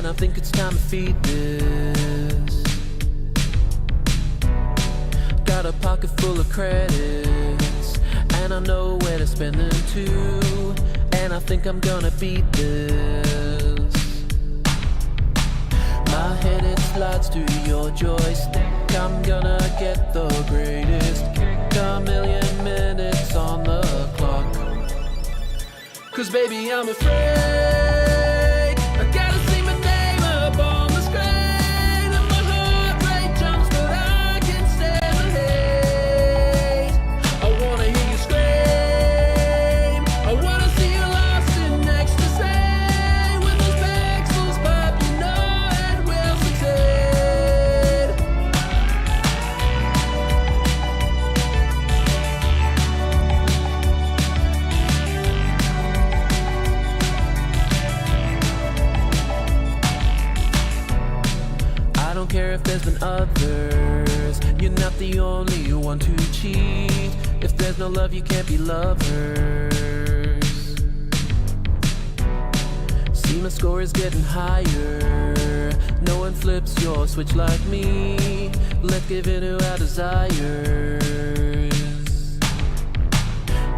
I think it's time to feed this. Got a pocket full of credits, and I know where to spend them too. And I think I'm gonna beat this. My head it slides to your joystick. I'm gonna get the greatest kick. A million minutes on the clock. 'Cause baby, I'm afraid I gotta see my name up on the screen, and my heart rate jumps, but I can stand the hate. I wanna hear you scream, I wanna see you lost in ecstasy. When those pixels pop, you know it will succeed. I don't care if there's been others, you're not the only one to cheat. If there's no love, you can't be lovers. See, my score is getting higher. No one flips your switch like me. Let's give in to our desires.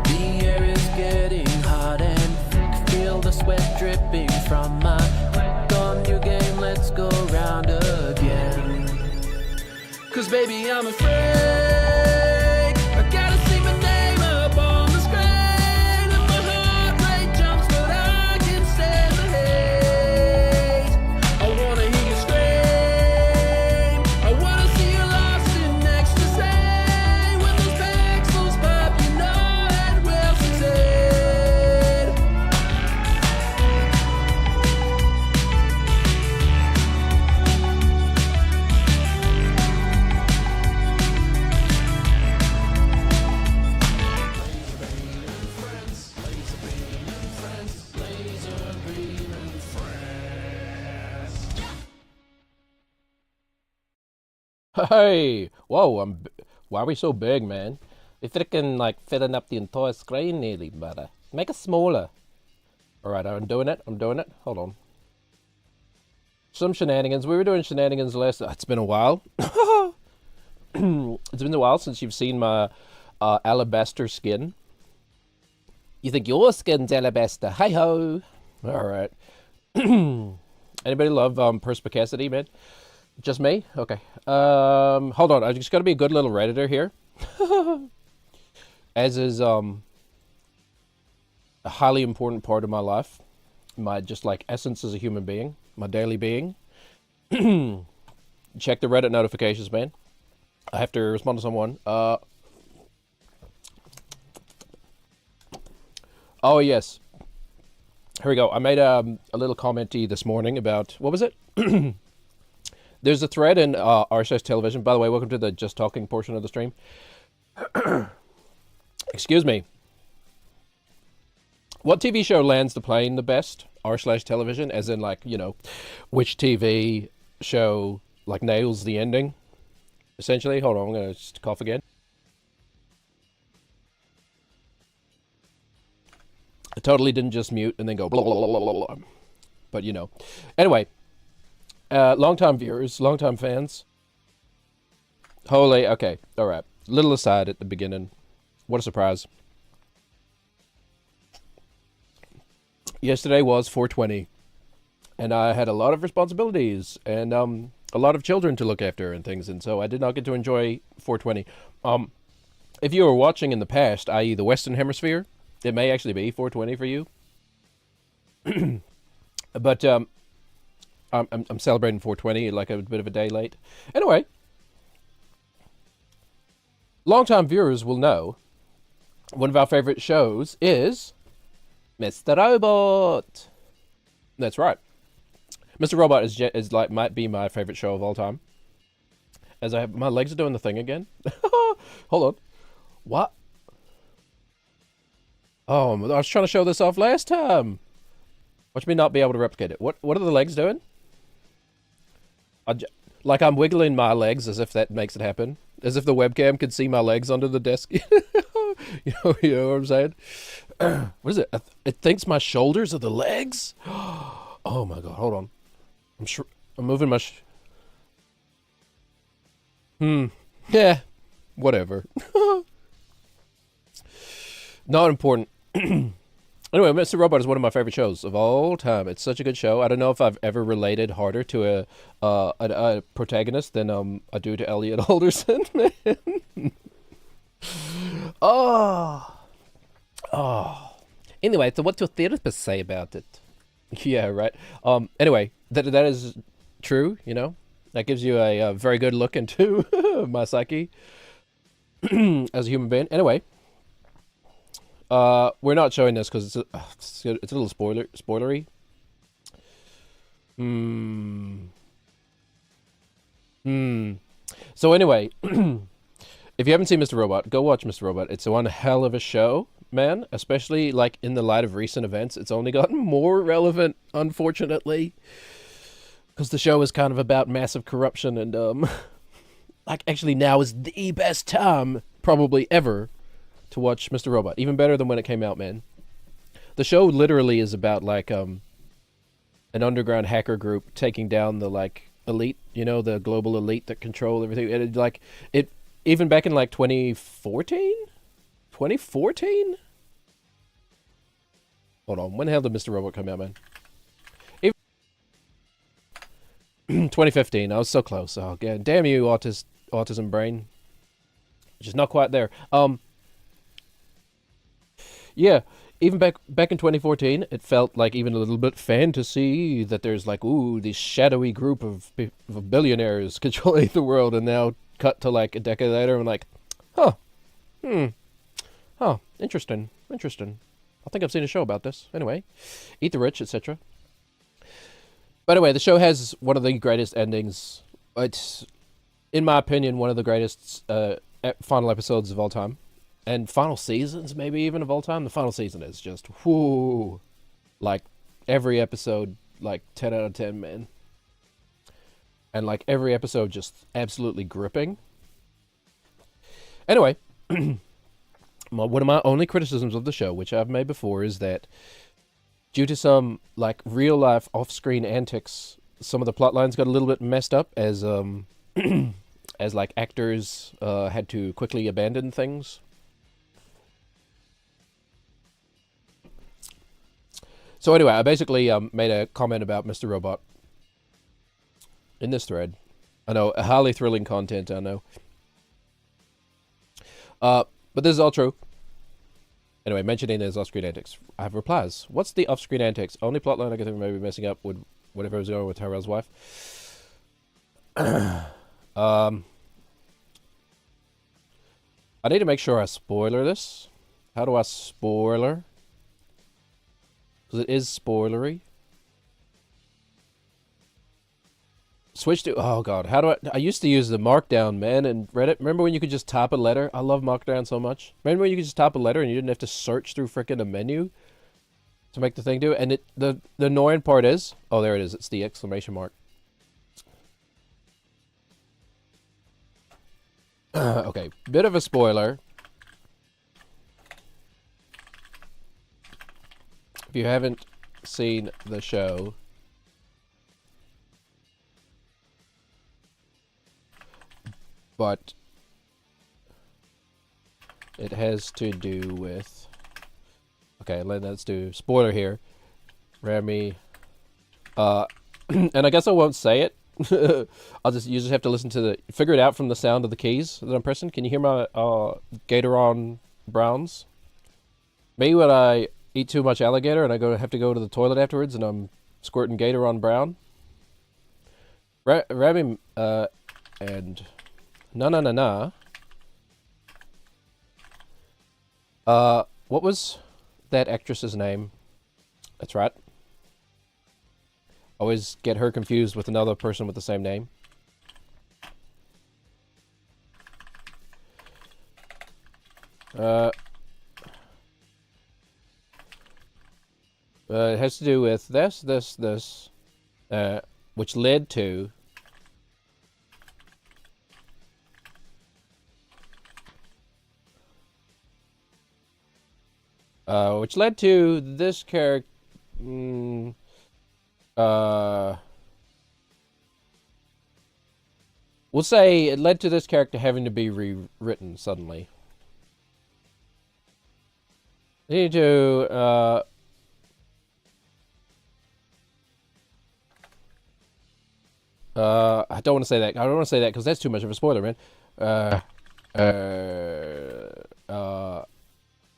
The air is getting hot and thick. Feel the sweat dripping from my click on your game. Let's go round again. 'Cause baby, I'm afraid I gotta see my name up on the screen, and my heart rate jumps, but I can stand the hate. I wanna hear you scream, I wanna see you lost in ecstasy. When those pixels pop, you know it will succeed. Hey, whoa, why are we so big, man? We're freaking like filling up the entire screen nearly, but make it smaller. Alright, I'm doing it, hold on. Some shenanigans, we were doing shenanigans last, it's been a while. It's been a while since you've seen my alabaster skin. You think your skin's alabaster, hey-ho. Alright. Anybody love perspicacity, man? Just me? Okay. Hold on. I just gotta be a good little Redditor here. As is, a highly important part of my life. My, just like, essence as a human being. My daily being. Check the Reddit notifications, man. I have to respond to someone. Oh, yes. Here we go. I made a little commenty this morning about, what was it? There's a thread in RSS Television. By the way, welcome to the Just Talking portion of the stream. Excuse me. What TV show lands the plane the best? R/Television, as in, like, you know, which TV show, like, nails the ending? Essentially. Hold on, I'm going to just cough again. I totally didn't just mute and then go blah, blah, blah, blah, blah, blah. But, you know. Anyway. Long-time viewers, long-time fans. Holy, okay, alright. Little aside at the beginning. What a surprise. Yesterday was 420. And I had a lot of responsibilities. And a lot of children to look after and things. And so I did not get to enjoy 420. If you were watching in the past, i.e. the Western Hemisphere, it may actually be 420 for you. But, I'm celebrating 420, like a bit of a day late. Anyway, longtime viewers will know one of our favorite shows is Mr. Robot. That's right. Mr. Robot is like might be my favorite show of all time. As I have, my legs are doing the thing again. Hold on. What? Oh, I was trying to show this off last time. Watch me not be able to replicate it. What are the legs doing? Like I'm wiggling my legs as if that makes it happen. As if the webcam could see my legs under the desk. you know what I'm saying? What is it? It thinks my shoulders are the legs? Oh my god, hold on. I'm moving my. Yeah. Whatever. Not important. Anyway, Mr. Robot is one of my favorite shows of all time. It's such a good show. I don't know if I've ever related harder to a protagonist than I do to Elliot Alderson. Man. Oh. Anyway, so what's your therapist say about it? Yeah, right. Anyway, that is true. You know, that gives you a very good look into my psyche as a human being. Anyway, we're not showing this because it's a little spoilery. So anyway, if you haven't seen Mr. Robot, go watch Mr. Robot. It's one hell of a show, man. Especially like in the light of recent events, it's only gotten more relevant, unfortunately, because the show is kind of about massive corruption and like actually now is the best time probably ever to watch Mr. Robot. Even better than when it came out, man. The show literally is about like an underground hacker group taking down the like elite, you know, the global elite that control everything. And it even back in like 2014? 2014? Hold on, when the hell did Mr. Robot come out, man? 2015. I was so close. Oh, God. Damn you, autism brain. Just not quite there. Yeah, even back in 2014, it felt like even a little bit fantasy that there's like, ooh, this shadowy group of billionaires controlling the world, and now cut to like a decade later, and like, interesting. I think I've seen a show about this. Anyway, Eat the Rich, etc. By the way, the show has one of the greatest endings. It's, in my opinion, one of the greatest final episodes of all time. And final seasons, maybe even of all time. The final season is just, whoo. Like, every episode, like, 10 out of 10, man. And, like, every episode just absolutely gripping. Anyway, one of my only criticisms of the show, which I've made before, is that due to some, like, real-life off-screen antics, some of the plot lines got a little bit messed up as, as, like, actors had to quickly abandon things. So anyway, I basically made a comment about Mr. Robot in this thread. I know, highly thrilling content, I know. But this is all true. Anyway, mentioning his off-screen antics. I have replies. What's the off-screen antics? Only plotline I can think of maybe messing up with whatever was going with Tyrell's wife. I need to make sure I spoiler this. How do I spoiler? Because it is spoilery. Switch to... Oh, God. How do I used to use the Markdown, man, in Reddit. Remember when you could just type a letter? I love Markdown so much. Remember when you could just type a letter and you didn't have to search through frickin' a menu to make the thing do it? And the annoying part is... Oh, there it is. It's the exclamation mark. Okay. Bit of a spoiler. If you haven't seen the show, but it has to do with... Okay, let's do spoiler here. Remy. And I guess I won't say it. You just have to listen to figure it out from the sound of the keys that I'm pressing. Can you hear my Gatoron Browns? Maybe when I eat too much alligator and I have to go to the toilet afterwards and I'm squirting Gatoron Brown. Remy and na. What was that actress's name? That's right. Always get her confused with another person with the same name. It has to do with this, which led to this character. We'll say it led to this character having to be rewritten suddenly. They need to, I don't want to say that. I don't want to say that because that's too much of a spoiler, man.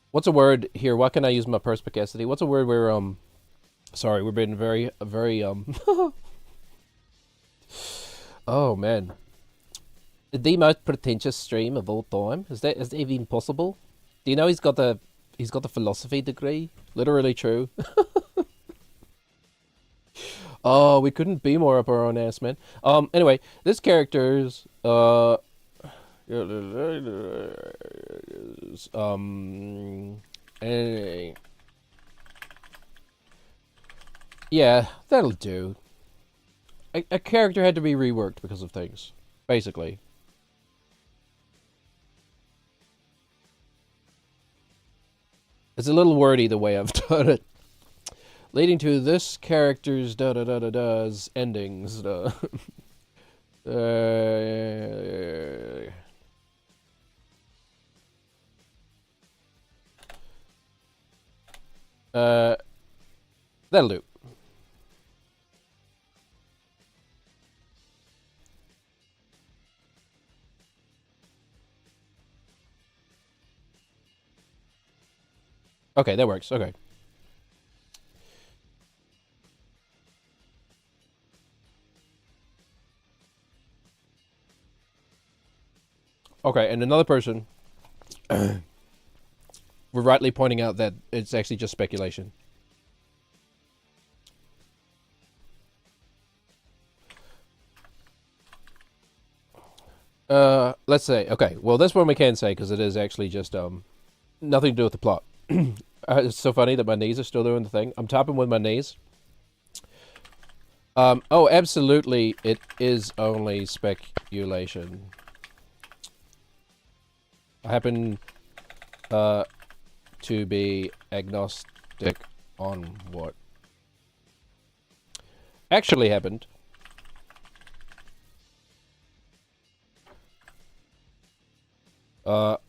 What's a word here? Why can I use my perspicacity? What's a word where, sorry, we're being very, oh, man. The most pretentious stream of all time? Is that even possible? Do you know he's got the philosophy degree? Literally true. Oh, we couldn't be more up our own ass, man. Anyway, this character's anyway. Yeah, that'll do. A character had to be reworked because of things, basically. It's a little wordy the way I've done it. Leading to this character's da-da-da-da-da's endings. That'll do. Okay, that works. Okay. Okay, and another person, we're rightly pointing out that it's actually just speculation. Let's say, okay, well, this one we can say because it is actually just nothing to do with the plot. It's so funny that my knees are still doing the thing. I'm tapping with my knees. Oh, absolutely, it is only speculation. I happen to be agnostic on what actually happened. But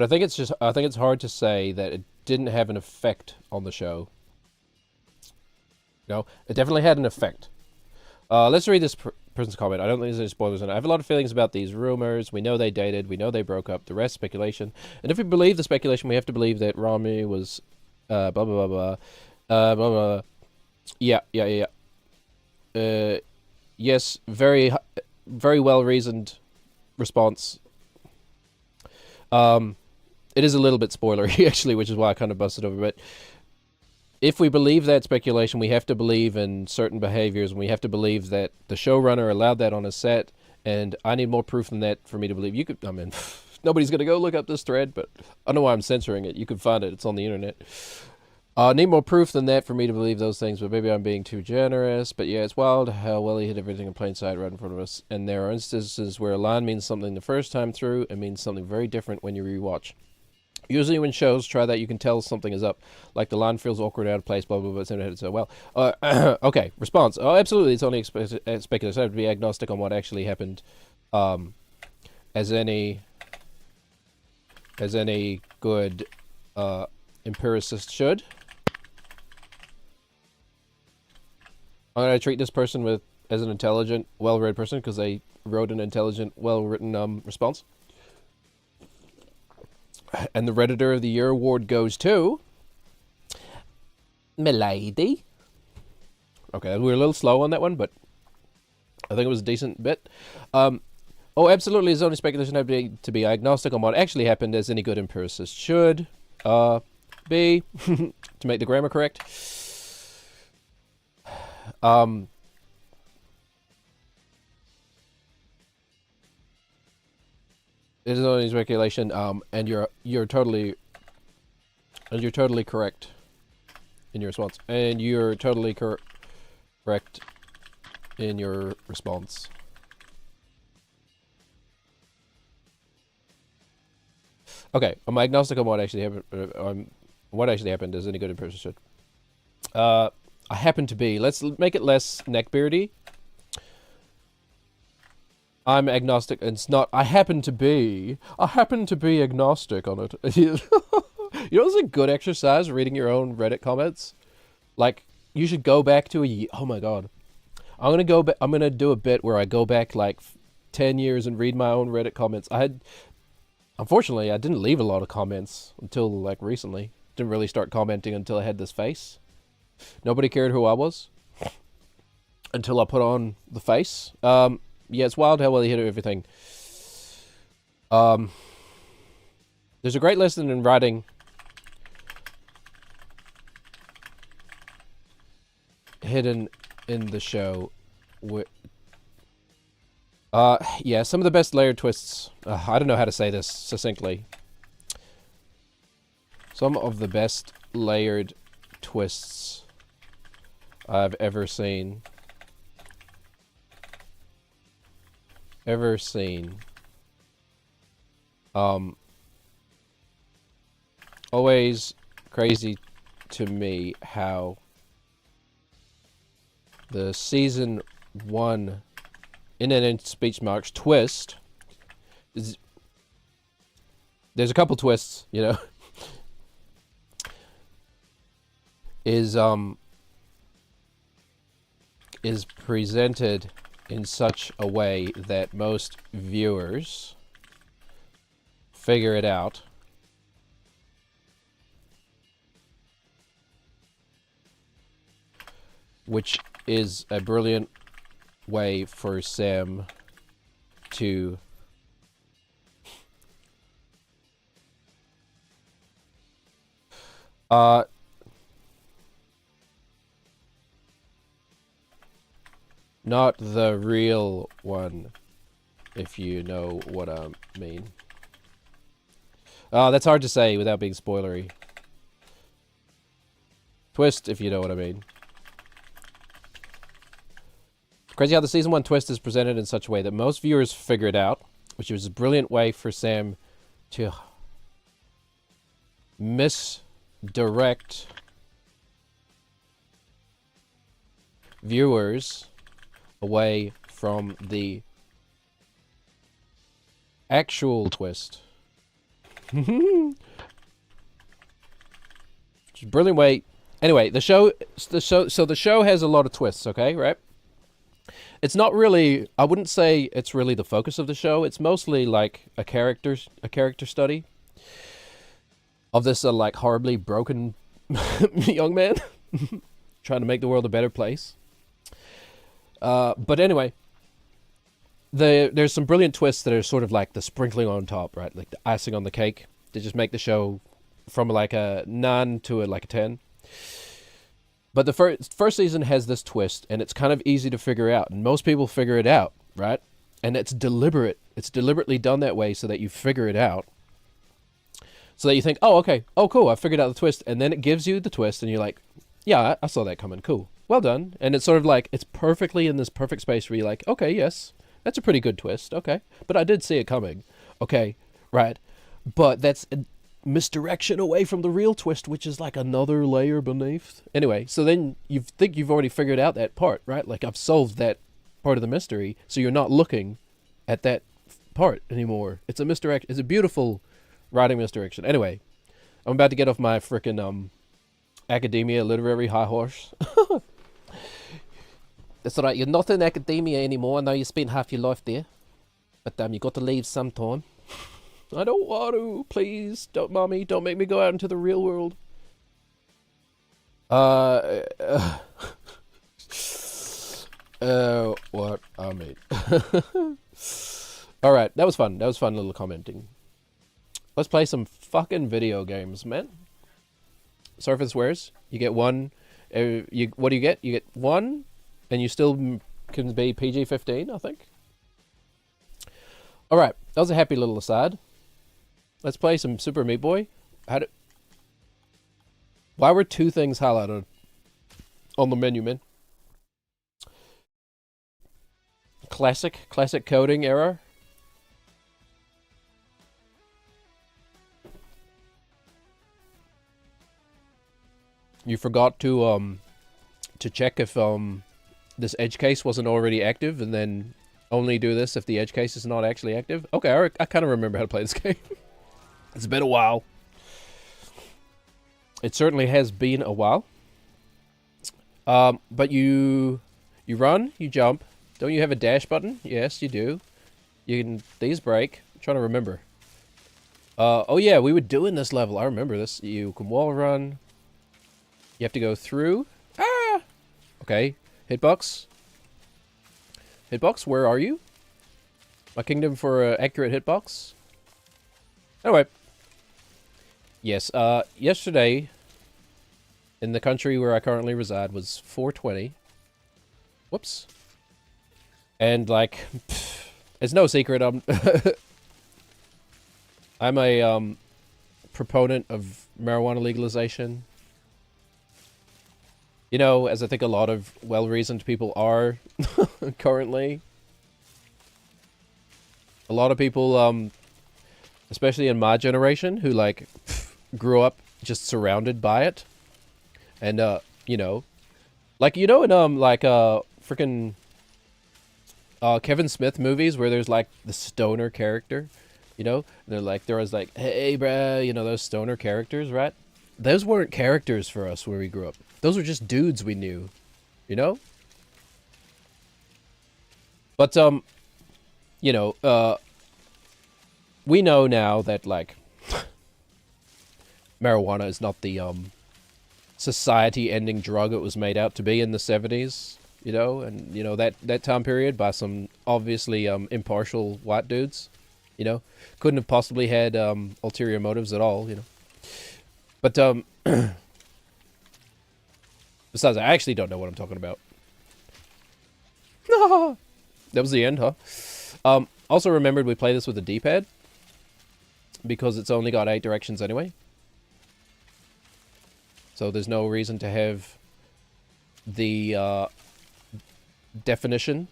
I think it's hard to say that it didn't have an effect on the show. No, it definitely had an effect. Let's read this person's comment. I don't think there's any spoilers in it. I have a lot of feelings about these rumors. We know they dated. We know they broke up. The rest, speculation. And if we believe the speculation, we have to believe that Rami was blah, blah, blah, blah. Blah, blah. Yeah. Yes, very well-reasoned response. It is a little bit spoilery, actually, which is why I kind of busted over. But if we believe that speculation, we have to believe in certain behaviors, and we have to believe that the showrunner allowed that on a set, and I need more proof than that for me to believe. You could, I mean, nobody's going to go look up this thread, but I don't know why I'm censoring it. You can find it. It's on the internet. Need more proof than that for me to believe those things, but maybe I'm being too generous. But yeah, it's wild how well he hid everything in plain sight right in front of us. And there are instances where a line means something the first time through and means something very different when you rewatch. Usually when shows try that, you can tell something is up. Like the line feels awkward, out of place, blah, blah, blah. It's in it so well. Okay, response. Oh, absolutely, it's only speculative. I have to be agnostic on what actually happened. As any good empiricist should. I'm going to treat this person as an intelligent, well-read person because they wrote an intelligent, well-written response. And the Redditor of the Year award goes to Milady. Okay, we were a little slow on that one, but I think it was a decent bit. Oh, absolutely, it's only speculation to be agnostic on what actually happened, as any good empiricist should be, to make the grammar correct. It is only speculation, and you're totally correct in your response, and you're totally correct in your response. Okay, I'm agnostic on what actually happened. What actually happened, as any good person should. I happen to be. Let's make it less neckbeardy. I'm agnostic, and it's not. I happen to be agnostic on it. You know, it's a good exercise reading your own Reddit comments. Like, you should go back to oh my god, I'm gonna go. I'm gonna do a bit where I go back like 10 years and read my own Reddit comments. Unfortunately, I didn't leave a lot of comments until like recently. Didn't really start commenting until I had this face. Nobody cared who I was until I put on the face. Yeah, it's wild how well he hit everything. There's a great lesson in writing hidden in the show. Yeah, some of the best layered twists. I don't know how to say this succinctly. Some of the best layered twists I've ever seen. Always crazy to me how the season 1 in speech marks twist is, there's a couple twists, you know, is presented in such a way that most viewers figure it out. Which is a brilliant way for Sam to not the real one, if you know what I mean. That's hard to say without being spoilery. Twist, if you know what I mean. Crazy how the season 1 twist is presented in such a way that most viewers figure it out, which was a brilliant way for Sam to misdirect viewers away from the actual twist. Brilliant way. Anyway, the show has a lot of twists, okay, right? It's not really, I wouldn't say it's really the focus of the show. It's mostly like a character study of this like horribly broken young man trying to make the world a better place. But anyway, there's some brilliant twists that are sort of like the sprinkling on top, right? Like the icing on the cake to just make the show from like a 9 to like a 10. But the first season has this twist, and it's kind of easy to figure out, and most people figure it out, right? And it's deliberate. It's deliberately done that way so that you figure it out. So that you think, oh, okay, oh, cool, I figured out the twist, and then it gives you the twist, and you're like, yeah, I saw that coming, cool. Well done. And it's sort of like, it's perfectly in this perfect space where you're like, okay, yes, that's a pretty good twist, okay. But I did see it coming, okay, right. But that's misdirection away from the real twist, which is like another layer beneath. Anyway, so then you think you've already figured out that part, right? Like I've solved that part of the mystery, so you're not looking at that part anymore. It's a misdirect. It's a beautiful writing misdirection. Anyway, I'm about to get off my frickin' academia literary high horse. That's alright, you're not in academia anymore. I know you spent half your life there, but you got to leave sometime. I don't want to. Please, don't, mommy. Don't make me go out into the real world. What I mean. All right, that was fun. That was fun little commenting. Let's play some fucking video games, man. Surface swears. You get one. What do you get? You get one, and you still can be PG-15, I think. All right, that was a happy little aside. Let's play some Super Meat Boy. Why were two things highlighted on the menu, man? Classic coding error. You forgot to check if this edge case wasn't already active, and then only do this if the edge case is not actually active. Okay, I kind of remember how to play this game. It's been a while. It certainly has been a while. But you run, you jump. Don't you have a dash button? Yes, you do. You can, these break. I'm trying to remember. Oh yeah, we were doing this level. I remember this. You can wall run. You have to go through. Ah! Okay. Hitbox. Hitbox, where are you? My kingdom for an accurate hitbox. Anyway. Yes, yesterday, in the country where I currently reside, was 420. Whoops. And, like, it's no secret, I'm a, proponent of marijuana legalization. You know, as I think a lot of well-reasoned people are currently. A lot of people, especially in my generation, who, like, grew up just surrounded by it. And, you know, like, you know, in, freaking, Kevin Smith movies where there's, like, the stoner character, you know? And there was, like, hey, bruh, you know, those stoner characters, right? Those weren't characters for us where we grew up. Those were just dudes we knew, you know? But, you know, we know now that, like, marijuana is not the, society-ending drug it was made out to be in the 70s, you know? And, you know, that time period by some obviously, impartial white dudes, you know? Couldn't have possibly had, ulterior motives at all, you know? But, besides, I actually don't know what I'm talking about. That was the end, huh? Also remembered we play this with a D-pad. Because it's only got 8 directions anyway. So there's no reason to have the, definition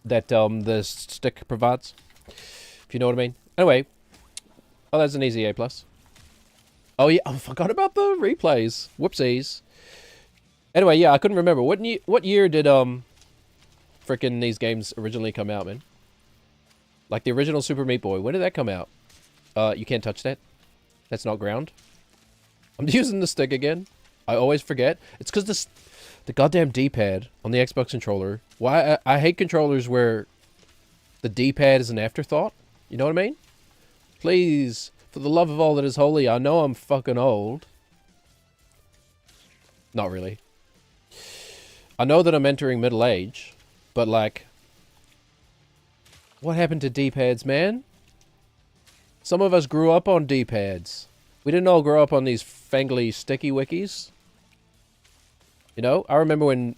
that, the stick provides. If you know what I mean. Anyway. Oh, that's an easy A+. Oh, yeah, I forgot about the replays. Whoopsies. Anyway, yeah, I couldn't remember. What year did, frickin' these games originally come out, man? Like, the original Super Meat Boy. When did that come out? You can't touch that. That's not ground. I'm using the stick again. I always forget. It's because the goddamn D-pad on the Xbox controller. Why I hate controllers where the D-pad is an afterthought. You know what I mean? Please, for the love of all that is holy, I know I'm fucking old. Not really. I know that I'm entering middle age, but like, what happened to D-pads, man? Some of us grew up on D-pads. We didn't all grow up on these fangly sticky wikis. You know, I remember when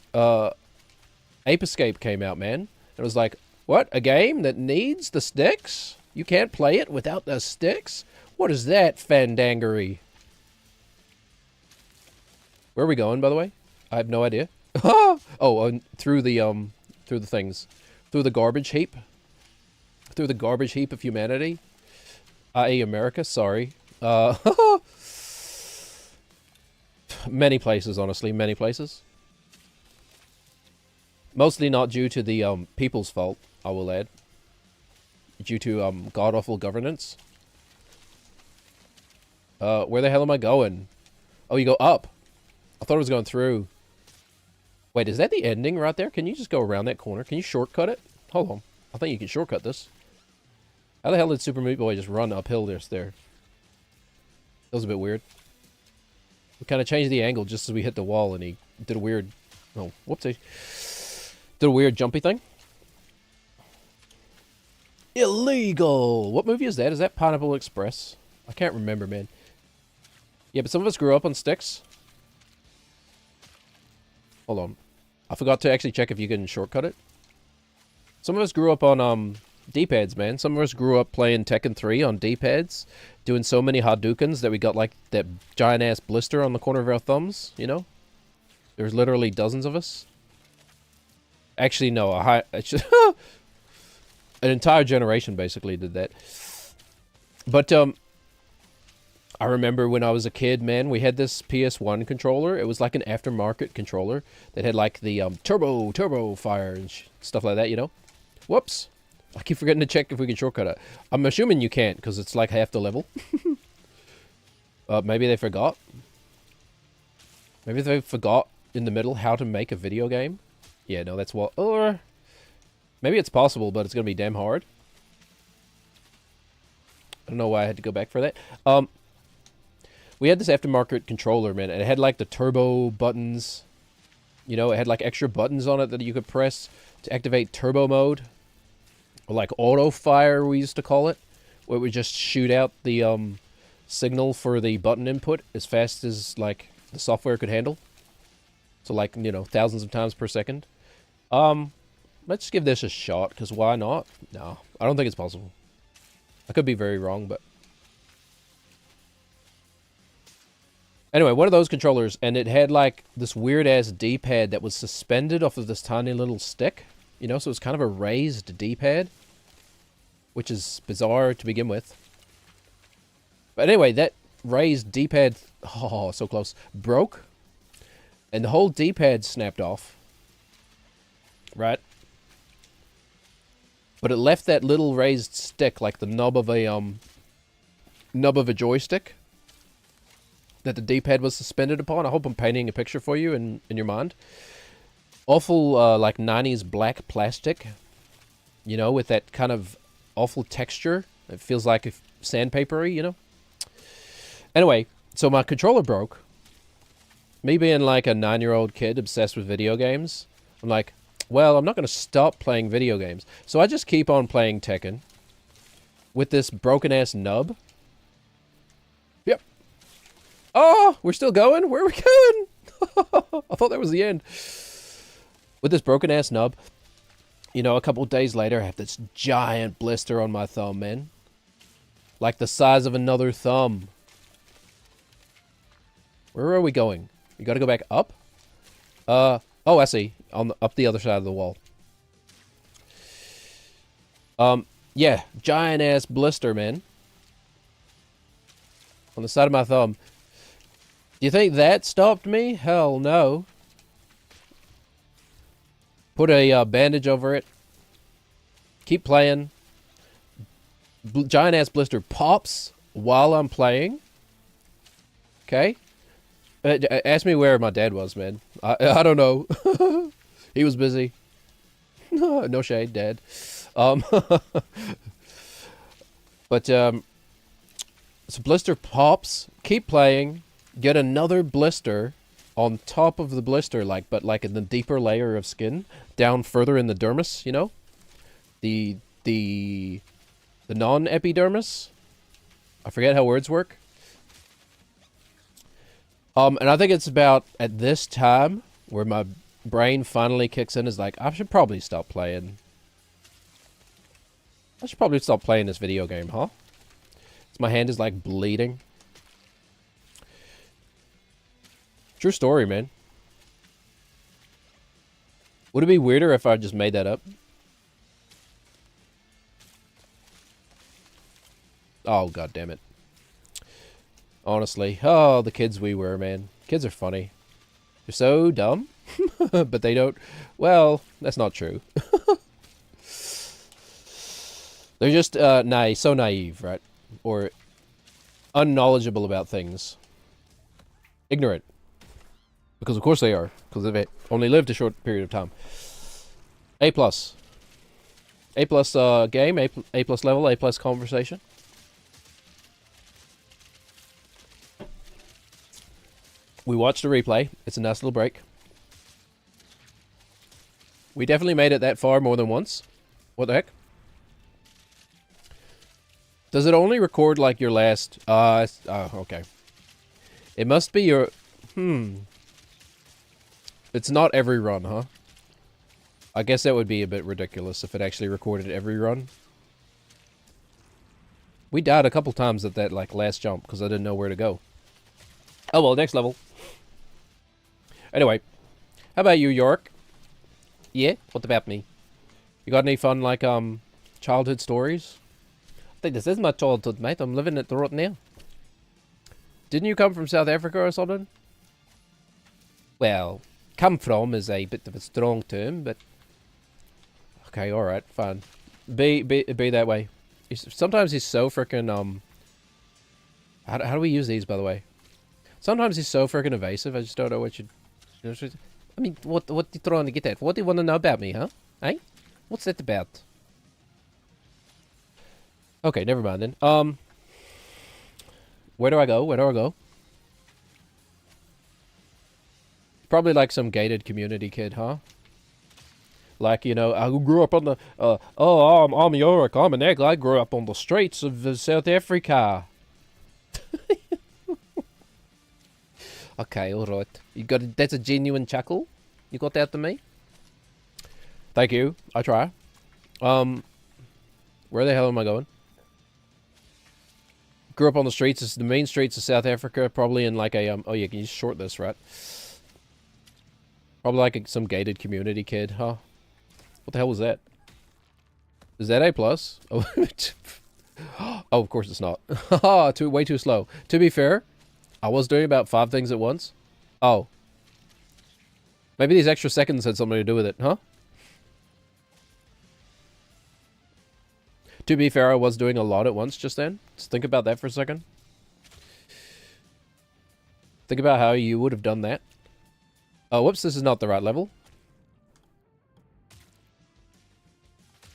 Ape Escape came out, man. It was like, what? A game that needs the sticks? You can't play it without the sticks? What is that fandangery? Where are we going, by the way? I have no idea. Oh, through the things. Through the garbage heap. Through the garbage heap of humanity. I.e. America, sorry. Many places, honestly, many places. Mostly not due to the, people's fault, I will add. Due to, god-awful governance. Where the hell am I going? Oh, you go up. I thought it was going through. Wait, is that the ending right there? Can you just go around that corner? Can you shortcut it? Hold on. I think you can shortcut this. How the hell did Super Meat Boy just run uphill just there? That was a bit weird. We kind of changed the angle just as we hit the wall and he did a weird... Oh, whoopsie. Did a weird jumpy thing. Illegal! What movie is that? Is that Pineapple Express? I can't remember, man. Yeah, but some of us grew up on sticks. Hold on. I forgot to actually check if you can shortcut it. Some of us grew up on, D-pads, man. Some of us grew up playing Tekken 3 on D-pads. Doing so many Hadoukens that we got, like, that giant-ass blister on the corner of our thumbs, you know? There's literally dozens of us. Actually, no. An entire generation, basically, did that. But, I remember when I was a kid, man, we had this PS1 controller. It was like an aftermarket controller that had like the turbo fire and stuff like that, you know? Whoops. I keep forgetting to check if we can shortcut it. I'm assuming you can't, because it's like half the level. Maybe they forgot. Maybe they forgot in the middle how to make a video game. Yeah, no, that's what... Or... Maybe it's possible, but it's going to be damn hard. I don't know why I had to go back for that. We had this aftermarket controller, man, and it had like the turbo buttons. You know, it had like extra buttons on it that you could press to activate turbo mode. Or like auto fire, we used to call it. Where it would just shoot out the signal for the button input as fast as like the software could handle. So like, you know, thousands of times per second. Let's give this a shot, because why not? No, I don't think it's possible. I could be very wrong, but... Anyway, one of those controllers, and it had like this weird-ass D-pad that was suspended off of this tiny little stick. You know, so it's kind of a raised D-pad. Which is bizarre to begin with. But anyway, that raised D-pad... Oh, so close. Broke. And the whole D-pad snapped off. Right? But it left that little raised stick, like the knob of a joystick, that the D-pad was suspended upon. I hope I'm painting a picture for you in your mind. Awful, like 90s black plastic, you know, with that kind of awful texture. It feels like sandpapery, you know. Anyway, so my controller broke. Me being like a 9-year-old kid obsessed with video games, I'm like, well, I'm not going to stop playing video games. So I just keep on playing Tekken with this broken-ass nub. Yep. Oh, we're still going? Where are we going? I thought that was the end. With this broken-ass nub, you know, a couple days later, I have this giant blister on my thumb, man. Like the size of another thumb. Where are we going? You got to go back up? Oh, I see. Up the other side of the wall. Yeah, giant ass blister, man. On the side of my thumb. Do you think that stopped me? Hell no. Put a bandage over it. Keep playing. Giant ass blister pops while I'm playing. Okay. Ask me where my dad was, man. I don't know. He was busy. No shade, Dad. But so blister pops. Keep playing. Get another blister on top of the blister, but in the deeper layer of skin, down further in the dermis. You know, the non-epidermis. I forget how words work. And I think it's about at this time where my brain finally kicks in, is like, I should probably stop playing. I should probably stop playing this video game, huh? So my hand is like bleeding. True story, man. Would it be weirder if I just made that up? Oh, god damn it. Honestly. Oh, the kids we were, man. Kids are funny. They're so dumb. But they don't... Well, that's not true. They're just so naive, right? Or unknowledgeable about things. Ignorant. Because of course they are. Because they've only lived a short period of time. A+. A+ game, A+ level, A+ conversation. We watched a replay. It's a nice little break. We definitely made it that far more than once. What the heck? Does it only record like your last... okay. It must be your... It's not every run, huh? I guess that would be a bit ridiculous if it actually recorded every run. We died a couple times at that last jump because I didn't know where to go. Oh well, next level. Anyway, how about you, York? Yeah? What about me? You got any fun, childhood stories? I think this is my childhood, mate. I'm living it right now. Didn't you come from South Africa or something? Well, come from is a bit of a strong term, but Okay, alright, fine. Be that way. Sometimes he's so freaking, How do we use these, by the way? Sometimes he's so freaking evasive, I just don't know what you... I mean, what you trying to get at? What do you want to know about me, huh? Eh? What's that about? Okay, never mind then. Where do I go? Where do I go? Probably like some gated community kid, huh? Like, you know, I grew up on the... I'm Yorick, I'm an egg. I grew up on the streets of South Africa. Okay, alright. You got that's a genuine chuckle? You got that to me? Thank you. I try. Where the hell am I going? Grew up on the streets, it's the main streets of South Africa, probably in like a, oh yeah, can you short this, right? Probably like some gated community kid, huh? What the hell was that? Is that A+? Oh, oh, of course it's not. Way too slow. To be fair, I was doing about 5 things at once. Oh. Maybe these extra seconds had something to do with it, huh? To be fair, I was doing a lot at once just then. Just think about that for a second. Think about how you would have done that. Oh, whoops, this is not the right level.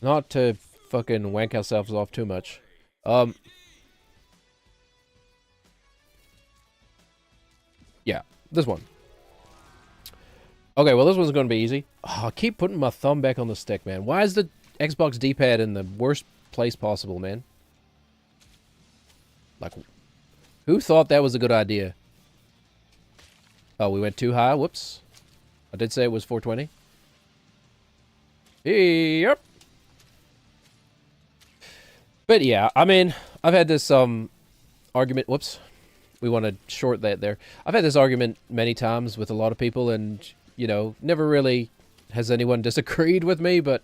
Not to fucking wank ourselves off too much. Yeah, this one. Okay, well, this one's going to be easy. Oh, I keep putting my thumb back on the stick, man. Why is the Xbox D-pad in the worst place possible, man? Like, who thought that was a good idea? Oh, we went too high. Whoops. I did say it was 420. Yep. But yeah, I mean, I've had this argument. Whoops. We want to short that there. I've had this argument many times with a lot of people, and, you know, never really has anyone disagreed with me, but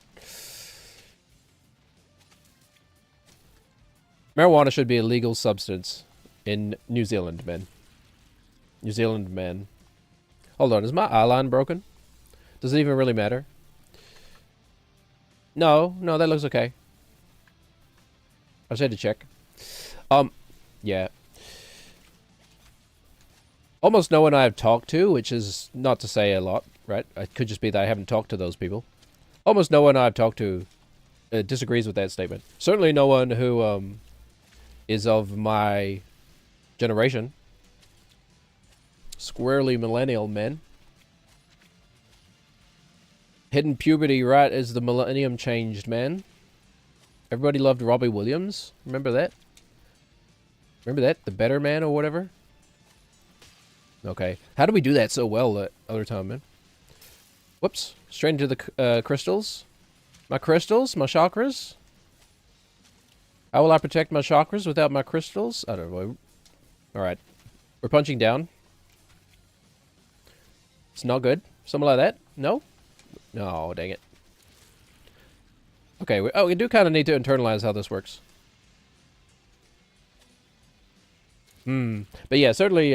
marijuana should be a legal substance in New Zealand, man. New Zealand, man. Hold on, is my eye line broken? Does it even really matter? No, that looks okay. I just had to check. Yeah. Almost no one I've talked to, which is not to say a lot, right? It could just be that I haven't talked to those people. Almost no one I've talked to disagrees with that statement. Certainly no one who is of my generation. Squarely millennial men. Hidden puberty right as the millennium changed, man. Everybody loved Robbie Williams. Remember that? Remember that? The Better Man or whatever? Okay. How do we do that so well that other time, man? Whoops. Straight into the crystals. My crystals? My chakras? How will I protect my chakras without my crystals? I don't know. Alright. We're punching down. It's not good. Something like that? No? No, dang it. Okay, we do kind of need to internalize how this works. But yeah, certainly,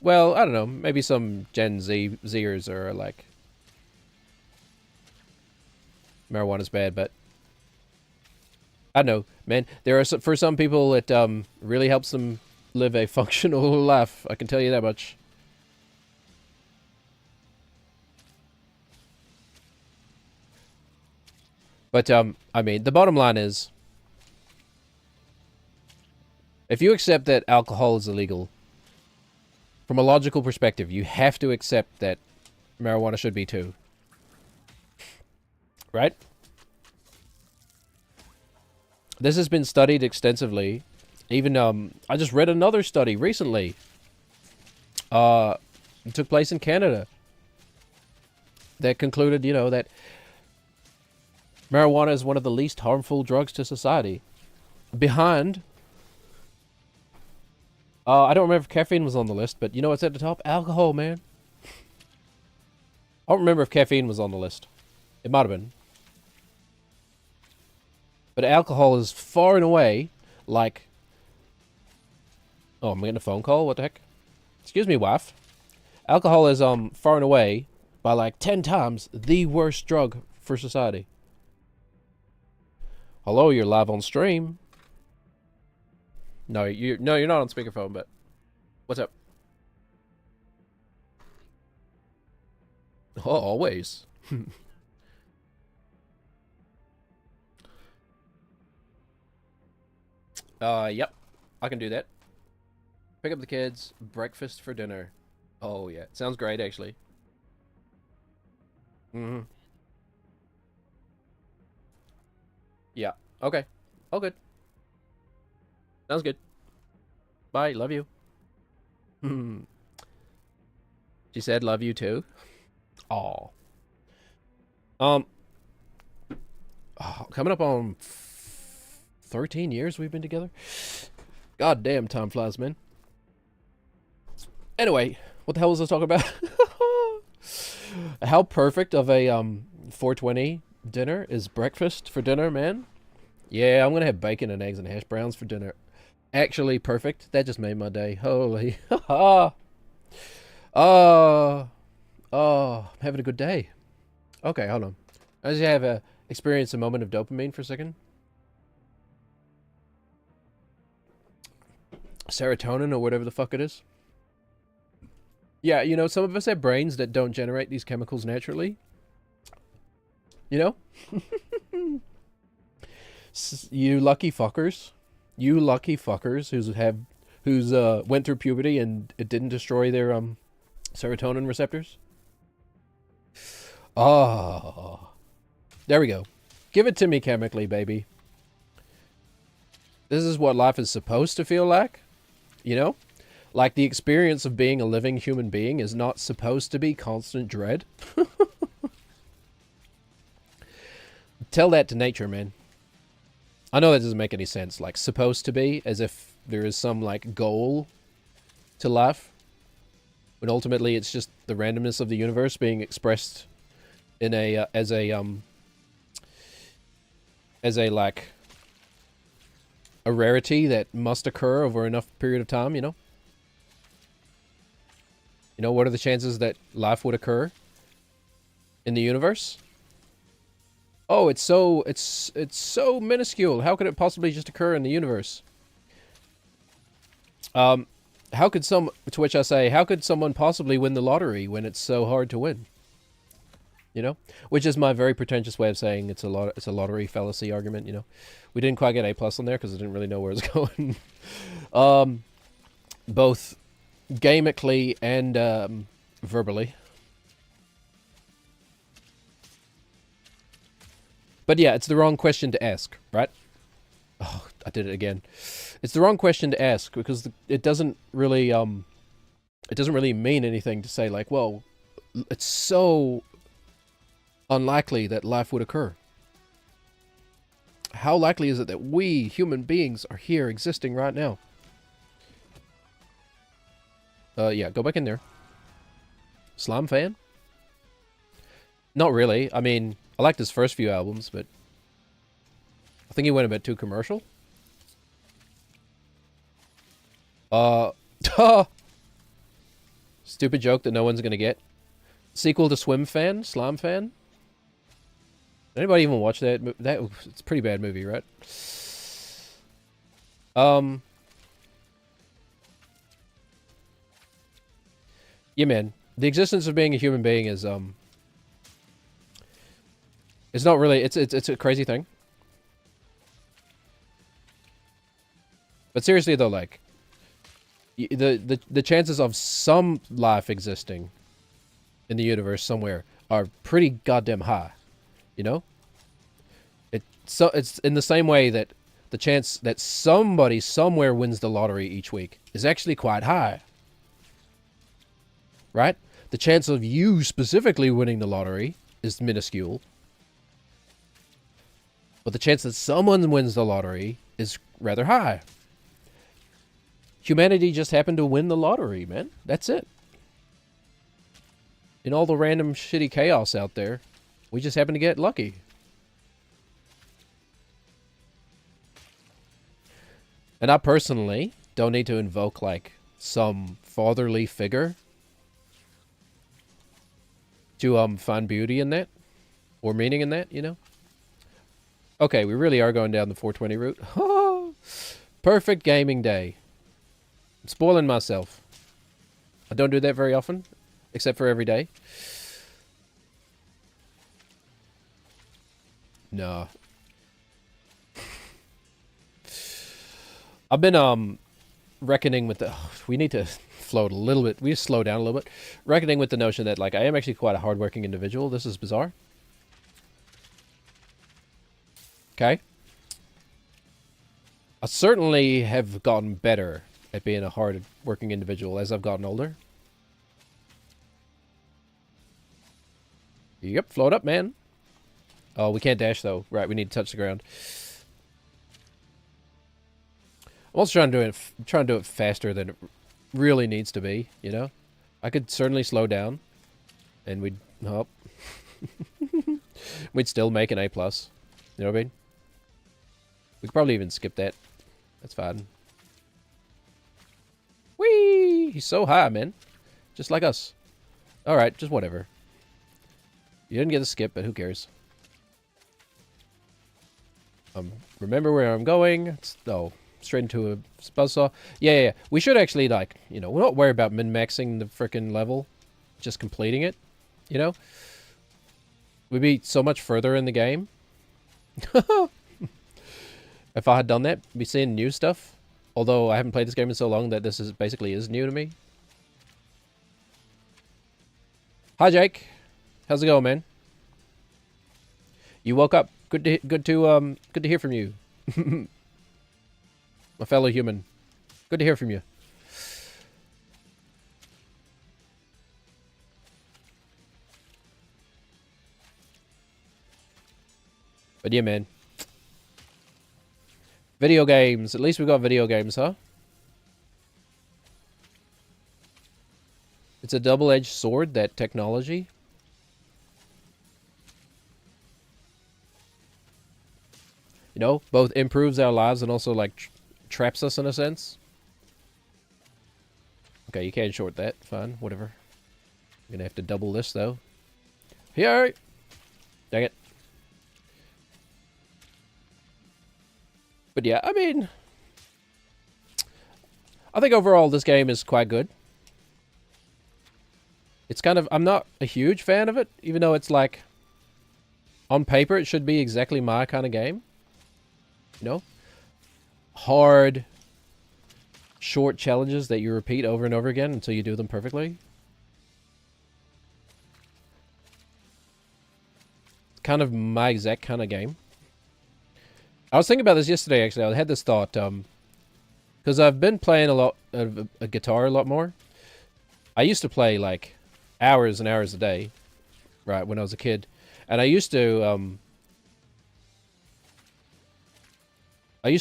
well, I don't know, maybe some Gen Zers are like, marijuana's bad, but I don't know, man. There are for some people, it really helps them live a functional life. I can tell you that much. But, I mean, the bottom line is, if you accept that alcohol is illegal, from a logical perspective, you have to accept that marijuana should be too. Right? This has been studied extensively. Even, I just read another study recently. It took place in Canada. That concluded, you know, that marijuana is one of the least harmful drugs to society. Behind... I don't remember if caffeine was on the list, but you know what's at the top? Alcohol, man. I don't remember if caffeine was on the list. It might have been. But alcohol is far and away, like... Oh, I'm getting a phone call? What the heck? Excuse me, wife. Alcohol is, far and away, by like 10 times, the worst drug for society. Hello, you're live on stream. No, you're not on speakerphone, but what's up? Oh, always. Yep. I can do that. Pick up the kids, breakfast for dinner. Oh, yeah. Sounds great, actually. Mm-hmm. Yeah. Okay. All good. Sounds good. Bye. Love you. She said love you too. Aw. Oh, coming up on 13 years we've been together. God damn, time flies, man. Anyway, what the hell was I talking about? How perfect of a 420 dinner is breakfast for dinner, man? Yeah, I'm gonna have bacon and eggs and hash browns for dinner. Actually, perfect. That just made my day. Holy. Oh, I'm having a good day. Okay, hold on. I just have experience a moment of dopamine for a second. Serotonin or whatever the fuck it is. Yeah, you know, some of us have brains that don't generate these chemicals naturally. You know? You lucky fuckers. You lucky fuckers who's went through puberty and it didn't destroy their serotonin receptors. Oh. There we go. Give it to me chemically, baby. This is what life is supposed to feel like. You know? Like the experience of being a living human being is not supposed to be constant dread. Tell that to nature, man. I know that doesn't make any sense. Like, supposed to be, as if there is some, like, goal to life. When ultimately it's just the randomness of the universe being expressed in a, as a, like, a rarity that must occur over enough period of time, you know? You know, what are the chances that life would occur in the universe? Oh, it's so minuscule. How could it possibly just occur in the universe? To which I say, how could someone possibly win the lottery when it's so hard to win? You know? Which is my very pretentious way of saying it's a lottery fallacy argument, you know? We didn't quite get A+ on there because I didn't really know where it was going. Both gamically and verbally. But yeah, it's the wrong question to ask, right? Oh, I did it again. It's the wrong question to ask because it doesn't really mean anything to say like, well, it's so unlikely that life would occur. How likely is it that we human beings are here existing right now? Yeah, go back in there. Slime fan? Not really. I mean, I liked his first few albums, but I think he went a bit too commercial. Stupid joke that no one's gonna get. Sequel to Swim Fan? Slime Fan? Anybody even watch that? It's a pretty bad movie, right? Yeah, man. The existence of being a human being is it's not really, it's a crazy thing. But seriously though, like the chances of some life existing in the universe somewhere are pretty goddamn high, you know? It's in the same way that the chance that somebody somewhere wins the lottery each week is actually quite high. Right? The chance of you specifically winning the lottery is minuscule. But the chance that someone wins the lottery is rather high. Humanity just happened to win the lottery, man. That's it. In all the random shitty chaos out there, we just happen to get lucky. And I personally don't need to invoke, like, some fatherly figure to find beauty in that or meaning in that, you know. Okay, we really are going down the 420 route. Perfect gaming day. I'm spoiling myself. I don't do that very often, except for every day. No. I've been reckoning with the we need to float a little bit. We slow down a little bit. Reckoning with the notion that like I am actually quite a hardworking individual. This is bizarre. Okay. I certainly have gotten better at being a hard-working individual as I've gotten older. Yep, float up, man. Oh, we can't dash, though. Right, we need to touch the ground. I'm also trying to do it faster than it really needs to be, you know? I could certainly slow down, and we'd... Oh. We'd still make an A+. You know what I mean? We could probably even skip that. That's fine. Whee! He's so high, man. Just like us. Alright, just whatever. You didn't get a skip, but who cares? Remember where I'm going? Oh, straight into a buzzsaw. Yeah. We should actually, like, you know, we're not worried about min-maxing the frickin' level. Just completing it, you know? We'd be so much further in the game. If I had done that, be seeing new stuff. Although I haven't played this game in so long that this is basically new to me. Hi, Jake. How's it going, man? You woke up. Good to hear from you. My fellow human. Good to hear from you. But yeah, man. Video games. At least we got video games, huh? It's a double-edged sword, that technology. You know, both improves our lives and also, like, traps us in a sense. Okay, you can't short that. Fine, whatever. I'm gonna have to double this, though. Here! Dang it. But yeah, I mean... I think overall this game is quite good. It's kind of... I'm not a huge fan of it, even though it's like... On paper, it should be exactly my kind of game. You know? Hard, short challenges that you repeat over and over again until you do them perfectly. It's kind of my exact kind of game. I was thinking about this yesterday, actually. I had this thought, because I've been playing a lot of a guitar a lot more. I used to play, like, hours and hours a day, right, when I was a kid. And I used to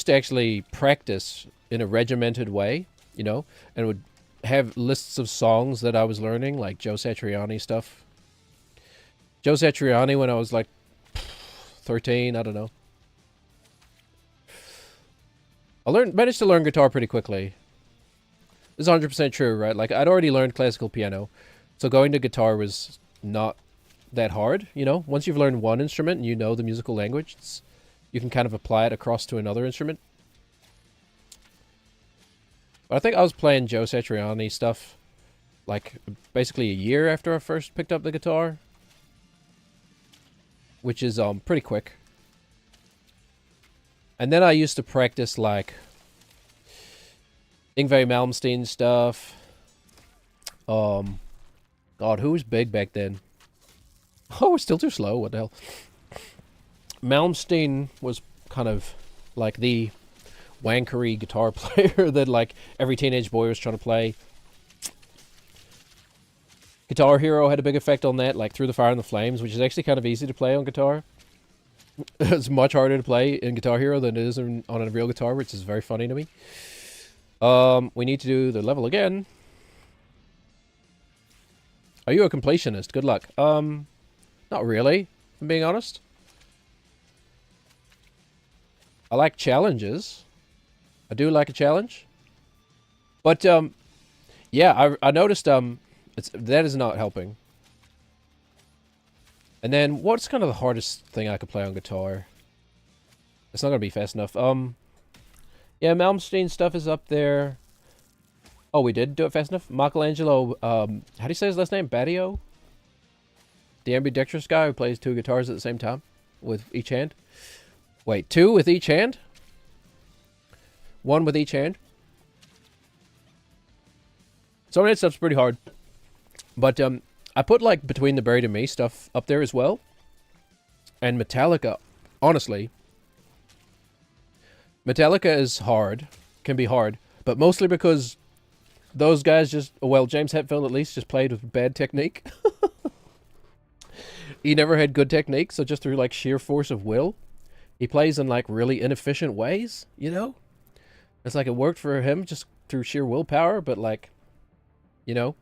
actually practice in a regimented way, you know, and would have lists of songs that I was learning, like Joe Satriani stuff. Joe Satriani when I was, like, 13, I don't know. Managed to learn guitar pretty quickly. This is 100% true, right? Like, I'd already learned classical piano, so going to guitar was not that hard, you know? Once you've learned one instrument and you know the musical language, you can kind of apply it across to another instrument. But I think I was playing Joe Satriani stuff, like, basically a year after I first picked up the guitar. Which is, pretty quick. And then I used to practice, like, Yngwie Malmsteen stuff. God, who was big back then? Oh, we're still too slow. What the hell? Malmsteen was kind of like the wankery guitar player that, like, every teenage boy was trying to play. Guitar Hero had a big effect on that, like Through the Fire and the Flames, which is actually kind of easy to play on guitar. It's much harder to play in Guitar Hero than it is on a real guitar, which is very funny to me. We need to do the level again. Are you a completionist? Good luck. Not really, if I'm being honest. I like challenges. I do like a challenge. But, yeah, I noticed, that is not helping. And then, what's kind of the hardest thing I could play on guitar? It's not gonna be fast enough. Yeah, Malmsteen stuff is up there. Oh, we did do it fast enough. Michelangelo, how do you say his last name? Badio? The ambidextrous guy who plays 2 guitars at the same time with each hand. Wait, 2 with each hand? 1 with each hand? Some of that stuff's pretty hard. But I put like Between the Buried and Me stuff up there as well. And Metallica, honestly, Metallica is hard, can be hard, but mostly because those guys just, well, James Hetfield at least just played with bad technique. He never had good technique, so just through like sheer force of will, he plays in like really inefficient ways, you know? It's like it worked for him just through sheer willpower, but like, you know,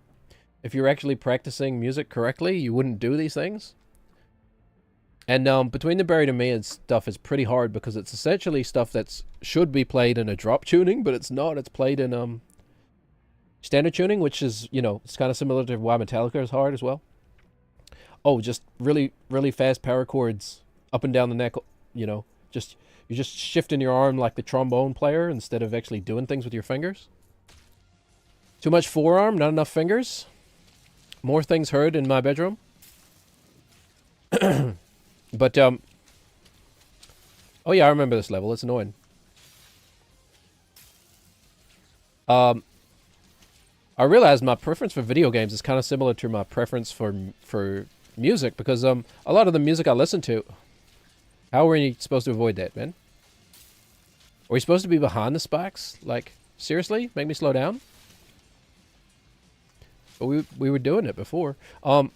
if you're actually practicing music correctly, you wouldn't do these things. And Between the Buried and Me and stuff is pretty hard because it's essentially stuff that should be played in a drop tuning, but it's not. It's played in standard tuning, which is, you know, it's kind of similar to why Metallica is hard as well. Oh, just really, really fast power chords up and down the neck, you know. You're just shifting your arm like the trombone player instead of actually doing things with your fingers. Too much forearm, not enough fingers. More things heard in my bedroom. But, oh yeah, I remember this level. It's annoying. I realized my preference for video games is kind of similar to my preference for music, because a lot of the music I listen to... How are we supposed to avoid that, man? Are we supposed to be behind the spikes? Like, seriously? Make me slow down? But we were doing it before. My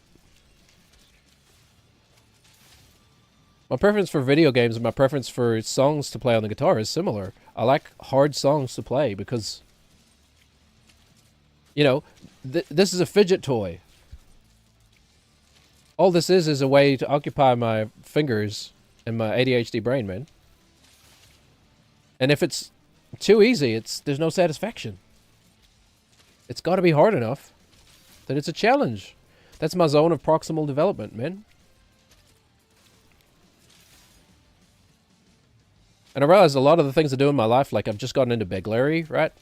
preference for video games and my preference for songs to play on the guitar is similar. I like hard songs to play because, you know, this is a fidget toy. All this is a way to occupy my fingers and my ADHD brain, man. And if it's too easy, there's no satisfaction. It's got to be hard enough that it's a challenge. That's my zone of proximal development, man. And I realize a lot of the things I do in my life, like I've just gotten into Beg Larry, right?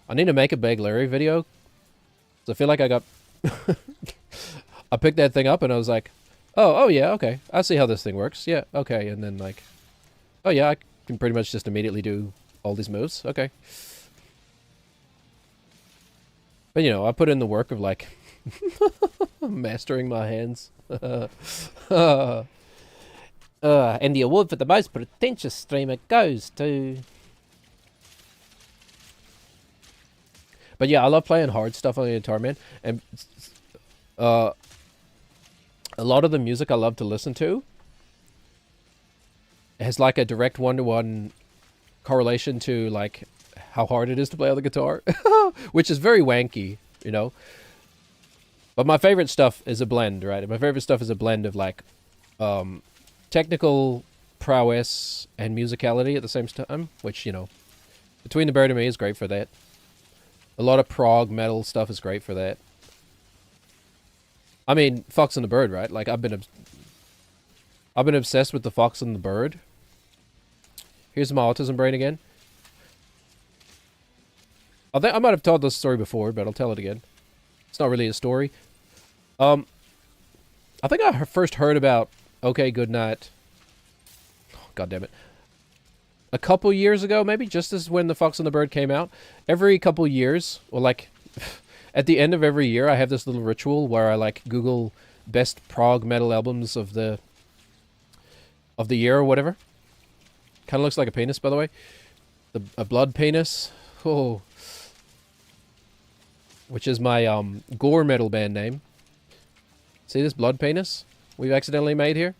I need to make a Beg Larry video. So I feel like I got... I picked that thing up and I was like, oh yeah, okay. I see how this thing works. Yeah, okay. And then like, oh yeah, I can pretty much just immediately do all these moves. Okay. But you know, I put in the work of like mastering my hands. And the award for the most pretentious streamer goes to... But yeah, I love playing hard stuff on the guitar, man. And a lot of the music I love to listen to has like a direct one-to-one correlation to like how hard it is to play on the guitar, which is very wanky, you know. But my favorite stuff is a blend, right? My favorite stuff is a blend of like technical prowess and musicality at the same time, which, you know, Between the Buried and Me is great for that. A lot of prog metal stuff is great for that. I mean, Fox and the Bird, right? Like I've been obsessed with the Fox and the Bird. Here's my autism brain again. I think I might have told this story before, but I'll tell it again. It's not really a story. I think I first heard about Okay Goodnight. Oh, God damn it. A couple years ago, maybe, just as when the Fox and the Bird came out. Every couple years, or like at the end of every year, I have this little ritual where I like Google best prog metal albums of the year or whatever. Kind of looks like a penis, by the way. A blood penis. Oh. Which is my gore metal band name. See this blood penis we've accidentally made here?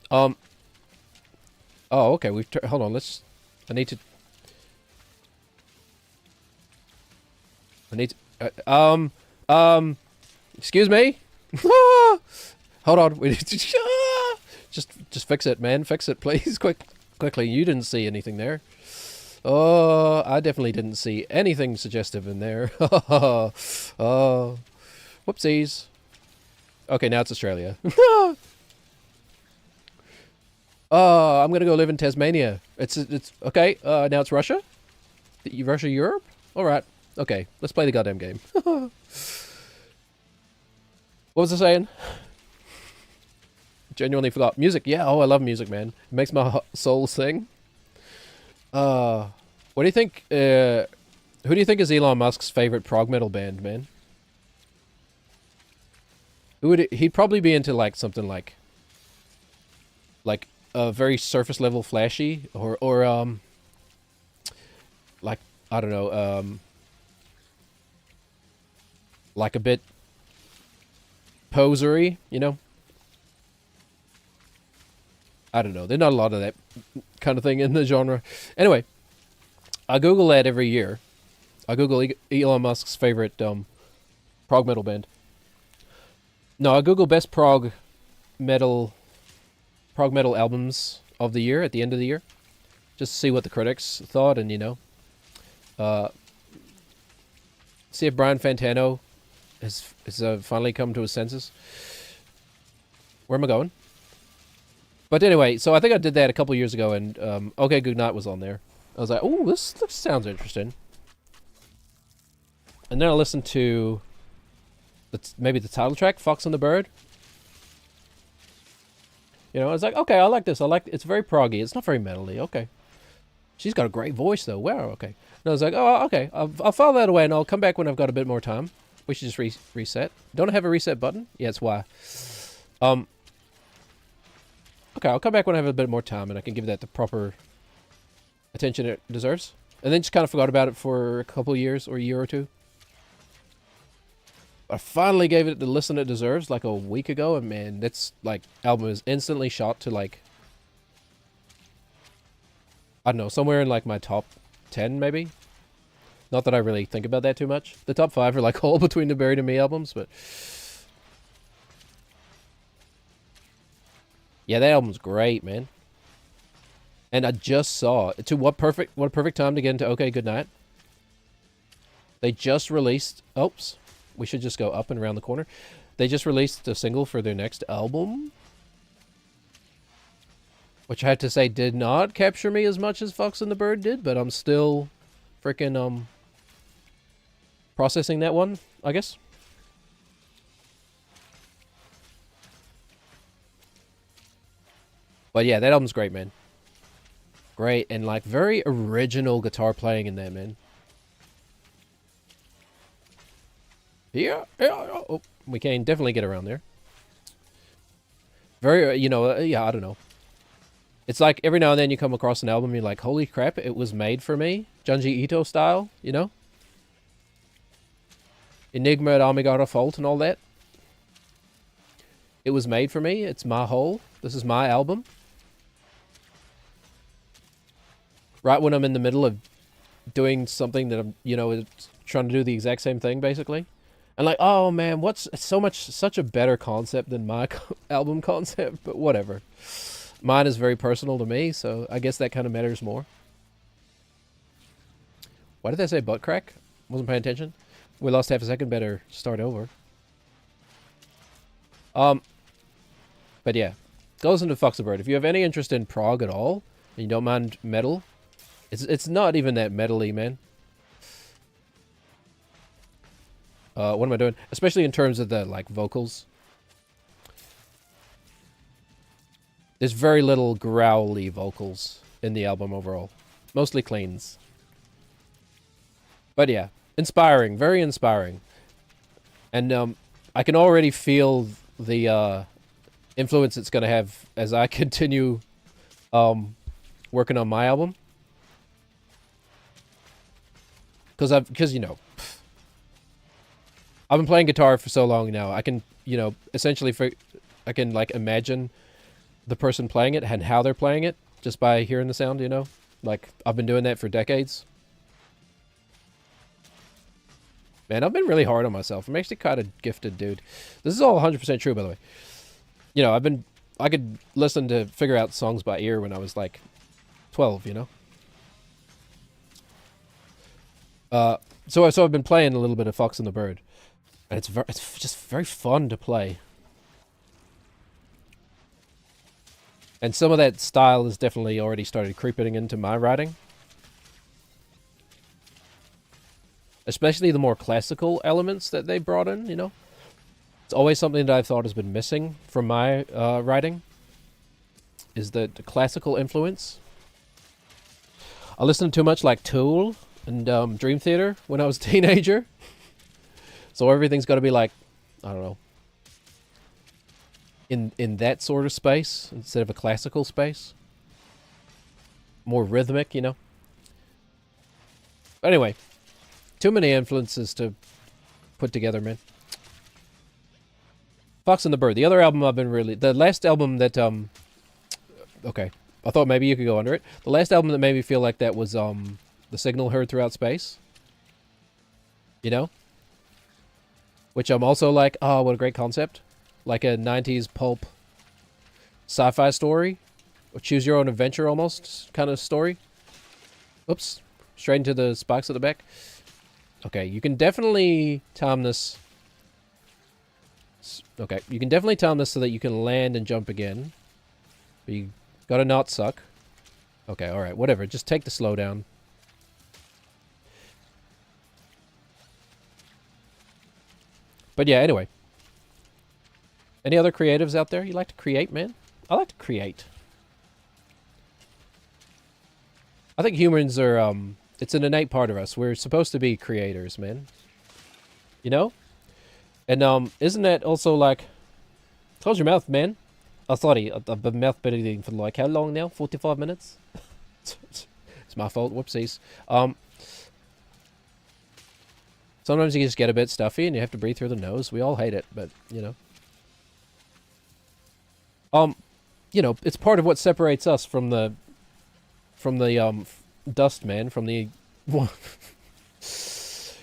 Oh, okay. Hold on. I need to. Excuse me. Hold on. We need to. Just fix it, man. Fix it, please. Quickly. You didn't see anything there. Oh, I definitely didn't see anything suggestive in there. Oh, whoopsies. Okay, now it's Australia. Oh, I'm gonna go live in Tasmania. It's okay. Now it's Russia. Russia, Europe. All right. Okay, let's play the goddamn game. What was I saying? Genuinely forgot. Music. Yeah. Oh, I love music, man. It makes my soul sing. What do you think? Who do you think is Elon Musk's favorite prog metal band, man? Who would he'd probably be into like something like very surface level flashy or like I don't know like a bit posery, you know? I don't know. There's not a lot of that kind of thing in the genre. Anyway, I Google that every year. I Google Elon Musk's favorite prog metal band. No, I Google best prog metal albums of the year at the end of the year, just to see what the critics thought, and you know, see if Brian Fantano has finally come to his senses. Where am I going? But anyway, so I think I did that a couple years ago, and Okay Goodnight was on there. I was like, "Oh, this sounds interesting." And then I listened to maybe the title track, "Fox and the Bird." You know, I was like, "Okay, I like this. It's very proggy. It's not very metally. Okay." She's got a great voice, though. Wow, okay. And I was like, "Oh, okay. I'll file that away, and I'll come back when I've got a bit more time." We should just reset. Don't I have a reset button? Yeah, that's why. Okay, I'll come back when I have a bit more time, and I can give that the proper attention it deserves. And then just kind of forgot about it for a couple years, or a year or two. I finally gave it the listen it deserves, like a week ago, and man, that's, like, album is instantly shot to, like, I don't know, somewhere in, like, my top 10, maybe? Not that I really think about that too much. The top 5 are, like, all between the Buried and Me albums, but yeah, that album's great, man. And I just saw what a perfect time to get into Okay Goodnight. They just released, oops, we should just go up and around the corner. They just released a single for their next album, which I have to say did not capture me as much as Fox and the Bird did, but I'm still freaking processing that one, I guess. But yeah, that album's great, man. Great, and like very original guitar playing in there, man. Yeah. Oh, we can definitely get around there. Very, you know, yeah, I don't know. It's like every now and then you come across an album, you're like, holy crap, it was made for me. Junji Ito style, you know? Enigma at Amigara Fault and all that. It was made for me. It's my whole. This is my album. Right when I'm in the middle of doing something that I'm, you know, trying to do the exact same thing, basically. And like, oh man, such a better concept than my album concept, but whatever. Mine is very personal to me, so I guess that kind of matters more. Why did I say butt crack? Wasn't paying attention. We lost half a second, better start over. But yeah, goes into Fox the Bird. If you have any interest in prog at all, and you don't mind metal, it's not even that metally, man. What am I doing? Especially in terms of the, like, vocals. There's very little growly vocals in the album overall. Mostly cleans. But yeah, inspiring. Very inspiring. And I can already feel the influence it's going to have as I continue working on my album. Because, you know, I've been playing guitar for so long now. I can, you know, essentially, I can, like, imagine the person playing it and how they're playing it just by hearing the sound, you know? Like, I've been doing that for decades. Man, I've been really hard on myself. I'm actually kind of gifted, dude. This is all 100% true, by the way. You know, I could listen to figure out songs by ear when I was, like, 12, you know? So I've been playing a little bit of Fox and the Bird. And it's just very fun to play. And some of that style has definitely already started creeping into my writing. Especially the more classical elements that they brought in, you know? It's always something that I've thought has been missing from my writing, is the classical influence. I listened to too much like Tool and Dream Theater when I was a teenager. So everything's got to be like, I don't know, in that sort of space instead of a classical space. More rhythmic, you know? But anyway, too many influences to put together, man. Fox and the Bird, the other album I've been really... The last album that, okay, I thought maybe you could go under it. The last album that made me feel like that was, The Signal Heard Throughout Space. You know? Which I'm also like, oh, what a great concept. Like a 90s pulp sci-fi story. Or choose your own adventure almost kind of story. Oops. Straight into the spikes at the back. Okay, you can definitely time this. Okay, you can definitely time this so that you can land and jump again. But you gotta not suck. Okay, alright, whatever. Just take the slowdown. But yeah, anyway. Any other creatives out there you like to create, man? I like to create. I think humans are, it's an innate part of us. We're supposed to be creators, man. You know? And, isn't that also like... Close your mouth, man. Oh, sorry. I've been mouth breathing for like how long now? 45 minutes? It's my fault. Whoopsies. Sometimes you just get a bit stuffy and you have to breathe through the nose. We all hate it, but, you know. You know, it's part of what separates us from the dust man, from the... It's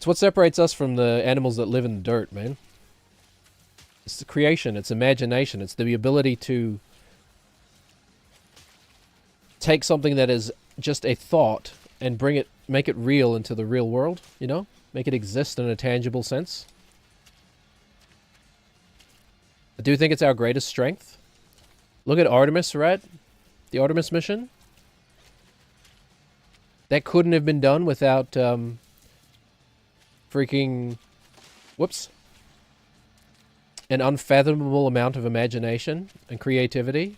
what separates us from the animals that live in the dirt, man. It's the creation, it's imagination, it's the ability to take something that is just a thought and make it real into the real world, you know? Make it exist in a tangible sense. I do think it's our greatest strength. Look at Artemis, right? The Artemis mission. That couldn't have been done without freaking... Whoops. An unfathomable amount of imagination and creativity.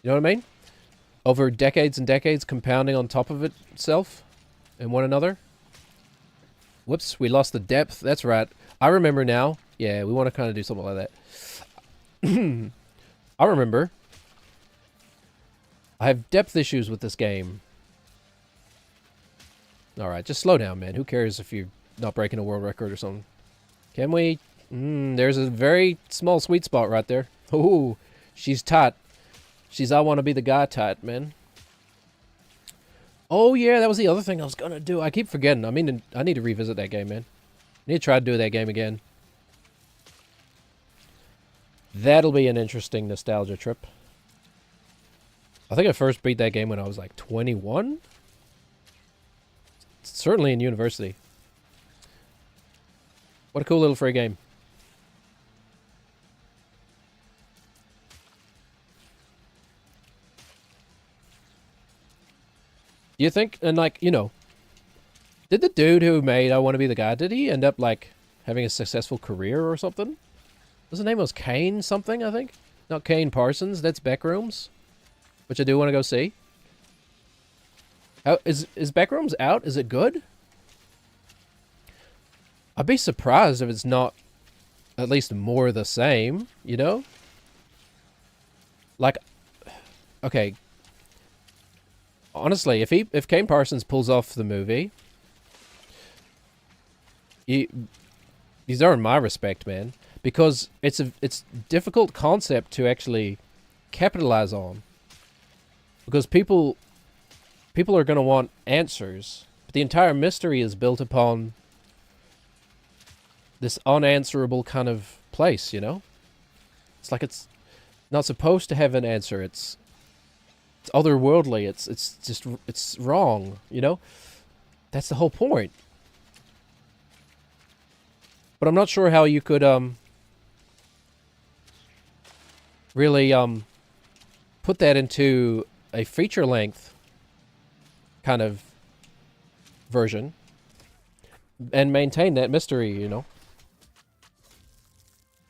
You know what I mean? Over decades and decades compounding on top of itself and one another. Whoops, we lost the depth. That's right. I remember now. Yeah, we want to kind of do something like that. I remember. I have depth issues with this game. Alright, just slow down, man. Who cares if you're not breaking a world record or something? Can we? There's a very small sweet spot right there. Ooh, she's tight. She's I want to be the guy tight, man. Oh, yeah, that was the other thing I was going to do. I keep forgetting. I mean, I need to revisit that game, man. I need to try to do that game again. That'll be an interesting nostalgia trip. I think I first beat that game when I was like 21? Certainly in university. What a cool little free game. Do you think, and like, you know, did the dude who made I Want to Be the Guy, did he end up like having a successful career or something? His name was Kane something, I think? Not Kane Parsons, that's Backrooms. Which I do want to go see. How, is Backrooms out? Is it good? I'd be surprised if it's not at least more the same, you know? Like, okay. Honestly, if Kane Parsons pulls off the movie, he's earned my respect, man. Because it's a difficult concept to actually capitalize on. Because people are going to want answers. But the entire mystery is built upon this unanswerable kind of place, you know? It's like it's not supposed to have an answer. It's otherworldly. It's wrong, you know? That's the whole point. But I'm not sure how you could really put that into a feature length kind of version and maintain that mystery, you know.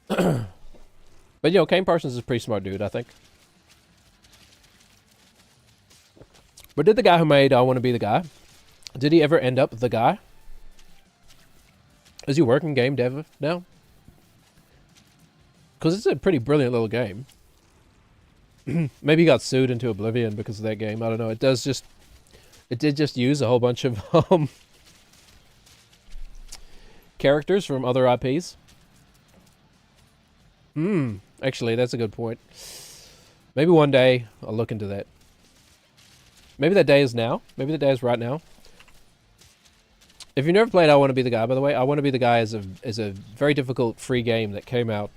But you know, Kane Parsons is a pretty smart dude, I think. But did the guy who made I Want to Be the Guy, did he ever end up the guy? Is he working game dev now? Because it's a pretty brilliant little game. Maybe he got sued into oblivion because of that game. I don't know. It did just use a whole bunch of characters from other IPs. Actually, that's a good point. Maybe one day I'll look into that. Maybe that day is now. Maybe the day is right now. If you've never played I Want to Be the Guy, by the way, I Want to Be the Guy is a very difficult free game that came out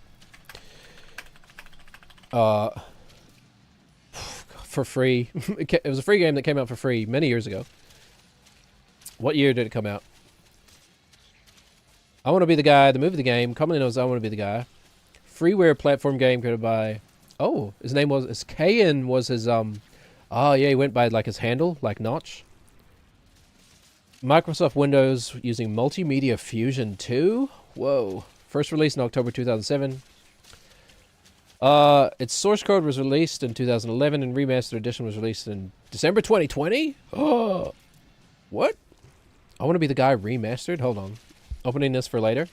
for free. It was a free game that came out for free many years ago. What year did it come out? I Want to Be the Guy, the movie, the game, commonly known as I Want to Be the Guy. Freeware platform game created by... Oh, his name was... Kayan was his... Oh, yeah, he went by, like, his handle, like Notch. Microsoft Windows using Multimedia Fusion 2? Whoa. First released in October 2007. Its source code was released in 2011, and Remastered Edition was released in December 2020? Oh, what? I Want to Be the Guy remastered? Hold on. Opening this for later.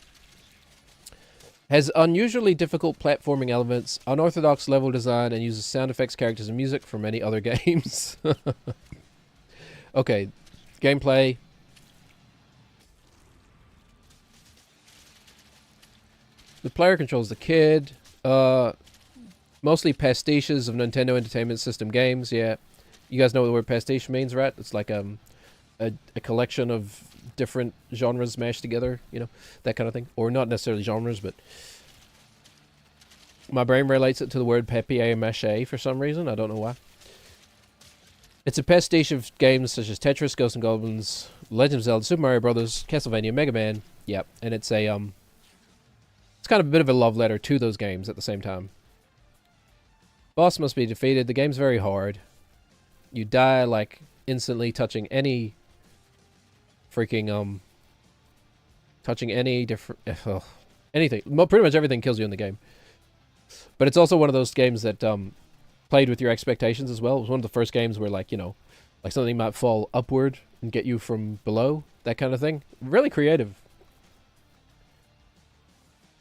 Has unusually difficult platforming elements, unorthodox level design, and uses sound effects, characters, and music from many other games. Okay, gameplay. The player controls the kid. Mostly pastiches of Nintendo Entertainment System games. Yeah, you guys know what the word pastiche means, right? It's like a collection of different genres mashed together, you know, that kind of thing. Or not necessarily genres, but my brain relates it to the word papier-mâché for some reason. I don't know why. It's a pastiche of games such as Tetris, Ghosts and Goblins, Legend of Zelda, Super Mario Brothers, Castlevania, Mega Man. Yep, and it's a it's kind of a bit of a love letter to those games at the same time. Boss must be defeated. The game's very hard. You die like instantly touching any freaking touching any different anything. Pretty much everything kills you in the game. But it's also one of those games that played with your expectations as well. It was one of the first games where, like, you know, like something might fall upward and get you from below, that kind of thing. Really creative.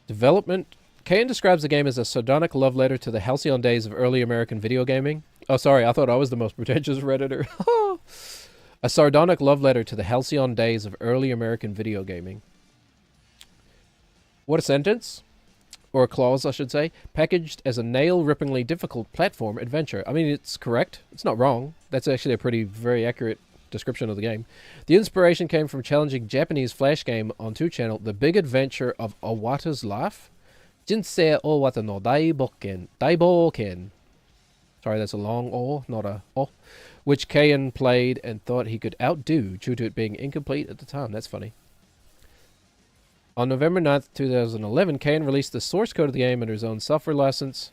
Development. Kayan describes the game as a sardonic love letter to the halcyon days of early American video gaming. Oh, sorry, I thought I was the most pretentious Redditor. A sardonic love letter to the halcyon days of early American video gaming. What a sentence. Or a clause, I should say. Packaged as a nail-rippingly difficult platform adventure. I mean, it's correct. It's not wrong. That's actually a very accurate description of the game. The inspiration came from challenging Japanese flash game on 2channel, The Big Adventure of Owata's Life. Jinsei Owata no Daiboken. Daiboken. Sorry, that's a long O, not a O. Which Kayan played and thought he could outdo due to it being incomplete at the time. That's funny. On November 9th, 2011, Kayan released the source code of the game under his own software license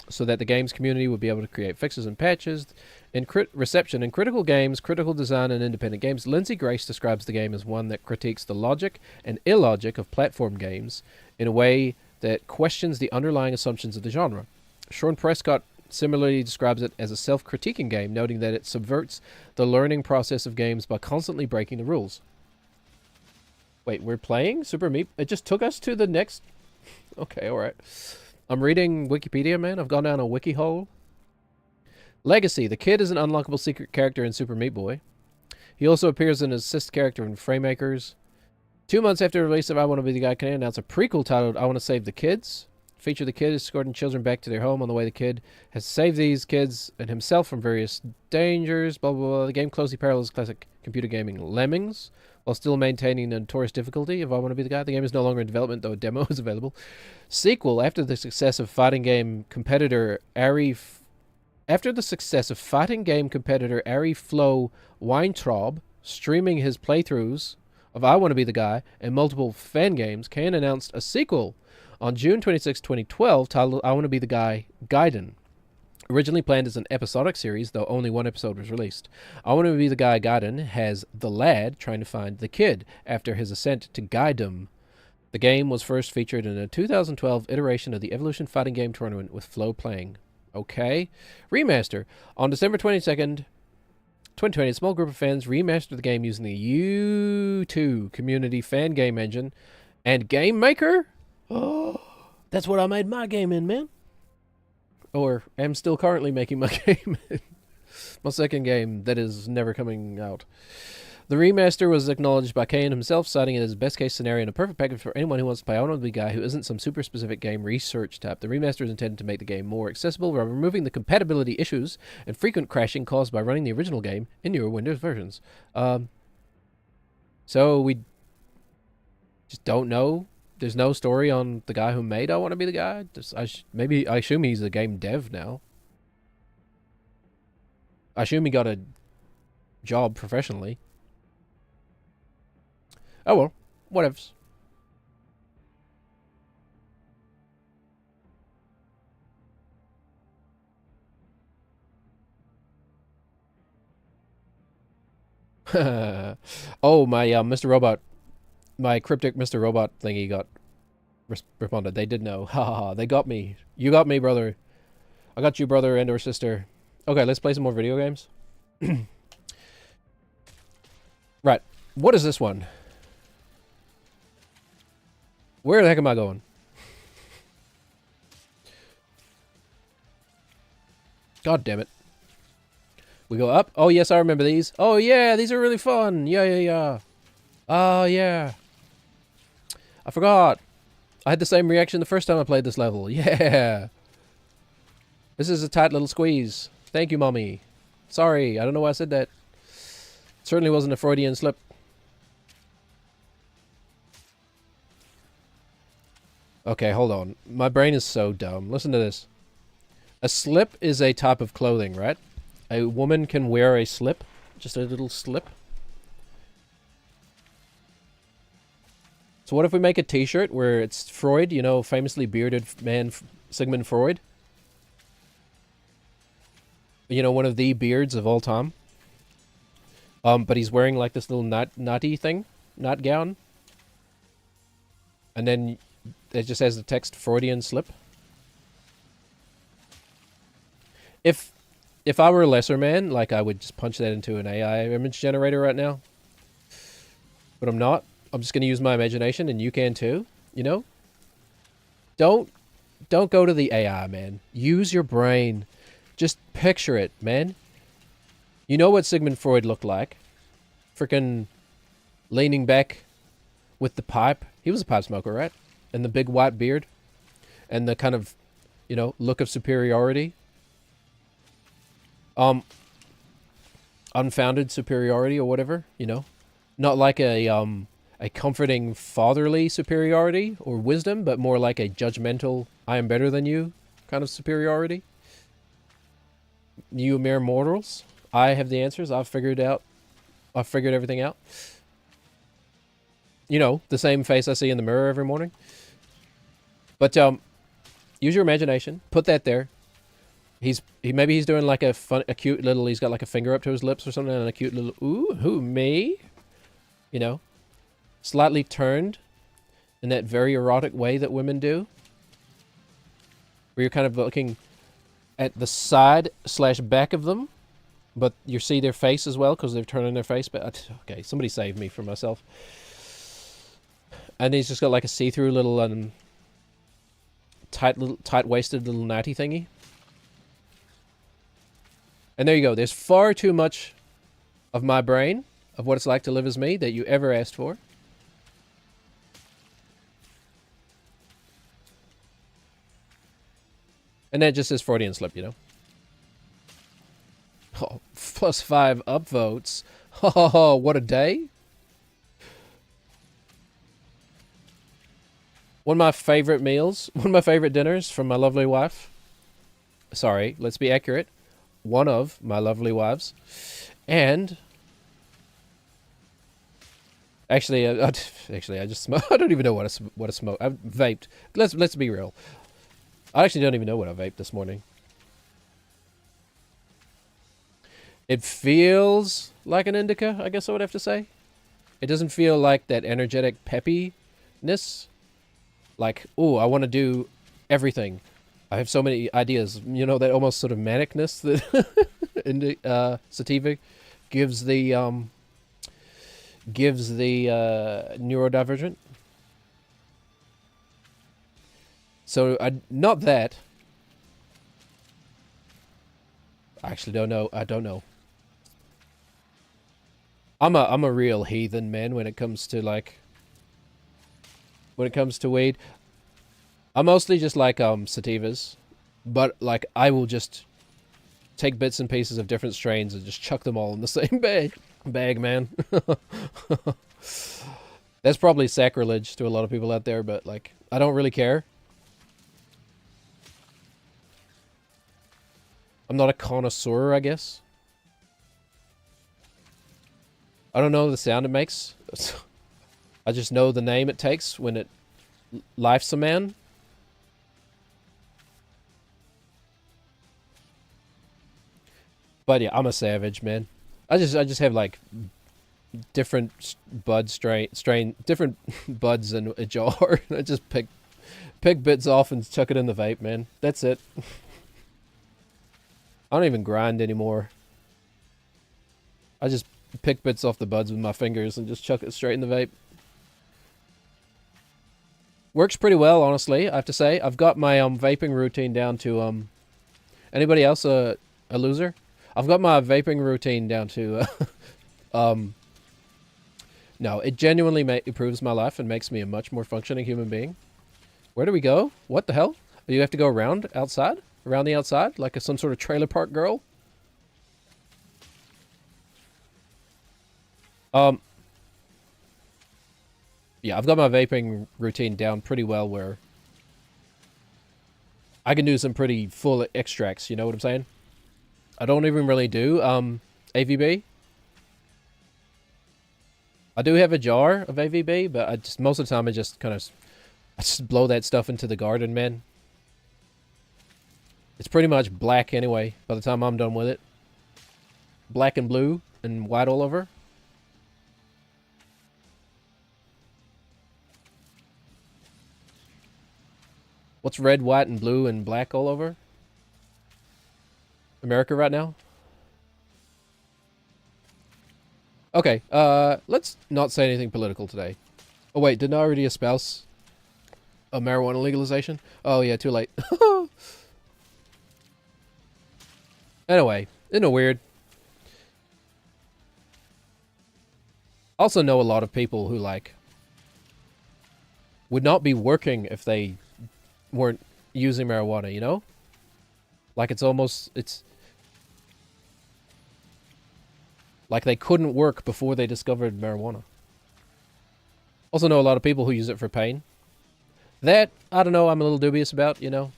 so that the game's community would be able to create fixes and patches. In reception in critical games, critical design, and independent games, Lindsay Grace describes the game as one that critiques the logic and illogic of platform games in a way that questions the underlying assumptions of the genre. Sean Prescott similarly describes it as a self-critiquing game, noting that it subverts the learning process of games by constantly breaking the rules. Wait, we're playing Super Meat? It just took us to the next... Okay, alright. I'm reading Wikipedia, man. I've gone down a wiki hole. Legacy. The kid is an unlockable secret character in Super Meat Boy. He also appears as an assist character in Framemakers. 2 months after the release of I Want to Be the Guy, Kayan announced a prequel titled I Want to Save the Kids. Feature the kid escorting children back to their home. On the way, the kid has saved these kids and himself from various dangers. Blah, blah, blah. The game closely parallels classic computer gaming Lemmings, while still maintaining the notorious difficulty of I Want to Be the Guy. The game is no longer in development, though a demo is available. Sequel. After the success of fighting game competitor Ari Flo Weintraub streaming his playthroughs of I Want to Be the Guy and multiple fan games, Kayan announced a sequel On June 26, 2012, titled I Want to Be the Guy, Gaiden. Originally planned as an episodic series, though only one episode was released. I Want to Be the Guy, Gaiden has the lad trying to find the kid after his ascent to Gaidom. The game was first featured in a 2012 iteration of the Evolution Fighting Game Tournament with Flo playing. Okay. Remaster. On December 22nd, 2020, a small group of fans remastered the game using the U2 community fan game engine and Game Maker. Oh, that's what I made my game in, man. Or am still currently making my game in. My second game that is never coming out. The remaster was acknowledged by Kane himself, citing it as best case scenario and a perfect package for anyone who wants to play. I Want to Be the Guy who isn't some super specific game research type. The remaster is intended to make the game more accessible while removing the compatibility issues and frequent crashing caused by running the original game in newer Windows versions. So we just don't know. There's no story on the guy who made I Want to Be the Guy. Maybe I assume he's a game dev now. I assume he got a job professionally. Oh well, whatevs. Oh, my Mr. Robot, my cryptic Mr. Robot thingy got responded. They did know. Ha ha ha. They got me. You got me, brother. I got you, brother and or sister. Okay, let's play some more video games. Right. What is this one? Where the heck am I going? God damn it. We go up. Oh, yes, I remember these. Oh, yeah, these are really fun. Yeah. Oh, yeah. I forgot. I had the same reaction the first time I played this level. Yeah. This is a tight little squeeze. Thank you, Mommy. Sorry, I don't know why I said that. Certainly wasn't a Freudian slip. Okay, hold on. My brain is so dumb. Listen to this. A slip is a type of clothing, right? A woman can wear a slip. Just a little slip. So what if we make a t-shirt where it's Freud, you know, famously bearded man Sigmund Freud? You know, one of the beards of all time. But he's wearing like this little knotty thing. Knot gown. And then it just has the text Freudian slip. If I were a lesser man, like I would just punch that into an AI image generator right now. But I'm not. I'm just going to use my imagination, and you can too, you know? Don't go to the AI, man. Use your brain. Just picture it, man. You know what Sigmund Freud looked like. Frickin' leaning back with the pipe. He was a pipe smoker, right? And the big white beard. And the kind of, you know, look of superiority. Unfounded superiority or whatever, you know? Not like a comforting fatherly superiority or wisdom, but more like a judgmental, I am better than you kind of superiority. You mere mortals. I have the answers. I've figured everything out. You know, the same face I see in the mirror every morning. But use your imagination. Put that there. Maybe he's doing like a cute little. He's got like a finger up to his lips or something, and a cute little ooh, who me? You know, slightly turned in that very erotic way that women do, where you're kind of looking at the side / back of them, but you see their face as well because they're turning their face. But okay, somebody save me from myself. And he's just got like a see-through little tight-waisted little natty thingy. And there you go. There's far too much of my brain, of what it's like to live as me, that you ever asked for. And that just says Freudian slip, you know. Oh, +5 upvotes. Oh, what a day. One of my favorite meals, one of my favorite dinners from my lovely wife. Sorry, let's be accurate. One of my lovely wives. And Actually, actually, I just smoke. I don't even know what I smoke. I vaped. Let's be real. I actually don't even know what I vaped this morning. It feels like an indica, I guess I would have to say. It doesn't feel like that energetic peppiness. Like, oh, I want to do everything. I have so many ideas. You know, that almost sort of manicness that sativa gives the neurodivergent. So not that. I actually don't know. I don't know. I'm a real heathen, man, when it comes to weed. I mostly just like sativas, but like I will just take bits and pieces of different strains and just chuck them all in the same bag, man. That's probably sacrilege to a lot of people out there, but like I don't really care. I'm not a connoisseur, I guess. I don't know the sound it makes. I just know the name it takes when it lifes a man. But yeah, I'm a savage, man. I just have like different different buds in a jar. I just pick bits off and chuck it in the vape, man. That's it. I don't even grind anymore. I just pick bits off the buds with my fingers and just chuck it straight in the vape. Works pretty well, honestly, I have to say. I've got my vaping routine down to anybody else a loser? I've got my vaping routine down to no, it genuinely improves my life and makes me a much more functioning human being. Where do we go? What the hell? You have to go around the outside, like some sort of trailer park girl? Yeah, I've got my vaping routine down pretty well where I can do some pretty full extracts, you know what I'm saying? I don't even really do AVB. I do have a jar of AVB, but most of the time I just blow that stuff into the garden, man. It's pretty much black anyway by the time I'm done with it. Black and blue and white all over. What's red, white, and blue and black all over? America right now? Okay, let's not say anything political today. Oh wait, didn't I already espouse a marijuana legalization? Oh yeah, too late. Anyway, isn't it weird? Also know a lot of people who like would not be working if they weren't using marijuana, you know? Like it's like they couldn't work before they discovered marijuana. Also know a lot of people who use it for pain. That, I don't know, I'm a little dubious about, you know?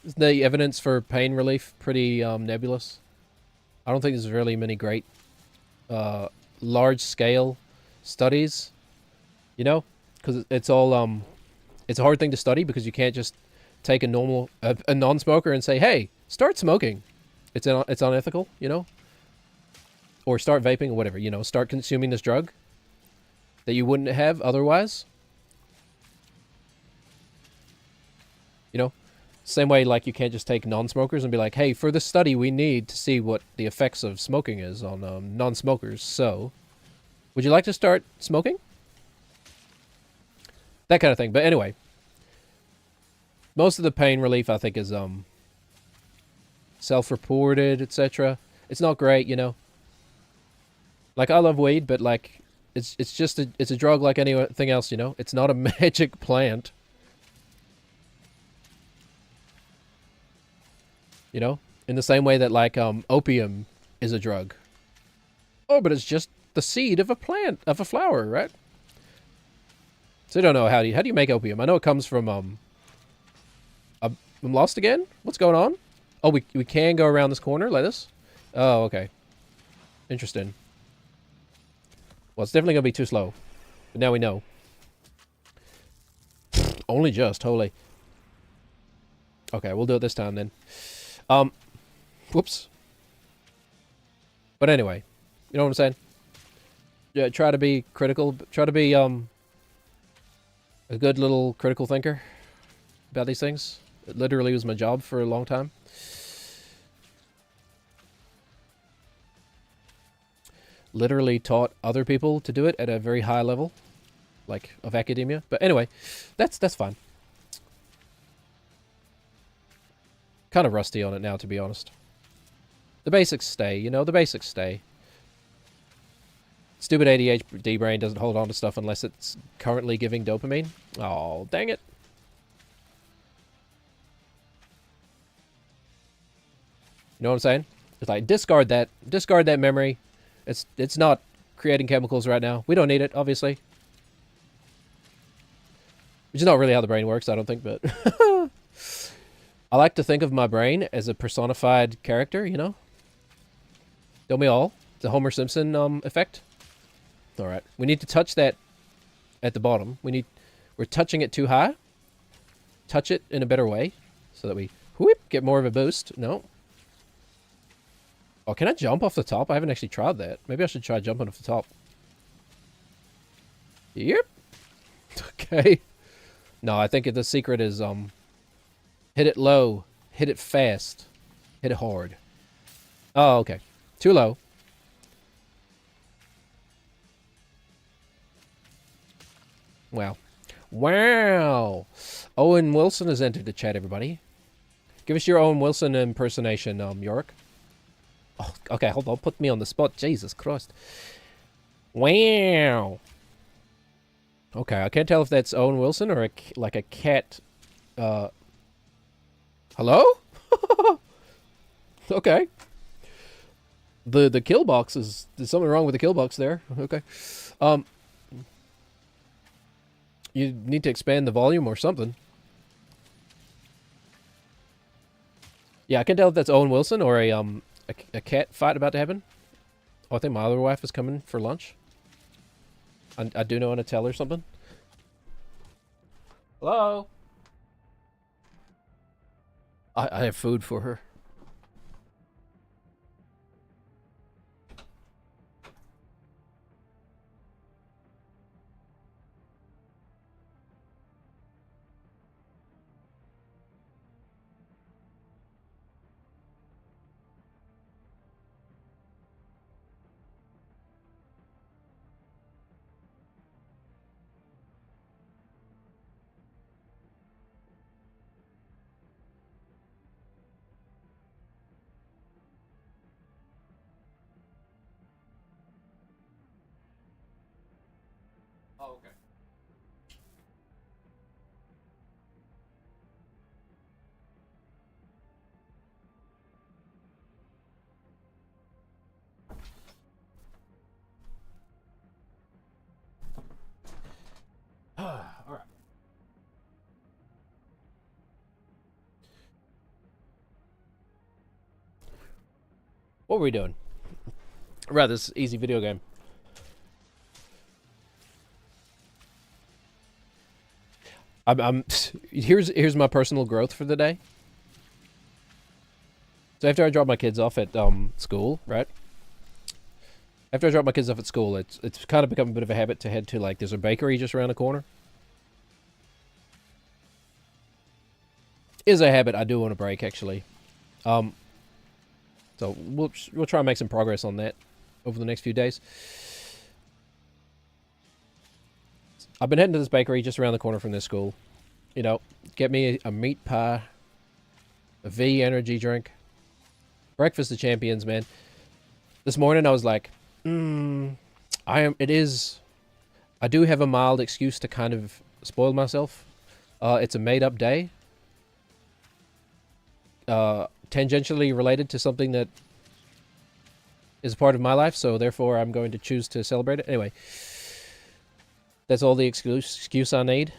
Is the evidence for pain relief pretty nebulous? I don't think there's really many great large-scale studies, you know? Because it's all, it's a hard thing to study because you can't just take a non-smoker and say, hey, start smoking. It's unethical, you know? Or start vaping or whatever, you know, start consuming this drug that you wouldn't have otherwise. You know, same way like you can't just take non-smokers and be like, hey, for this study we need to see what the effects of smoking is on non-smokers. So, would you like to start smoking? That kind of thing. But anyway, most of the pain relief I think is self-reported, etc. It's not great, you know. Like, I love weed, but, like, it's just it's a drug like anything else, you know? It's not a magic plant. You know? In the same way that, like, opium is a drug. Oh, but it's just the seed of a plant, of a flower, right? So I don't know, how do you make opium? I know it comes from, I'm lost again? What's going on? Oh, we can go around this corner like this? Oh, okay. Interesting. Well, it's definitely going to be too slow. But now we know. Only just, holy. Okay, we'll do it this time then. Whoops. But anyway, you know what I'm saying? Yeah, try to be critical. Try to be, a good little critical thinker about these things. It literally was my job for a long time. Literally taught other people to do it at a very high level, like, of academia. But anyway, that's fine. Kind of rusty on it now, to be honest. The basics stay, you know, the basics stay. Stupid ADHD brain doesn't hold on to stuff unless it's currently giving dopamine. Oh, dang it. You know what I'm saying? It's like, discard that memory. It's not creating chemicals right now. We don't need it, obviously. Which is not really how the brain works, I don't think, but... I like to think of my brain as a personified character, you know? Don't we all? The Homer Simpson effect. Alright. We need to touch that at the bottom. We're touching it too high. Touch it in a better way. So that we whoop, get more of a boost. No. Oh, can I jump off the top? I haven't actually tried that. Maybe I should try jumping off the top. Yep. Okay. No, I think the secret is hit it low, hit it fast, hit it hard. Oh, okay. Too low. Wow. Wow. Owen Wilson has entered the chat, everybody. Give us your Owen Wilson impersonation, Yorick. Oh, okay, hold on. Put me on the spot. Jesus Christ. Wow. Okay, I can't tell if that's Owen Wilson or like a cat. Hello? Okay. The kill box is... There's something wrong with the kill box there. Okay. You need to expand the volume or something. Yeah, I can't tell if that's Owen Wilson or a cat fight about to happen. Oh, I think my other wife is coming for lunch. I do know how to tell her something. Hello? I have food for her. Oh, okay. All right. What were we doing? Right, this easy video game. Here's my personal growth for the day. So after I drop my kids off at school, right? After I drop my kids off at school, it's kind of become a bit of a habit to head to, like, there's a bakery just around the corner. Is a habit I do on a break, actually. So we'll try and make some progress on that over the next few days. I've been heading to this bakery just around the corner from this school. You know, get me a meat pie, a V energy drink, breakfast of champions, man. This morning I was like, I do have a mild excuse to kind of spoil myself. It's a made-up day. Tangentially related to something that is a part of my life, so therefore I'm going to choose to celebrate it. Anyway, that's all the excuse I need.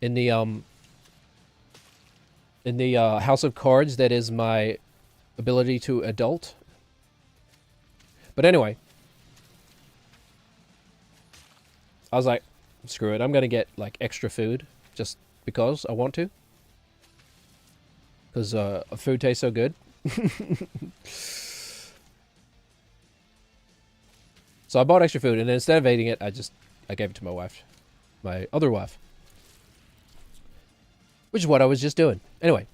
In the house of cards that is my ability to adult. But anyway, I was like, screw it. I'm going to get like extra food just because I want to. Because food tastes so good. So I bought extra food, and then instead of eating it, I gave it to my wife. My other wife. Which is what I was just doing. Anyway.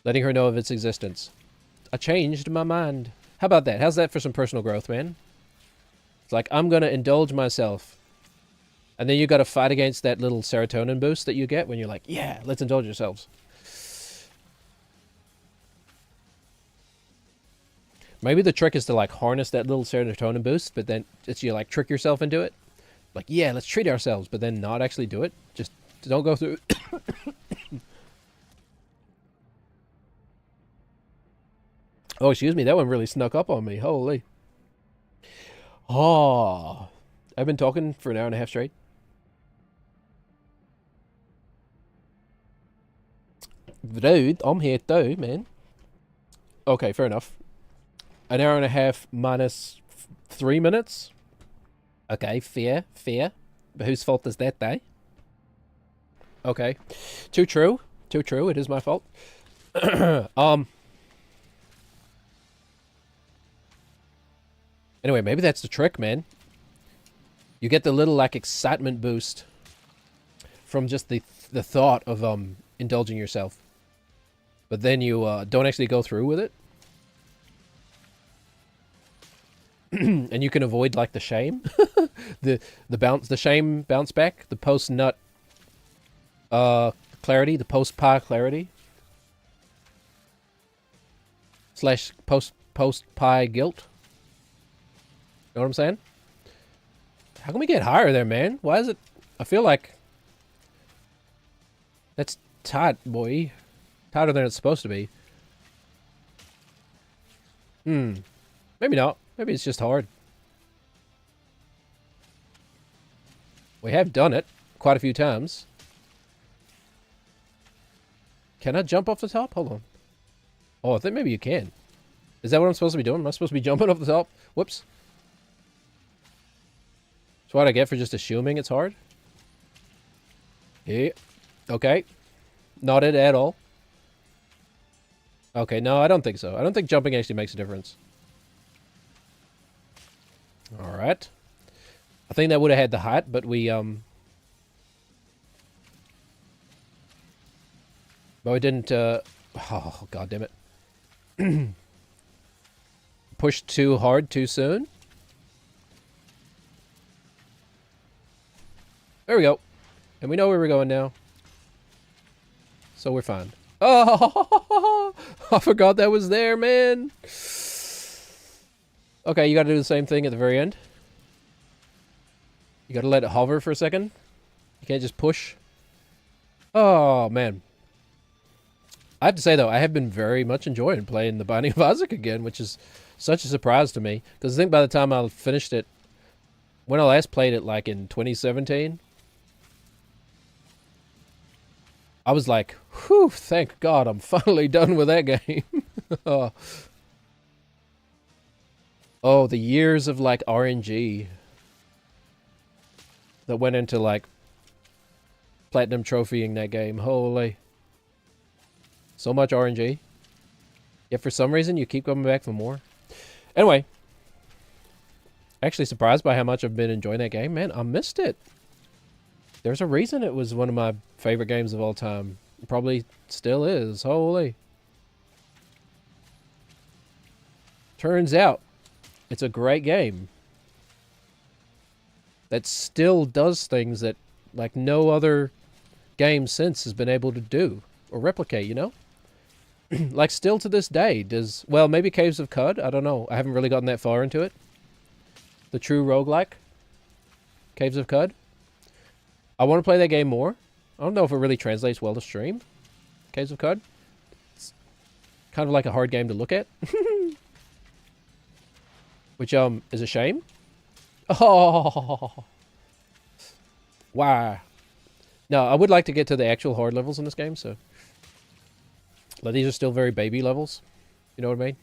Letting her know of its existence. I changed my mind. How about that? How's that for some personal growth, man? It's like, I'm going to indulge myself. And then you got to fight against that little serotonin boost that you get when you're like, yeah, let's indulge yourselves. Maybe the trick is to like harness that little serotonin boost, but then it's you like trick yourself into it. Like, yeah, let's treat ourselves, but then not actually do it. Just don't go through. Oh, excuse me. That one really snuck up on me. Holy. Oh, I've been talking for an hour and a half straight. Dude, I'm here too, man. Okay, fair enough. An hour and a half minus 3 minutes. Okay, fair. But whose fault is that, eh? Okay. Too true. It is my fault. Anyway, maybe that's the trick, man. You get the little, like, excitement boost from just the thought of indulging yourself. But then you don't actually go through with it. And you can avoid, like, the shame. the shame bounce back. The post-nut clarity. The post-pie clarity. / post-pie guilt. Know what I'm saying? How can we get higher there, man? Why is it... I feel like... That's tight, boy. Tighter than it's supposed to be. Maybe not. Maybe it's just hard. We have done it quite a few times. Can I jump off the top? Hold on. Oh, I think maybe you can. Is that what I'm supposed to be doing? Am I supposed to be jumping off the top? Whoops. That's what I get for just assuming it's hard. Yeah. Okay. Not it at all. Okay, no, I don't think so. I don't think jumping actually makes a difference. Alright. I think that would have had the height, but we, but we didn't, oh, god damn it. Pushed too hard too soon. There we go. And we know where we're going now. So we're fine. Oh, I forgot that was there, man. Okay, you gotta do the same thing at the very end. You gotta let it hover for a second. You can't just push. Oh, man. I have to say, though, I have been very much enjoying playing The Binding of Isaac again, which is such a surprise to me. Because I think by the time I finished it, when I last played it, like in 2017, I was like, whew, thank God I'm finally done with that game. Oh, the years of, like, RNG that went into, like, platinum trophying that game. Holy. So much RNG. Yet for some reason, you keep coming back for more. Anyway. Actually surprised by how much I've been enjoying that game. Man, I missed it. There's a reason it was one of my favorite games of all time. It probably still is. Holy. Turns out, it's a great game that still does things that, like, no other game since has been able to do or replicate, you know? Like, still to this day does... Well, maybe Caves of Cud? I don't know. I haven't really gotten that far into it. The true roguelike. Caves of Cud. I want to play that game more. I don't know if it really translates well to stream. Caves of Cud. It's kind of like a hard game to look at. Which, is a shame. Oh. Wow. No, I would like to get to the actual hard levels in this game, so... Like, these are still very baby levels. You know what I mean?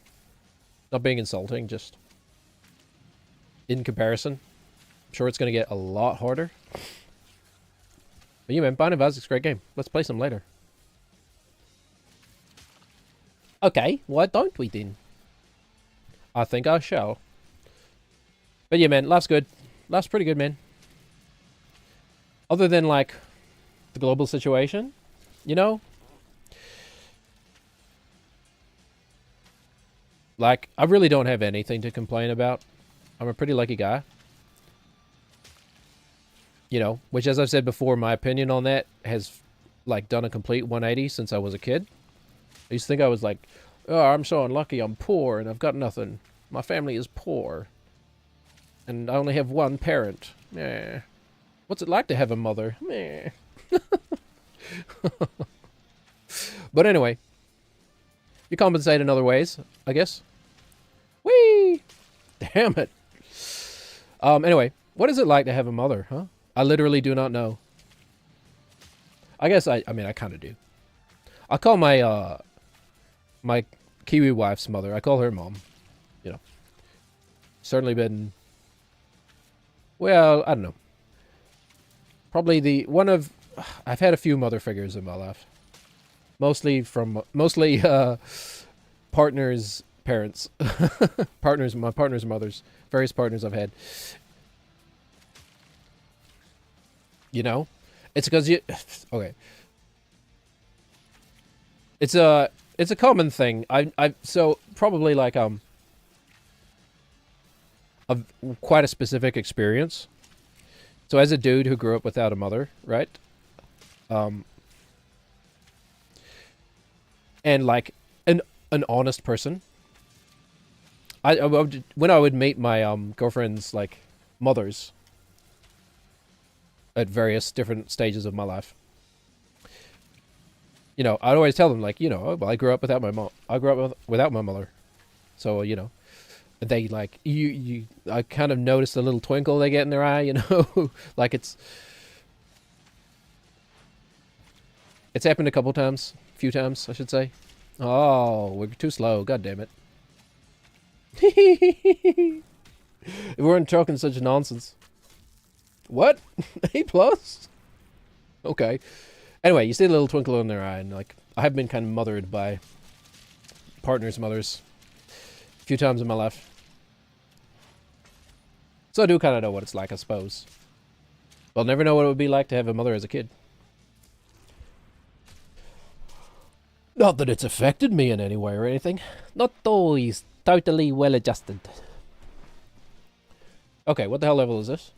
Not being insulting, just... in comparison. sure it's going to get a lot harder. But yeah, man, Binding of Isaac's a great game. Let's play some later. Okay, why don't we then? I think I shall. But yeah, man, life's good. Life's pretty good, man. Other than, like, the global situation, you know? Like, I really don't have anything to complain about. I'm a pretty lucky guy. You know, which, as I've said before, my opinion on that has, like, done a complete 180 since I was a kid. I used to think I was like, oh, I'm so unlucky, I'm poor, and I've got nothing. My family is poor. And I only have one parent. Meh. What's it like to have a mother? Meh. But anyway, you compensate in other ways, I guess. Whee! Damn it. Anyway, what is it like to have a mother, huh? I literally do not know. I guess I mean, I kind of do. I call my, my Kiwi wife's mother, I call her mom. You know. Certainly been, well, I don't know. Probably I've had a few mother figures in my life. Mostly partners' parents. My partner's mothers. Various partners I've had. You know? It's because okay. It's a common thing. So probably like, quite a specific experience. So as a dude who grew up without a mother, right? And like an honest person, when I would meet my girlfriend's like mothers at various different stages of my life, you know, I'd always tell them like, you know, oh, well, I grew up without my mom. I grew up without my mother, so you know. They like I kind of noticed a little twinkle they get in their eye, you know, like it's happened a few times, I should say. Oh, we're too slow. God damn it! We weren't talking such nonsense. What? A+? Okay. Anyway, you see a little twinkle in their eye, and like I have been kind of mothered by partners' mothers a few times in my life. So I do kind of know what it's like, I suppose. But I'll never know what it would be like to have a mother as a kid. Not that it's affected me in any way or anything. Not always totally well adjusted. Okay, what the hell level is this?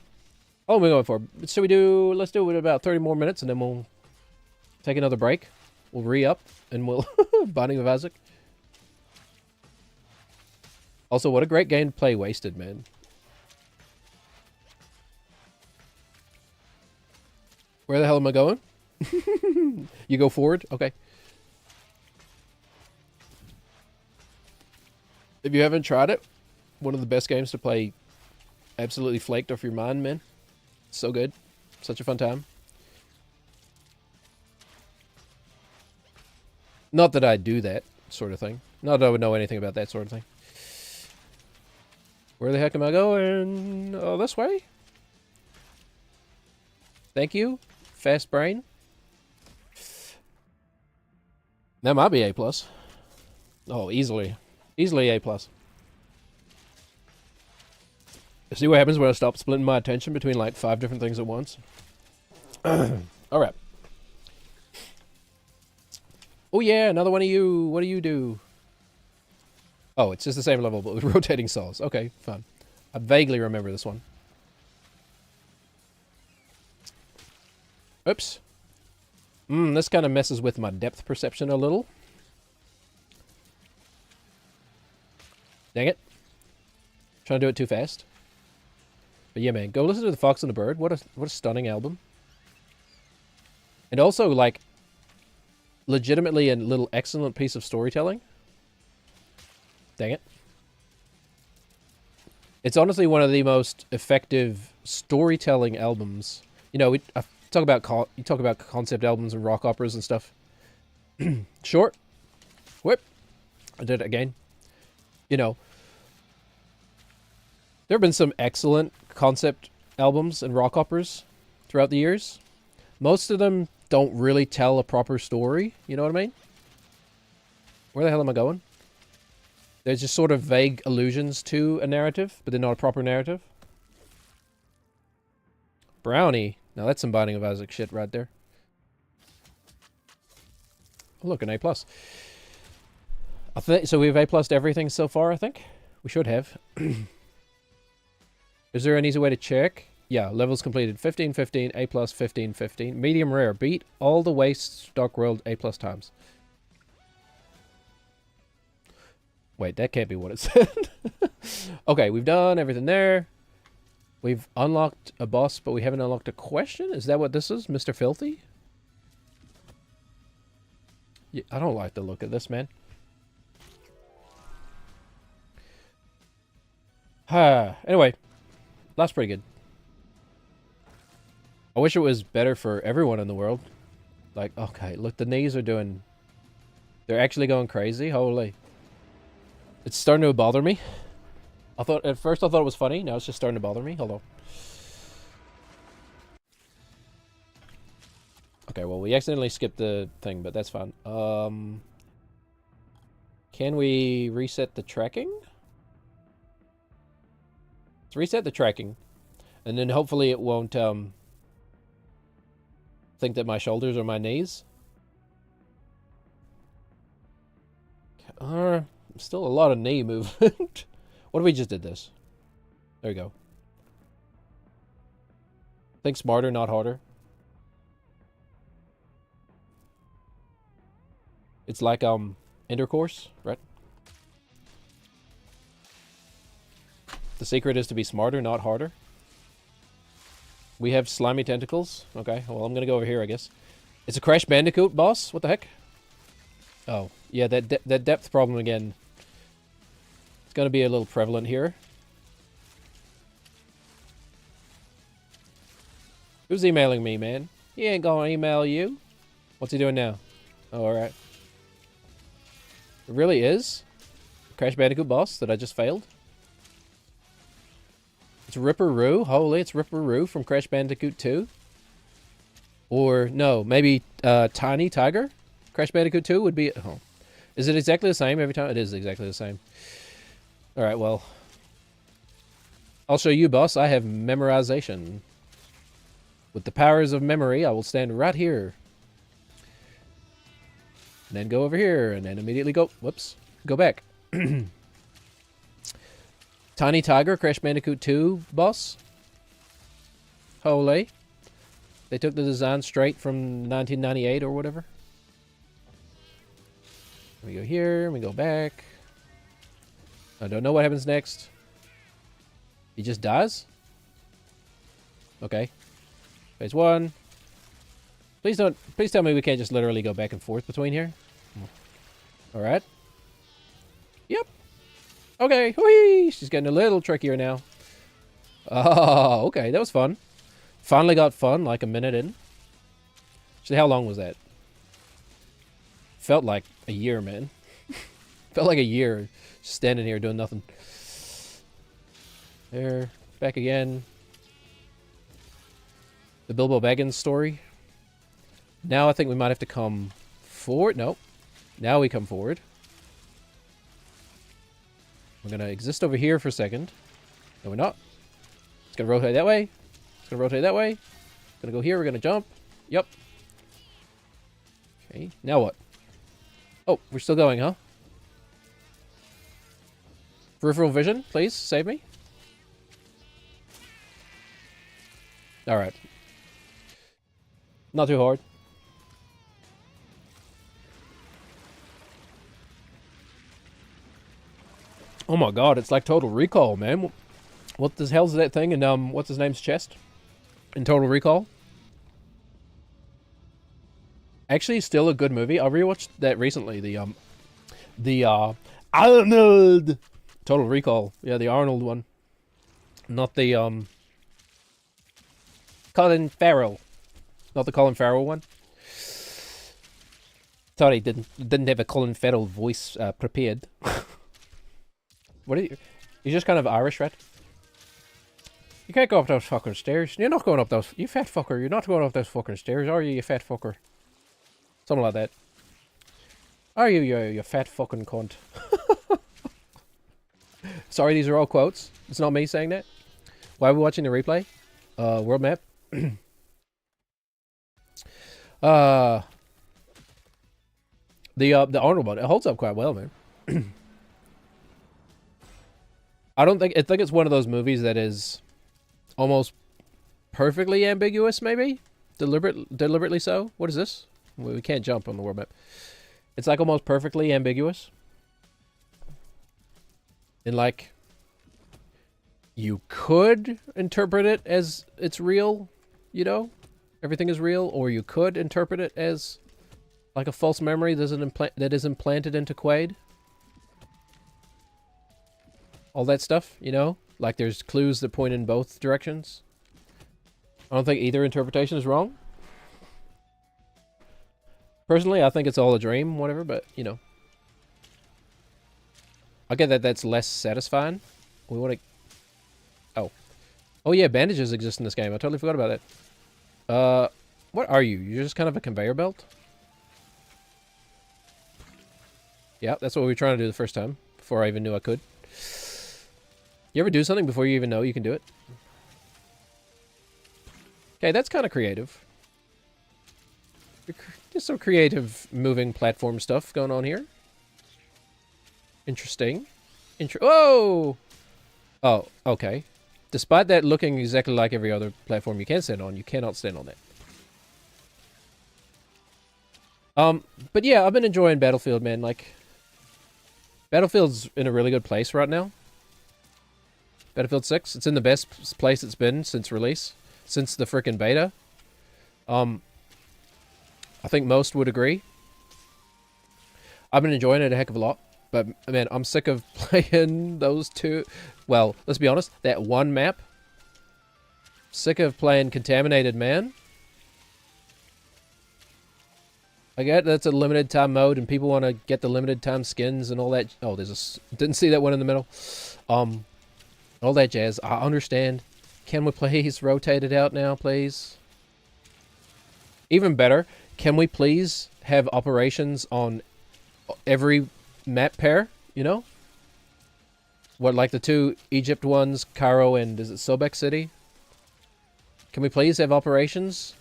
Oh, we're going for. Let's do it in about 30 more minutes and then we'll take another break. We'll re-up and we'll Binding of Isaac. Also, what a great game to play wasted, man. Where the hell am I going? You go forward? Okay. If you haven't tried it, one of the best games to play absolutely flaked off your mind, man. So good. Such a fun time. Not that I do that sort of thing. Not that I would know anything about that sort of thing. Where the heck am I going? Oh, this way? Thank you, fast brain. That might be A+. Oh, easily. Easily A+. See what happens when I stop splitting my attention between like 5 different things at once? Alright. Oh yeah, another one of you. What do you do? Oh, it's just the same level, but with rotating saws. Okay, fine. I vaguely remember this one. Oops. This kind of messes with my depth perception a little. Dang it. Trying to do it too fast. But yeah, man, go listen to The Fox and the Bird. What a stunning album. And also, like, legitimately a little excellent piece of storytelling. Dang it. It's honestly one of the most effective storytelling albums. You know, you talk about concept albums and rock operas and stuff. Short. Whip. I did it again. You know, there have been some excellent concept albums and rock operas throughout the years. Most of them don't really tell a proper story. You know what I mean? Where the hell am I going? There's just sort of vague allusions to a narrative, but they're not a proper narrative. Brownie. Now that's some Binding of Isaac shit right there. Oh, look, an A+. I think so. We've A+'d everything so far, I think. We should have. Is there an easy way to check? Yeah, levels completed. 15, 15, A+, 15, 15. Medium rare. Beat all the Waste Dark World A+ times. Wait, that can't be what it said. Okay, we've done everything there. We've unlocked a boss, but we haven't unlocked a question? Is that what this is? Mr. Filthy? Yeah, I don't like the look of this, man. Anyway, that's pretty good. I wish it was better for everyone in the world. Like, okay, look, the knees are doing... They're actually going crazy. Holy. It's starting to bother me. At first I thought it was funny. Now it's just starting to bother me. Hold on. Okay, well, we accidentally skipped the thing, but that's fine. Can we reset the tracking? Let's reset the tracking. And then hopefully it won't, think that my shoulders are my knees. Still a lot of knee movement. What if we just did this? There we go. Think smarter, not harder. It's like, intercourse, right? The secret is to be smarter, not harder. We have slimy tentacles. Okay, well, I'm gonna go over here, I guess. It's a Crash Bandicoot boss? What the heck? Oh, yeah, that depth problem again. It's gonna be a little prevalent here. Who's emailing me, man? He ain't gonna email you. What's he doing now? Oh, alright. It really is? Crash Bandicoot boss that I just failed? It's Ripperoo. Holy, it's Ripperoo from Crash Bandicoot 2. Or, no, maybe Tiny Tiger? Crash Bandicoot 2 would be... Oh. Is it exactly the same every time? It is exactly the same. Alright, well. I'll show you, boss. I have memorization. With the powers of memory, I will stand right here. And then go over here, and then immediately go... Whoops. Go back. Tiny Tiger, Crash Bandicoot 2 boss. Holy. They took the design straight from 1998 or whatever. We go here, we go back. I don't know what happens next. He just dies? Okay. Phase 1. Please tell me we can't just literally go back and forth between here. Alright. Yep. Okay. Whee! She's getting a little trickier now. Oh, okay. That was fun. Finally got fun like a minute in. Actually, how long was that? Felt like a year, man. Felt like a year just standing here doing nothing. There. Back again. The Bilbo Baggins story. Now I think we might have to come forward. Nope. Now we come forward. We're going to exist over here for a second. No, we're not. It's going to rotate that way. It's going to rotate that way. It's going to go here. We're going to jump. Yep. Okay. Now what? Oh, we're still going, huh? Peripheral vision, please. Save me. Alright. Not too hard. Oh my god, it's like Total Recall, man. What the hell's that thing in, what's his name's chest? In Total Recall? Actually, still a good movie. I rewatched that recently. The Arnold! Total Recall. Yeah, the Arnold one. Not the, Colin Farrell. Not the Colin Farrell one. Sorry, didn't have a Colin Farrell voice, prepared. What are you? You're just kind of Irish, right? You can't go up those fucking stairs. You're not going up those... You fat fucker. You're not going up those fucking stairs, are you, you fat fucker? Something like that. Are you, you fat fucking cunt? Sorry, these are all quotes. It's not me saying that. Why are we watching the replay? World map. The Arnold mode, it holds up quite well, man. I think it's one of those movies that is almost perfectly ambiguous, maybe? Deliberately so? What is this? We can't jump on the world map. It's like almost perfectly ambiguous. And like, you could interpret it as it's real, you know? Everything is real, or you could interpret it as like a false memory that is implanted into Quaid. All that stuff, you know? Like there's clues that point in both directions. I don't think either interpretation is wrong. Personally, I think it's all a dream, whatever, but, you know. I get that that's less satisfying. We want to... Oh. Oh yeah, bandages exist in this game. I totally forgot about that. What are you? You're just kind of a conveyor belt? Yeah, that's what we were trying to do the first time, before I even knew I could. You ever do something before you even know you can do it? Okay, that's kind of creative. Just some creative moving platform stuff going on here. Interesting. Whoa! Oh, okay. Despite that looking exactly like every other platform you can stand on, you cannot stand on that. But yeah, I've been enjoying Battlefield, man. Like, Battlefield's in a really good place right now. Battlefield 6, it's in the best place it's been since release. Since the frickin' beta. I think most would agree. I've been enjoying it a heck of a lot. But, man, I'm sick of playing those two. Well, let's be honest. That one map. Sick of playing Contaminated Man. I get that's a limited time mode and people want to get the limited time skins and all that. Oh, there's a... Didn't see that one in the middle. All that jazz. I understand. Can we please rotate it out now, please? Even better, can we please have operations on every map pair, you know? What, like the two Egypt ones, Cairo and, is it Sobek City? Can we please have operations?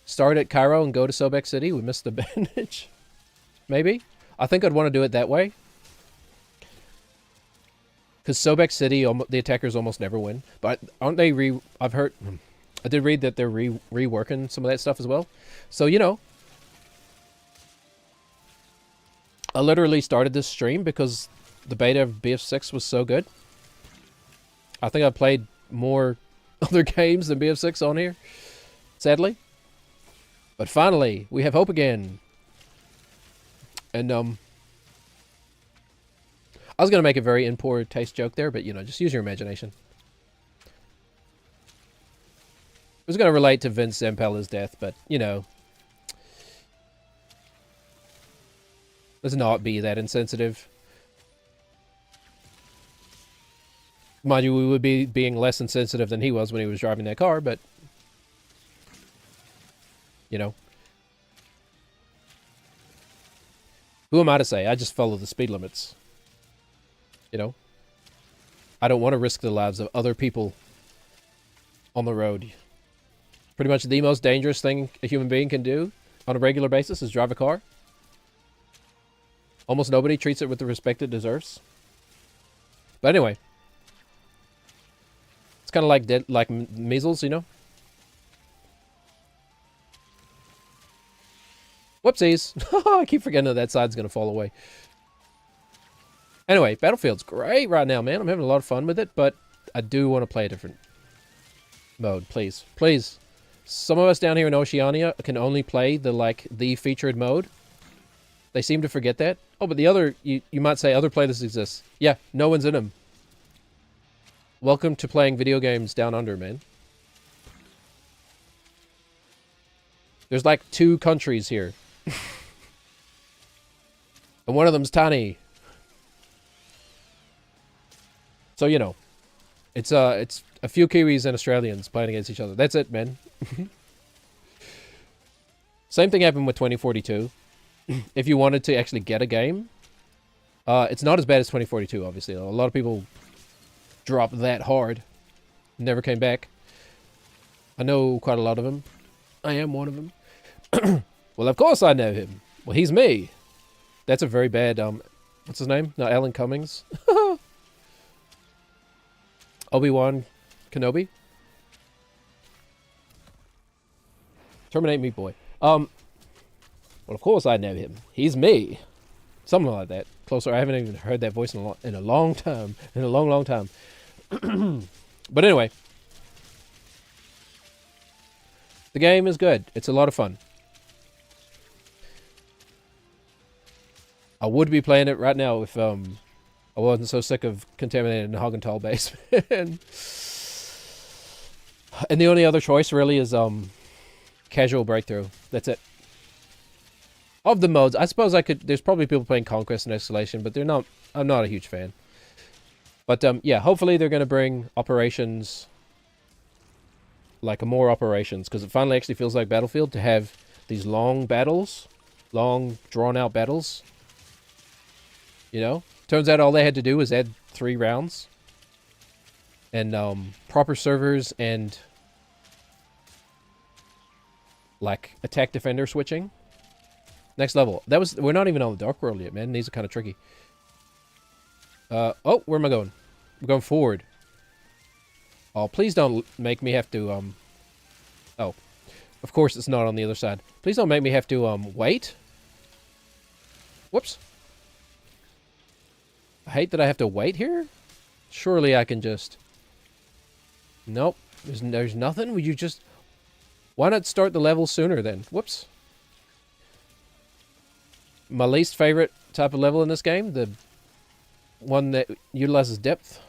Start at Cairo and go to Sobek City? We missed the bandage. Maybe? I think I'd want to do it that way. Because Sobek City, the attackers almost never win. But aren't they I've heard... I did read that they're reworking some of that stuff as well. So, you know. I literally started this stream because the beta of BF6 was so good. I think I played more other games than BF6 on here. Sadly. But finally, we have hope again. And, I was going to make a very in poor taste joke there, but, you know, just use your imagination. I was going to relate to Vince Zampalla's death, but, you know. Let's not be that insensitive. Mind you, we would be being less insensitive than he was when he was driving that car, but... You know. Who am I to say? I just follow the speed limits. You know? I don't want to risk the lives of other people on the road. Pretty much the most dangerous thing a human being can do on a regular basis is drive a car. Almost nobody treats it with the respect it deserves. But anyway. It's kind of like measles, you know? Whoopsies. I keep forgetting that side's going to fall away. Anyway, Battlefield's great right now, man. I'm having a lot of fun with it, but I do want to play a different mode, please. Please. Some of us down here in Oceania can only play the featured mode. They seem to forget that. Oh, but the other, you might say other playlists exist. Yeah, no one's in them. Welcome to playing video games down under, man. There's like 2 countries here. And one of them's tiny. So, you know. It's a few Kiwis and Australians playing against each other. That's it, man. Same thing happened with 2042. If you wanted to actually get a game, it's not as bad as 2042, obviously. A lot of people dropped that hard. Never came back. I know quite a lot of them. I am one of them. Well, of course I know him. Well, he's me. That's a very bad, what's his name? No, Alan Cummings. Obi-Wan Kenobi. Terminate Meat Boy. Well, of course I know him. He's me. Something like that. Closer. I haven't even heard that voice in a long time. In a long, long time. But anyway. The game is good. It's a lot of fun. I would be playing it right now if I wasn't so sick of contaminated Hoggenthal base. And the only other choice really is casual breakthrough. That's it. Of the modes, I suppose I could. There's probably people playing Conquest and Escalation, but they're not. I'm not a huge fan. But yeah, hopefully they're going to bring operations, like more operations, because it finally actually feels like Battlefield to have these long battles, long drawn out battles. You know, turns out all they had to do was add 3 rounds and proper servers and like attack defender switching. Next level. We're not even on the Dark World yet, man. These are kind of tricky. Oh, where am I going? I'm going forward. Oh, please don't make me have to oh. Of course it's not on the other side. Please don't make me have to wait. Whoops. I hate that I have to wait here. Surely I can just... Nope. There's nothing. Would you just... Why not start the level sooner then? Whoops. My least favorite type of level in this game. The one that utilizes depth.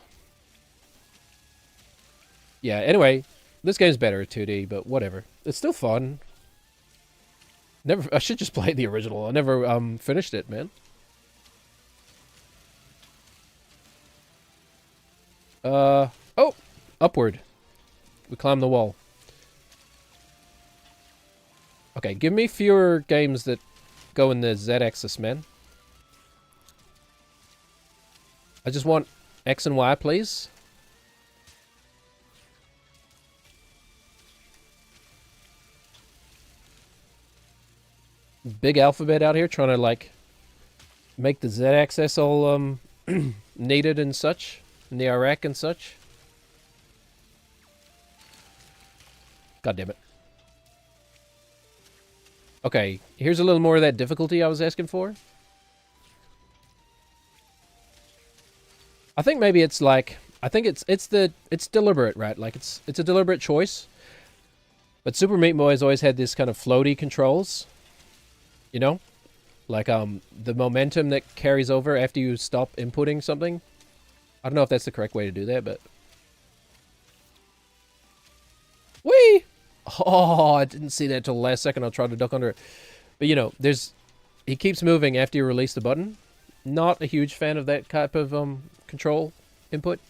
Yeah, anyway. This game's better at 2D, but whatever. It's still fun. I should just play the original. I never finished it, man. Oh! Upward. We climb the wall. Okay, give me fewer games that go in the Z-axis, man. I just want X and Y, please. Big alphabet out here trying to, like, make the Z-axis all, needed and such. In the Iraq and such. God damn it. Okay, here's a little more of that difficulty I was asking for. I think maybe it's like... I think it's deliberate, right? Like, it's a deliberate choice. But Super Meat Boy has always had this kind of floaty controls. You know? Like, the momentum that carries over after you stop inputting something. I don't know if that's the correct way to do that, but... Whee! Oh, I didn't see that till the last second. I tried to duck under it. But, you know, he keeps moving after you release the button. Not a huge fan of that type of control input.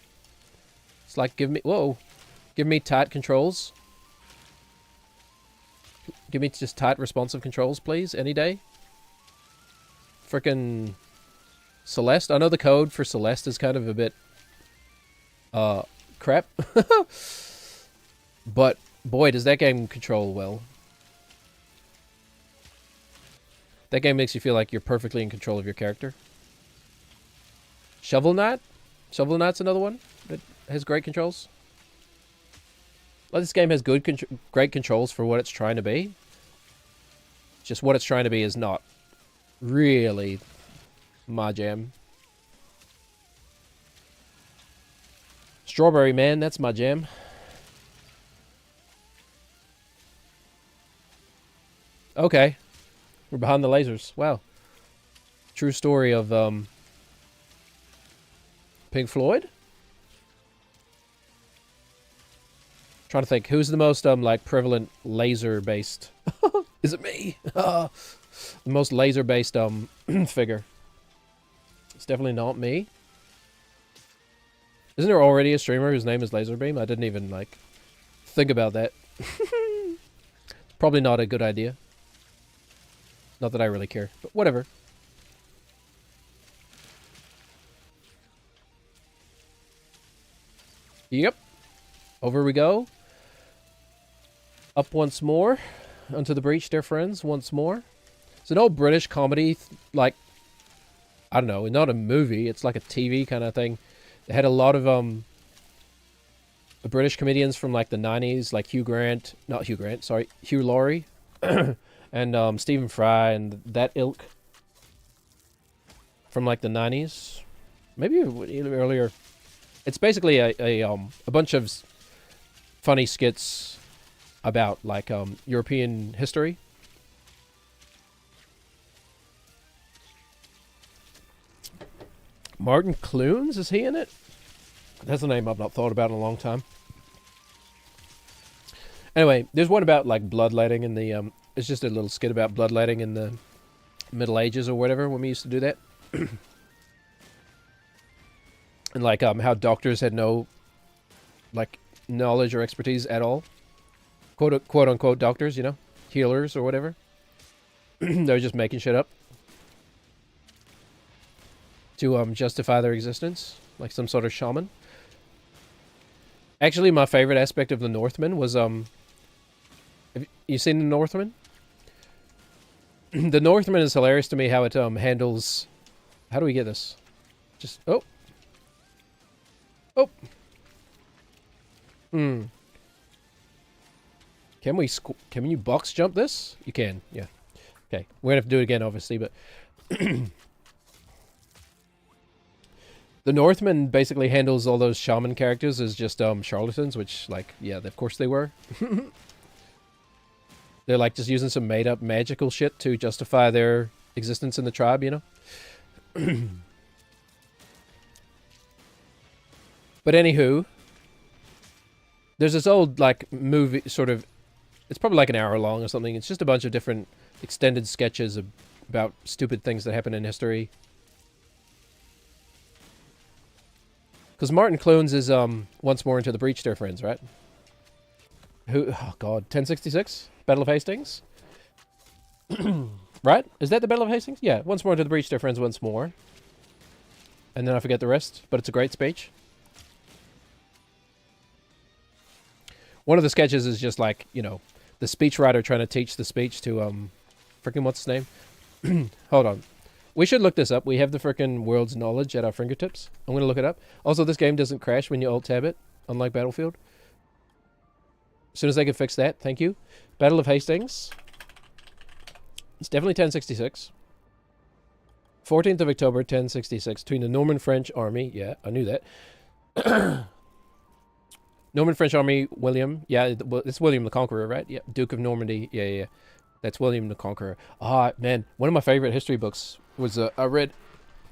It's like, give me tight controls. Give me just tight responsive controls, please, any day. Frickin' Celeste. I know the code for Celeste is kind of a bit crap. But boy, does that game control well. That game makes you feel like you're perfectly in control of your character. Shovel Knight? Shovel Knight's another one that has great controls. Well, this game has great controls for what it's trying to be. Just what it's trying to be is not really my jam. Strawberry Man, that's my jam. Okay. We're behind the lasers. Wow. True story of Pink Floyd? Trying to think, who's the most like prevalent laser-based? Is it me? The most laser-based figure. It's definitely not me. Isn't there already a streamer whose name is Laserbeam? I didn't even, like, think about that. Probably not a good idea. Not that I really care, but whatever. Yep. Over we go. Up once more. Onto the breach, dear friends, once more. It's an old British comedy, like, I don't know, not a movie, it's like a TV kind of thing. It had a lot of British comedians from like the 90s, like Hugh Laurie, and Stephen Fry and that ilk from like the 90s, maybe even earlier. It's basically a bunch of funny skits about like European history. Martin Clunes, is he in it? That's a name I've not thought about in a long time. Anyway, there's one about like bloodletting in the it's just a little skit about bloodletting in the Middle Ages or whatever when we used to do that. And like how doctors had no like knowledge or expertise at all. Quote unquote doctors, you know, healers or whatever. They're just making shit up to justify their existence, like some sort of shaman. Actually, my favorite aspect of the Northman was have you seen the Northman? The Northman is hilarious to me. How it handles. How do we get this? Just oh. Can you box jump this? You can, yeah. Okay, we're gonna have to do it again, obviously, but the Northman basically handles all those shaman characters as just charlatans, which, like, yeah, of course they were. They're like just using some made-up magical shit to justify their existence in the tribe, you know. But anywho, there's this old like movie sort of. It's probably like an hour long or something. It's just a bunch of different extended sketches about stupid things that happen in history. Because Martin Clunes is once more into the breach, dear friends, right? Who? Oh God, 1066 Battle of Hastings. Right? Is that the Battle of Hastings? Yeah, once more into the breach, dear friends, once more. And then I forget the rest, but it's a great speech. One of the sketches is just like, you know, the speechwriter trying to teach the speech to, freaking what's his name? Hold on. We should look this up. We have the freaking world's knowledge at our fingertips. I'm going to look it up. Also, this game doesn't crash when you alt-tab it, unlike Battlefield. As soon as they can fix that, thank you. Battle of Hastings. It's definitely 1066. 14th of October, 1066, between the Norman French army. Yeah, I knew that. Norman French army, William. Yeah, it's William the Conqueror, right? Yeah, Duke of Normandy. Yeah. That's William the Conqueror. Ah, man, one of my favorite history books was I read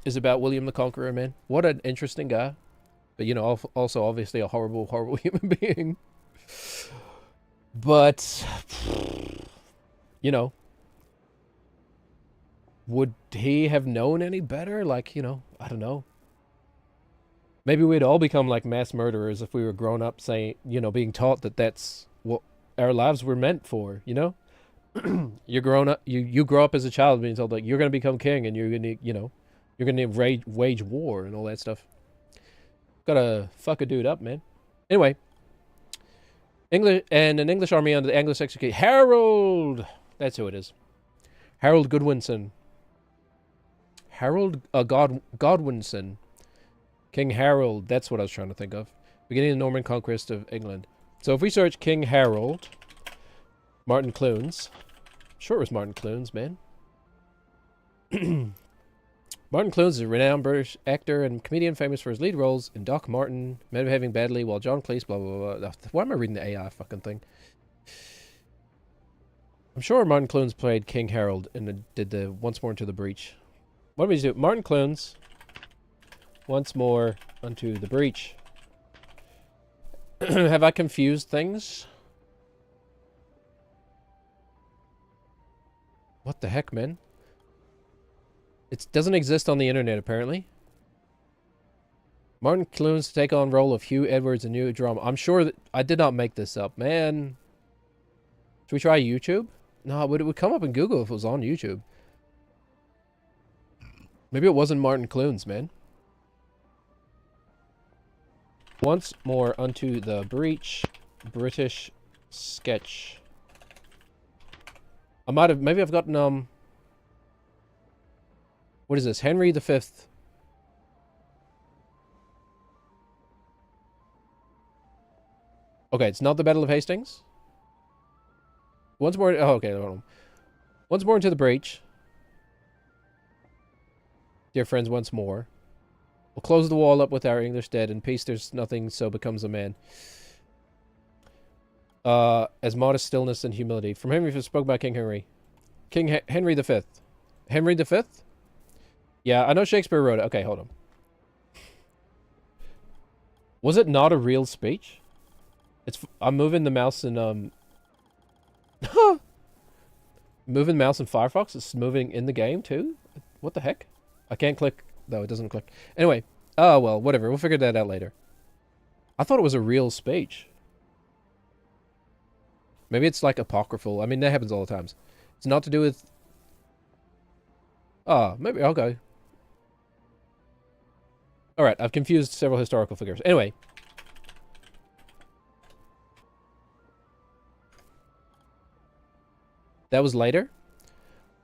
is about William the Conqueror, man. What an interesting guy. But, you know, also obviously a horrible, horrible human being. But, you know, would he have known any better? Like, you know, I don't know. Maybe we'd all become like mass murderers if we were grown up saying, you know, being taught that that's what our lives were meant for, you know? You're grown up, you grow up as a child being told like you're going to become king and you're going to, you know, you're going to wage war and all that stuff. Gotta fuck a dude up, man. Anyway, an English army under the Anglo-Saxon king Harold. That's who it is. Harold Godwinson. Godwinson. King Harold, that's what I was trying to think of. Beginning the Norman conquest of England. So if we search King Harold, Martin Clunes. Sure it was Martin Clunes, man. Martin Clunes is a renowned British actor and comedian famous for his lead roles in Doc Martin, Men Behaving Badly, While John Cleese, blah, blah, blah. Why am I reading the AI fucking thing? I'm sure Martin Clunes played King Harold and did the Once More Into the Breach. What do we do? Martin Clunes... Once more unto the breach. Have I confused things? What the heck, man? It doesn't exist on the internet, apparently. Martin Clunes to take on role of Hugh Edwards in new drama. I'm sure that I did not make this up, man. Should we try YouTube? No, it would come up in Google if it was on YouTube. Maybe it wasn't Martin Clunes, man. Once more unto the breach. British sketch. I might have, maybe I've gotten, what is this? Henry V. Okay, it's not the Battle of Hastings. Once more, oh, okay, hold on. Once more into the breach. Dear friends, once more. We'll close the wall up with our English dead. In peace there's nothing, so becomes a man. As modest stillness and humility. From Henry V, spoke by King Henry. Henry V. Henry V? Yeah, I know Shakespeare wrote it. Okay, hold on. Was it not a real speech? I'm moving the mouse in, moving the mouse in Firefox. It's moving in the game, too? What the heck? I can't click. No, it doesn't click. Anyway. Oh, well, whatever. We'll figure that out later. I thought it was a real speech. Maybe it's like apocryphal. I mean, that happens all the times. It's not to do with... Ah, maybe. Okay. Alright, I've confused several historical figures. Anyway. That was later?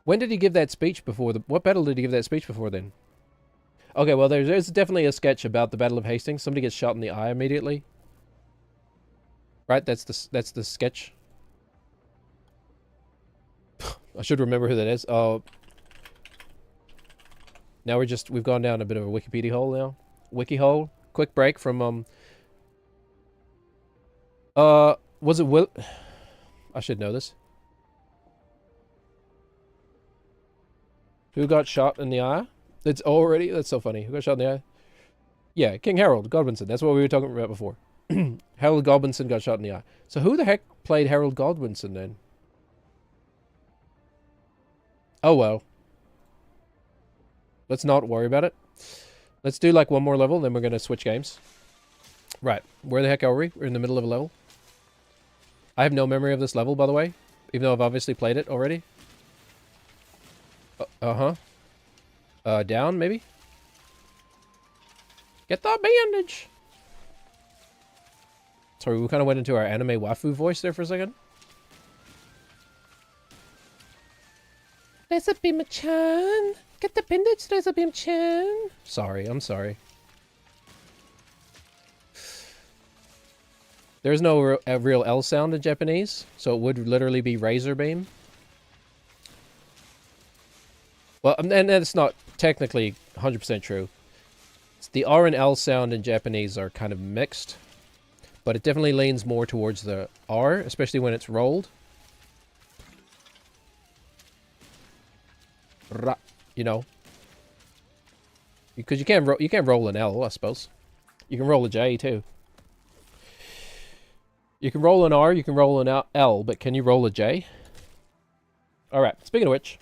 When did he give that speech before? What battle did he give that speech before then? Okay, well, there's definitely a sketch about the Battle of Hastings. Somebody gets shot in the eye immediately. Right? That's the sketch. I should remember who that is. Oh. Now we've gone down a bit of a Wikipedia hole now. Wiki hole. Quick break from, was it Will... I should know this. Who got shot in the eye? That's so funny. Who got shot in the eye? Yeah, King Harold Godwinson. That's what we were talking about before. Harold Godwinson got shot in the eye. So who the heck played Harold Godwinson then? Oh well. Let's not worry about it. Let's do like one more level, then we're going to switch games. Right. Where the heck are we? We're in the middle of a level. I have no memory of this level, by the way. Even though I've obviously played it already. Down, maybe? Get the bandage! Sorry, we kind of went into our anime waifu voice there for a second. Rezabeam-chan! Get the bandage, Rezabeam-chan! Sorry, I'm sorry. There's no real L sound in Japanese, so it would literally be razor beam. Well, and that's not technically 100% true. The R and L sound in Japanese are kind of mixed, but it definitely leans more towards the R, especially when it's rolled. You know, because you can't roll an L, I suppose. You can roll a J too. You can roll an R, you can roll an L, but can you roll a J? All right. Speaking of which,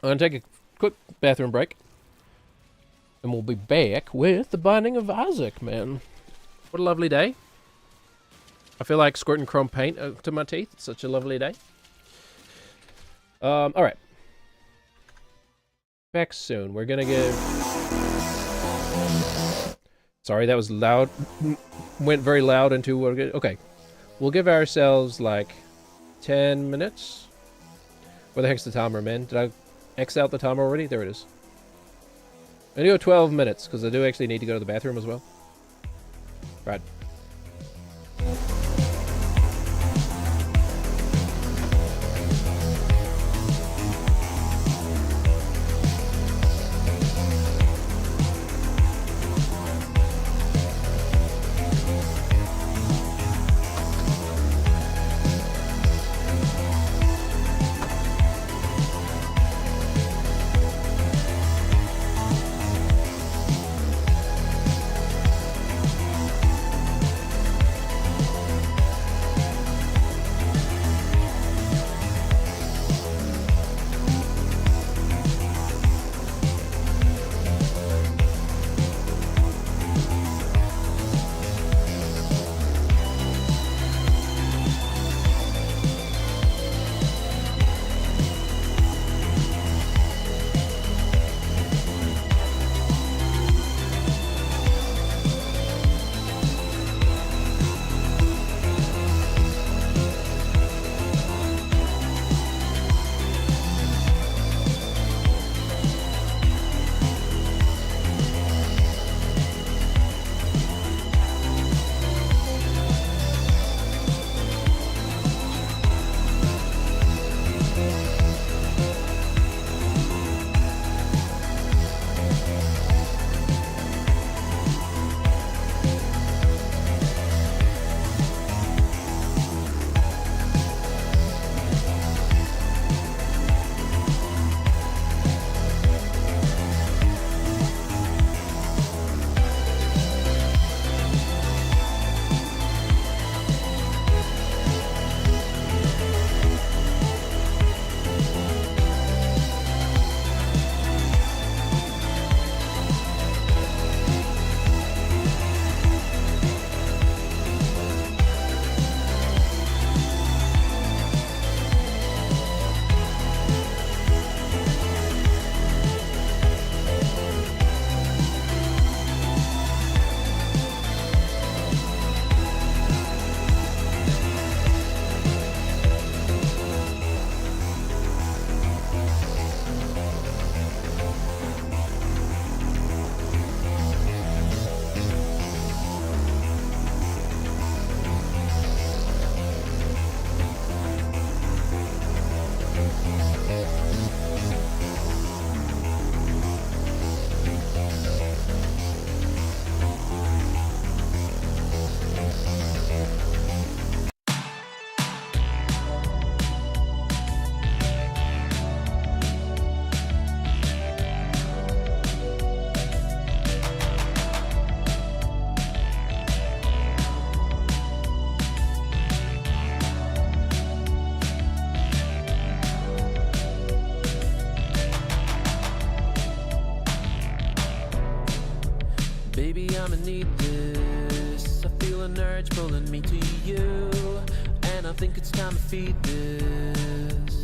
I'm gonna take a quick bathroom break, and we'll be back with the Binding of Isaac. Man, what a lovely day! I feel like squirting chrome paint to my teeth. It's such a lovely day. All right. Back soon. We're gonna give... Sorry, that was loud. Went very loud into what... Okay. We'll give ourselves, like, 10 minutes. Where the heck's the timer, man? Did I X out the timer already? There it is. I'm gonna go 12 minutes, because I do actually need to go to the bathroom as well. Right. baby, I'ma need this. I feel an urge pulling me to you, and I think it's time to feed this.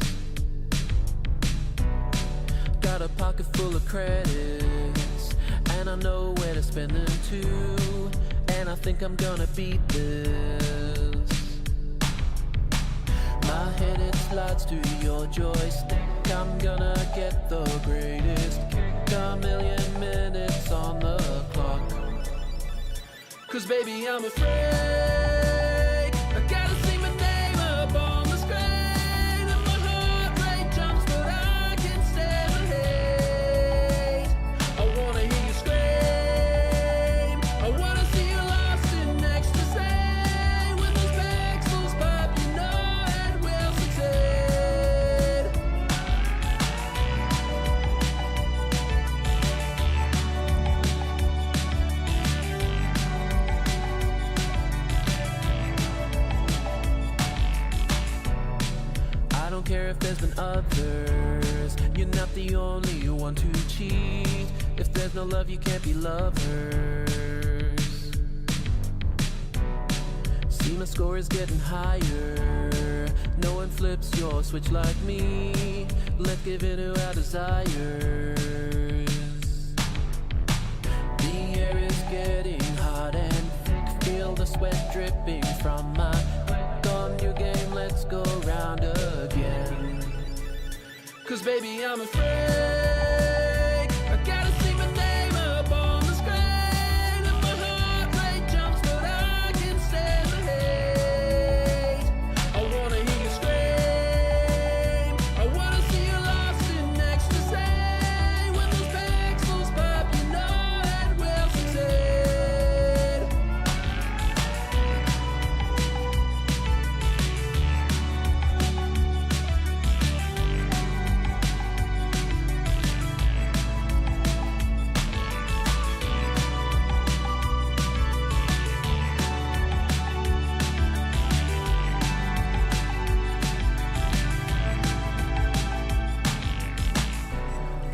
Got a pocket full of credits, and I know where to spend them too, and I think I'm gonna beat this. My head it slides to your joystick. I'm gonna get the greatest kick. A million minutes on the clock. 'Cause baby, I'm afraid I gotta see my name up on the screen, and my heart rate jumps, but I can't stand the hate. I wanna hear you scream, I wanna see you lost in ecstasy. When those pixels pop, you know it will succeed. I don't care if there's been others, you're not the only one to cheat. If there's no love, you can't be lovers. See, my score is getting higher. No one flips your switch like me. Let's give in to our desires. The air is getting hot and thick. Feel the sweat dripping from my neck. On your game, let's go round again. 'Cause baby, I'm afraid I gotta see my name up on the screen, and my heart rate jumps, but I can't stand the hate. I wanna hear you scream, I wanna see you lost in ecstasy. When those pixels pop, you know it will succeed.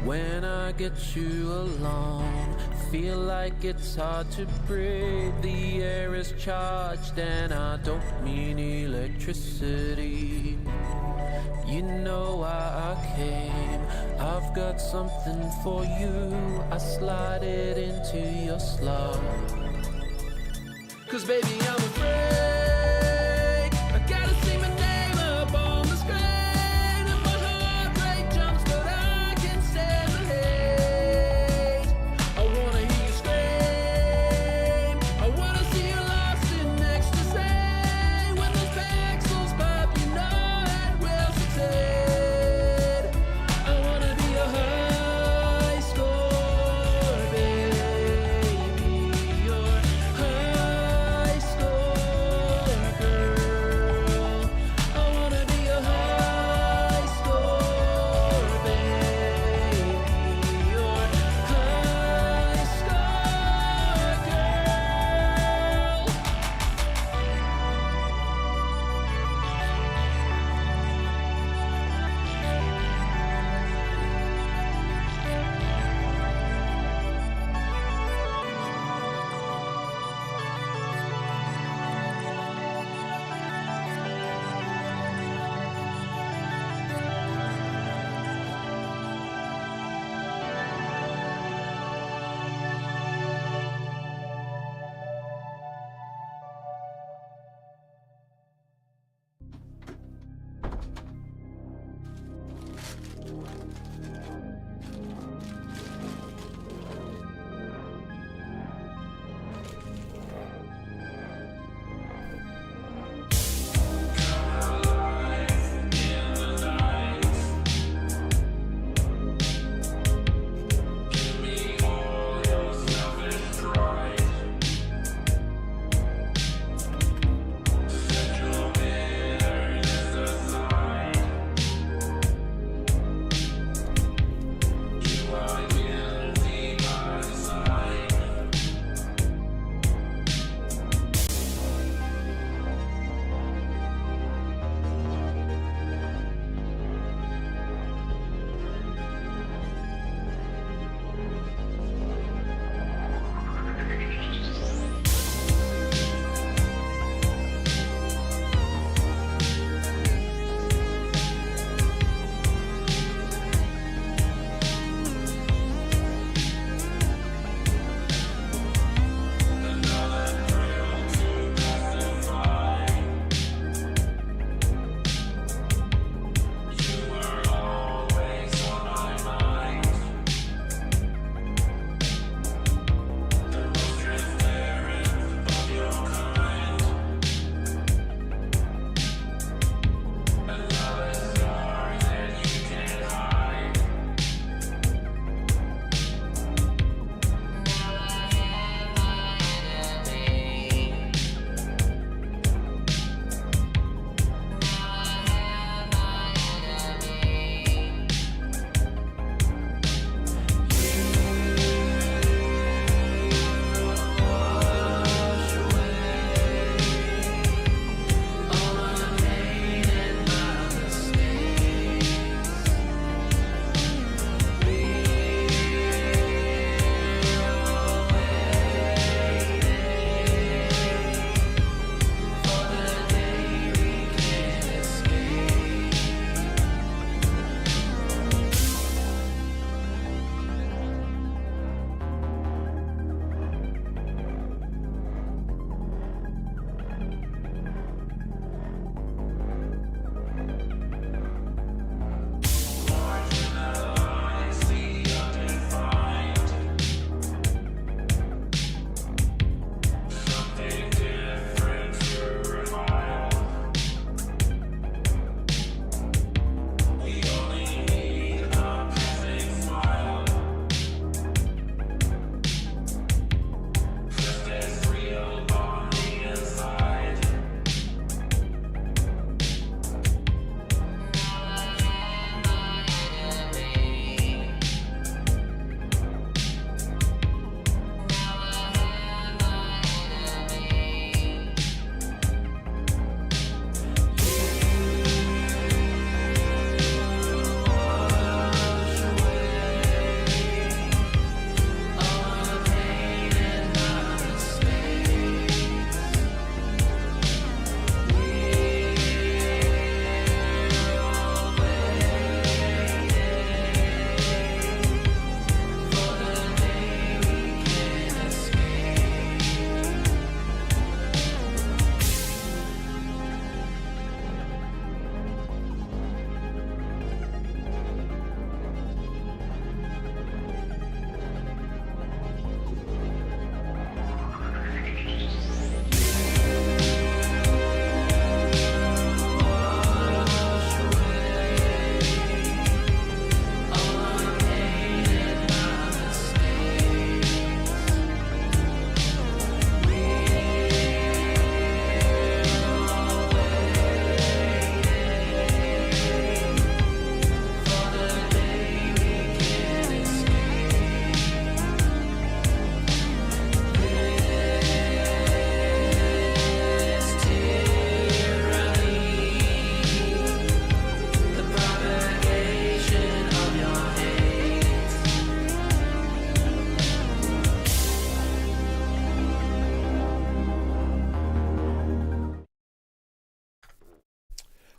When I get you alone, feel like it's hard to breathe. The air is charged, and I don't mean electricity. You know why I came, I've got something for you. I slide it into your slot. 'Cause baby, I'm afraid I gotta see my name up on the screen, and my heart rate jumps, but I can't stand the hate. I wanna hear you scream, I wanna see you lost in ecstasy. When those pixels pop, you know it will succeed. I wanna be a high score baby, your high score girl.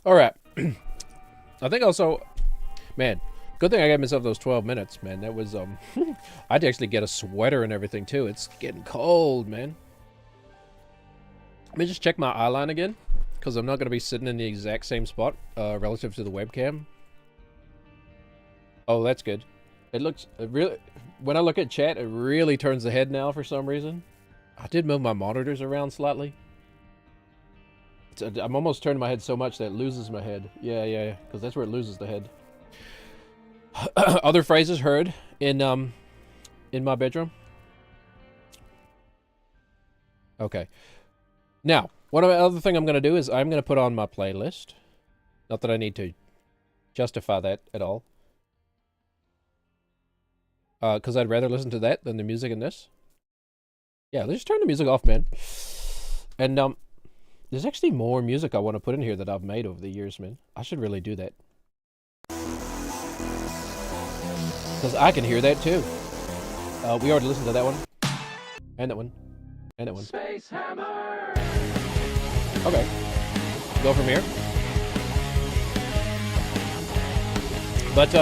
All right. I think also, man, good thing I gave myself those 12 minutes, man. That was, I had to actually get a sweater and everything, too. It's getting cold, man. Let me just check my eye line again, because I'm not going to be sitting in the exact same spot relative to the webcam. Oh, that's good. It looks really, when I look at chat, it really turns the head now for some reason. I did move my monitors around slightly. I'm almost turning my head so much that it loses my head. Yeah, because that's where it loses the head. Other phrases heard in my bedroom. Okay. Now, one other thing I'm going to do is I'm going to put on my playlist. Not that I need to justify that at all. Because I'd rather listen to that than the music in this. Yeah, let's just turn the music off, man. And there's actually more music I want to put in here that I've made over the years, man. I should really do that. Because I can hear that too. We already listened to that one. And that one. And that one. Space Hammer. Okay. Go from here. But,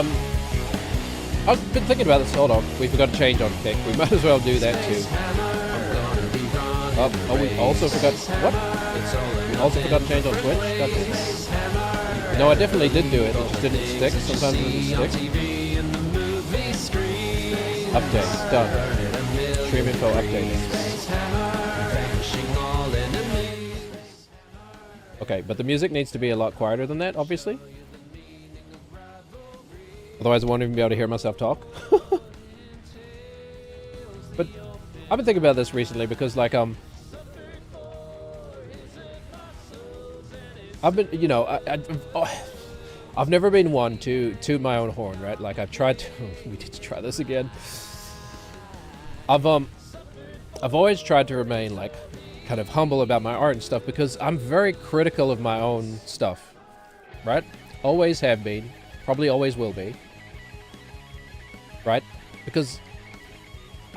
I've been thinking about this. Hold on. We forgot to change on kick. We might as well do that too. Oh, we also forgot. What? We also forgot to change on Twitch? No, I definitely did do it. It just didn't stick. Sometimes it doesn't stick. Update. Done. Stream info updated. Okay, but the music needs to be a lot quieter than that, obviously. Otherwise, I won't even be able to hear myself talk. But I've been thinking about this recently because, like, I've been, you know, I've never been one to toot my own horn, right? Like, I've tried to. We need to try this again. I've always tried to remain, like, kind of humble about my art and stuff because I'm very critical of my own stuff, right? Always have been, probably always will be. Right? Because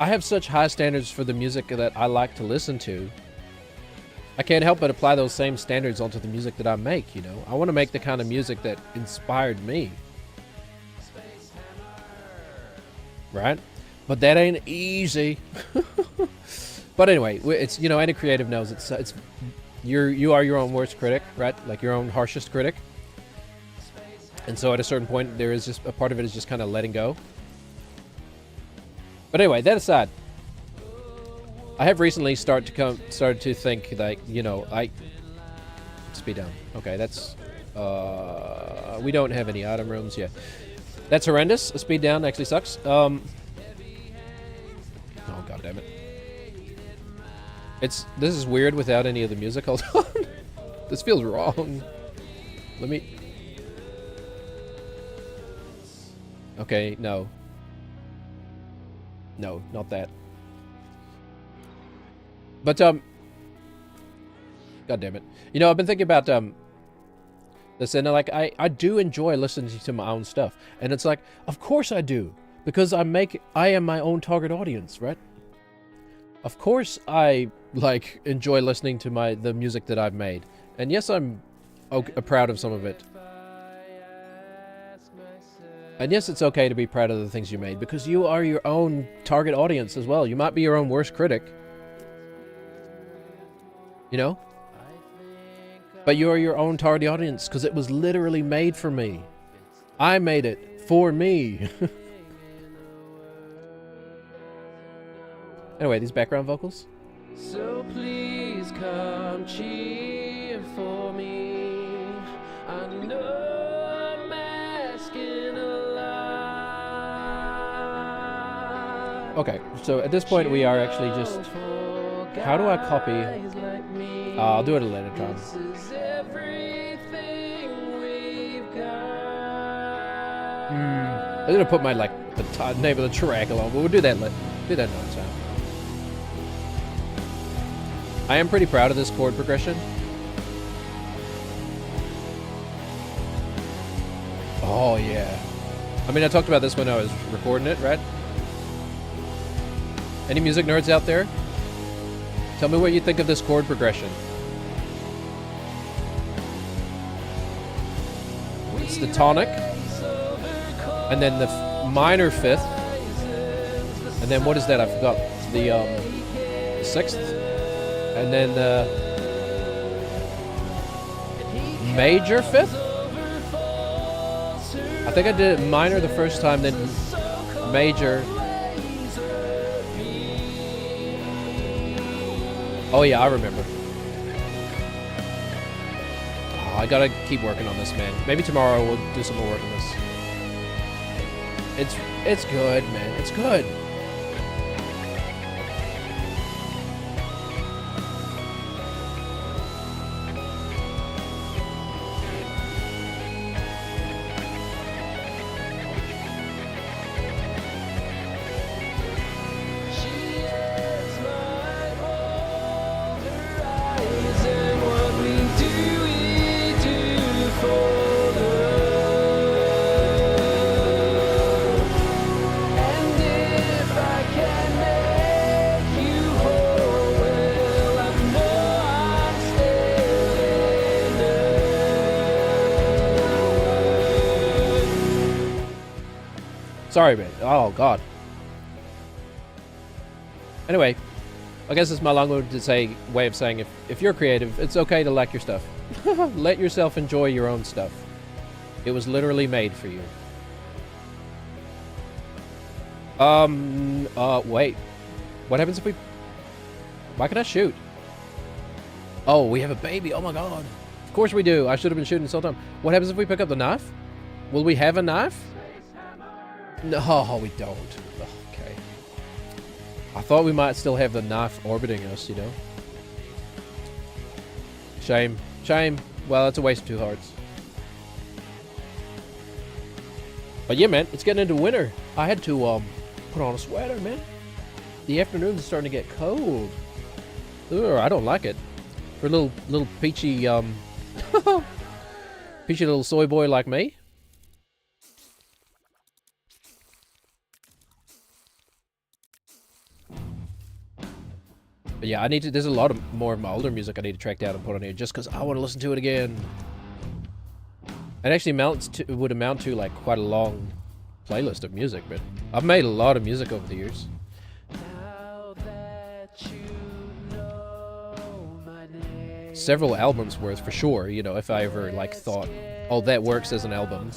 I have such high standards for the music that I like to listen to. I can't help but apply those same standards onto the music that I make, you know? I want to make the kind of music that inspired me. Right? But that ain't easy. But anyway, it's, you know, any creative knows it's you are your own worst critic, right? Like your own harshest critic. And so at a certain point, there is just a part of it is just kind of letting go. But anyway, that aside, I have recently started to think like, you know, speed down. Okay, that's we don't have any item rooms yet. That's horrendous. A speed down actually sucks. Oh god damn it. This is weird without any of the music. Hold on. This feels wrong. Let me. Okay, no. No, not that. But, God damn it. You know, I've been thinking about, this, and, like, I do enjoy listening to my own stuff. And it's like, of course I do. Because I am my own target audience, right? Of course I, like, enjoy listening to the music that I've made. And yes, I'm proud of some of it. And yes, it's okay to be proud of the things you made, because you are your own target audience as well. You might be your own worst critic. You know? But you are your own target audience, because it was literally made for me. I made it for me. Anyway, these background vocals. So please come cheer for me. I know I'm asking a lot. Okay, so at this point we are actually just... How do I copy? I'll do it at a later time. I'm gonna put my, like, the name of the track along, but we'll do that another time. I am pretty proud of this chord progression. Oh, yeah. I mean, I talked about this when I was recording it, right? Any music nerds out there? Tell me what you think of this chord progression. it's the tonic, and then the minor fifth, and then what is that? I forgot. The sixth, and then the major fifth. I think I did minor the first time, then major. Oh yeah, I remember. Oh, I gotta keep working on this, man. Maybe tomorrow we'll do some more work on this. It's good, man. It's good. Sorry, man. Oh, God. Anyway, I guess it's my long-winded way of saying if you're creative, it's okay to like your stuff. Let yourself enjoy your own stuff. It was literally made for you. Wait. What happens if we... Why can I shoot? Oh, we have a baby. Oh, my God. Of course we do. I should have been shooting this whole time. What happens if we pick up the knife? Will we have a knife? No, we don't. Okay. I thought we might still have the knife orbiting us, you know? Shame. Shame. Well, it's a waste of 2 hearts. But yeah, man, it's getting into winter. I had to, put on a sweater, man. The afternoons are starting to get cold. Ugh, I don't like it. For a little peachy, peachy little soy boy like me. But yeah, I need to. There's a lot of more of my older music I need to track down and put on here just because I want to listen to it again. It actually would amount to like quite a long playlist of music, but I've made a lot of music over the years. Several albums worth for sure, you know, if I ever like thought, oh, that works as an album.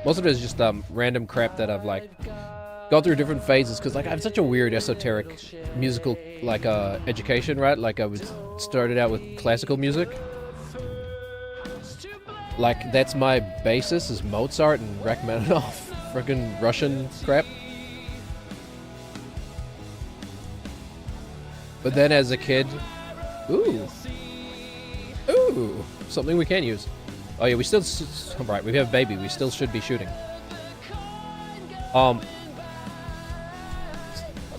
Most of it is just random crap that I've like gone through different phases because like I have such a weird esoteric musical like education, right? Like I started out with classical music. Like that's my basis is Mozart and Rachmaninoff, freaking Russian crap. But then as a kid, ooh, something we can use. Oh yeah, we still, right, we have a baby, we still should be shooting.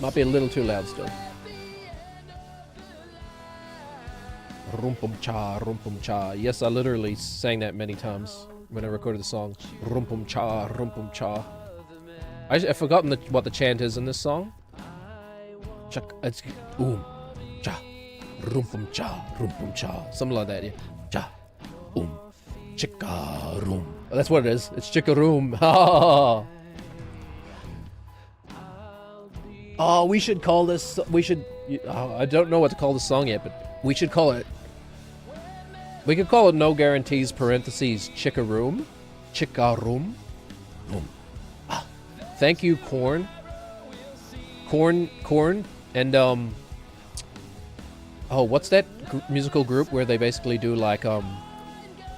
Might be a little too loud still. Rumpum cha. Yes, I literally sang that many times when I recorded the song. Rumpum cha. I've forgotten what the chant is in this song. It's cha, rumpum cha, something like that. Yeah, cha, chicka room. That's what it is. It's chicka room. Oh, we should call this. We should. I don't know what to call the song yet, but we should call it. We could call it No Guarantees parentheses Chicka Room. Chicka Room. Thank you, Corn. Corn, and oh, what's that musical group where they basically do like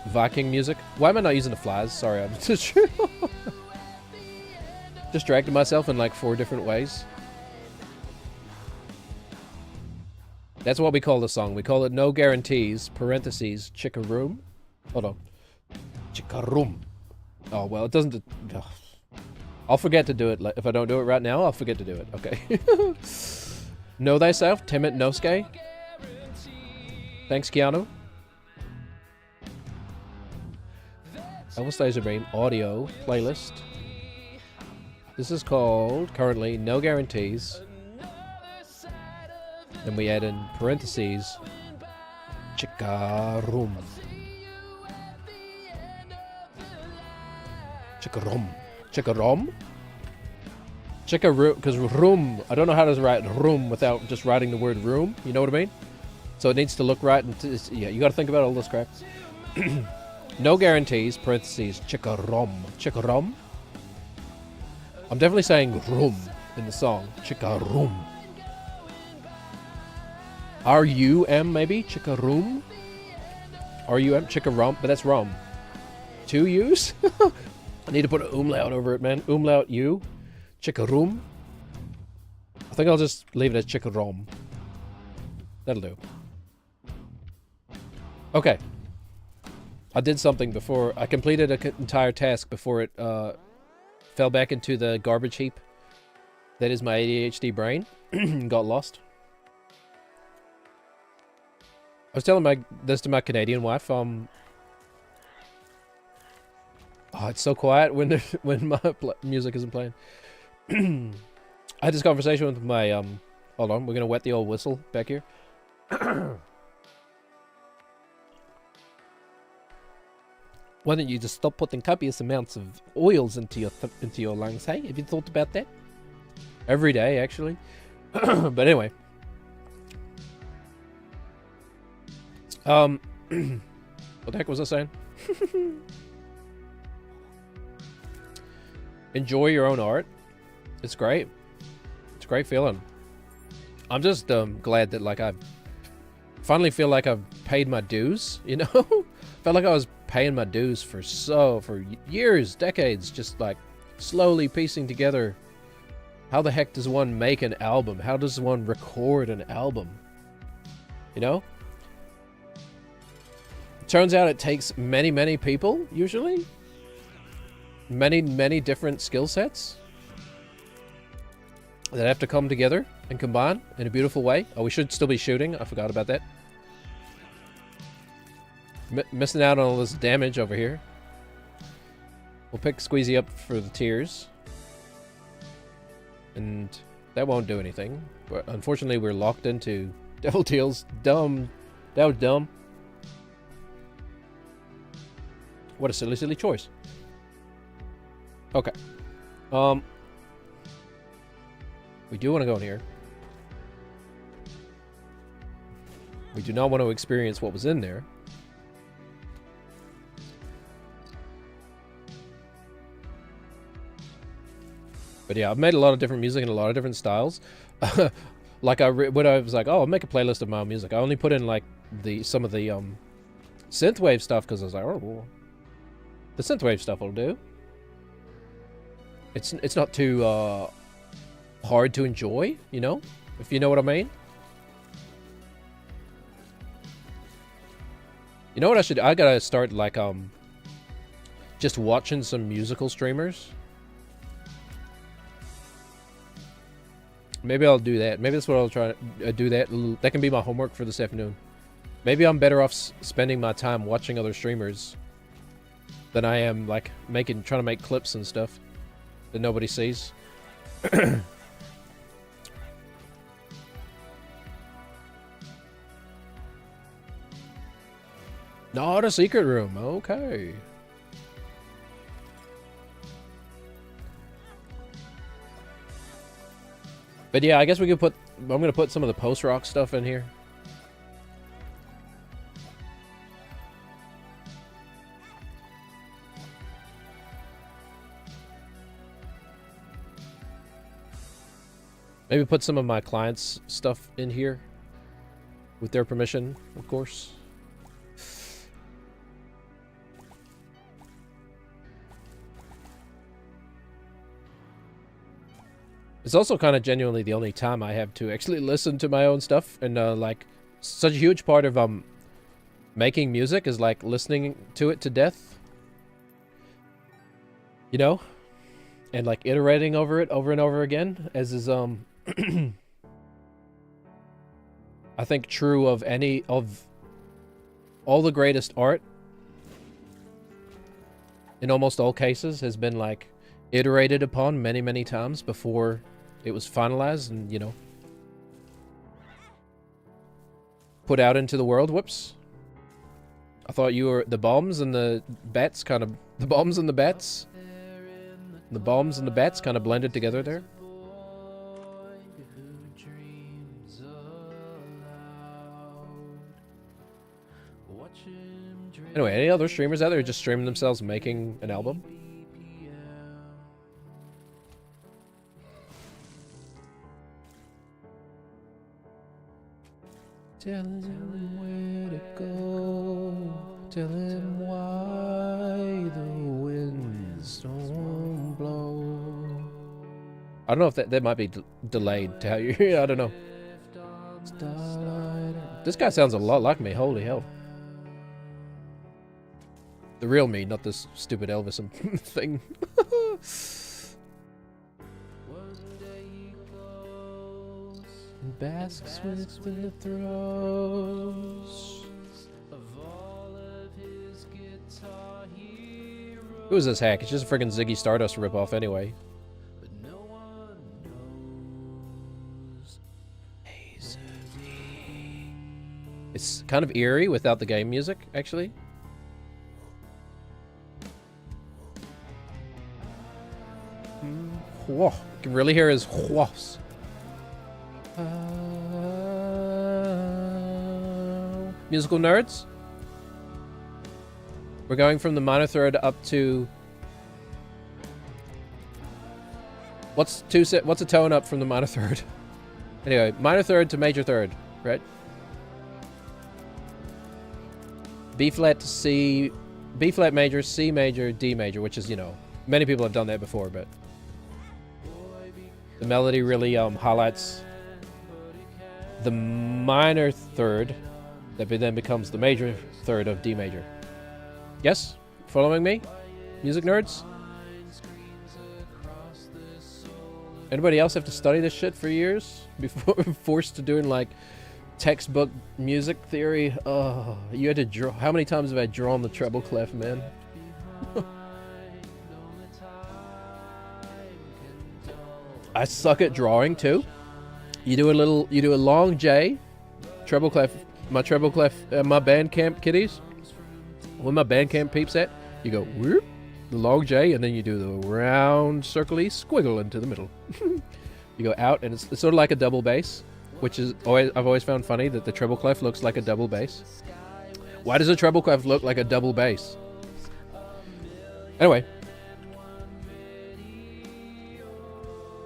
Viking music? Why am I not using the flies? Sorry, I'm just distracted myself in like 4 different ways. That's what we call the song. We call it No Guarantees, parentheses, Chicka Room. Hold on. Chicka Room. Oh, well, it doesn't... I'll forget to do it. If I don't do it right now, I'll forget to do it. Okay. Know thyself, Timid Nosuke. Thanks, Keanu. Almost Days of Dream audio playlist. This is called, currently, No Guarantees. Then we add in parentheses, Chicka Room. Chicka-rom. Chicka-rom? Chicka-room, because room, I don't know how to write room without just writing the word room, you know what I mean? So it needs to look right, and yeah, you gotta think about all this crap. No guarantees, parentheses, chicka-rom. Chicka-rom? I'm definitely saying room in the song. Chicka-room. R-U-M, maybe? Chicka-room? R-U-M? Chicka-rom? But that's rom. 2 U's? I need to put an umlaut over it, man. Umlaut U. Chicka-room. I think I'll just leave it as chicka-rom. That'll do. Okay. I did something before. I completed an entire task before it fell back into the garbage heap. That is my ADHD brain. Got lost. I was telling this to my Canadian wife. Oh, it's so quiet when my music isn't playing. I had this conversation with my hold on, we're gonna wet the old whistle back here. Why don't you just stop putting copious amounts of oils into your lungs? Hey, have you thought about that? Every day, actually. But anyway. What the heck was I saying? Enjoy your own art. It's great. It's a great feeling. I'm just glad that like I finally feel like I've paid my dues, you know? Felt like I was paying my dues for years, decades, just like slowly piecing together how the heck does one make an album? How does one record an album? You know? Turns out it takes many, many people, usually. Many, many different skill sets that have to come together and combine in a beautiful way. Oh, we should still be shooting. I forgot about that. Missing out on all this damage over here. We'll pick Squeezy up for the tears. And that won't do anything. But unfortunately, we're locked into Devil Teals. Dumb. That was dumb. What a silly, silly choice. Okay. We do want to go in here. We do not want to experience what was in there. But yeah, I've made a lot of different music in a lot of different styles. Like when I was like, oh, I'll make a playlist of my own music. I only put in like some of the synthwave stuff because I was like, oh, well, the synthwave stuff will do. It's not too hard to enjoy, you know, if you know what I mean. You know what I should do? I gotta start like just watching some musical streamers. Maybe I'll do that. Maybe that's what I'll try to do. That can be my homework for this afternoon. Maybe I'm better off spending my time watching other streamers than I am like trying to make clips and stuff that nobody sees. Not a secret room. Okay. But yeah, I guess we could I'm going to put some of the post-rock stuff in here. Maybe put some of my clients' stuff in here. With their permission, of course. It's also kind of genuinely the only time I have to actually listen to my own stuff. And like, such a huge part of making music is like listening to it to death. You know? And like iterating over it over and over again, as is I think true of all the greatest art in almost all cases has been like iterated upon many, many times before it was finalized and, you know, put out into the world. Whoops. I thought you were the bombs and the bats, kind of the bombs and the bats. The bombs and the bats kind of blended together there. Anyway, any other streamers out there just streaming themselves making an album? Tell him where to go. Tell him why the winds don't blow. I don't know if that might be delayed to how you. I don't know. This guy sounds a lot like me. Holy hell. The real me, not this stupid Elvis thing. Basks with the throes. Who is this hack? It's just a freaking Ziggy Stardust ripoff anyway. It's kind of eerie without the game music, actually. Whoa, you can really hear his whoos. Musical nerds? We're going from the minor third up to... What's a tone up from the minor third? Anyway, minor third to major third, right? B flat to C, B flat major, C major, D major, which is, you know, many people have done that before, but the melody really highlights the minor third that then becomes the major third of D major. Yes? Following me? Music nerds? Anybody else have to study this shit for years before forced to doing like textbook music theory? Oh, you had to draw. How many times have I drawn the treble clef, man? I suck at drawing too. You do a long J, treble clef. My treble clef, my Bandcamp kiddies. When my Bandcamp peeps at, you go whoop, the long J, and then you do the round circle-y squiggle into the middle. You go out, and it's sort of like a double bass, which is I've always found funny that the treble clef looks like a double bass. Why does a treble clef look like a double bass? Anyway,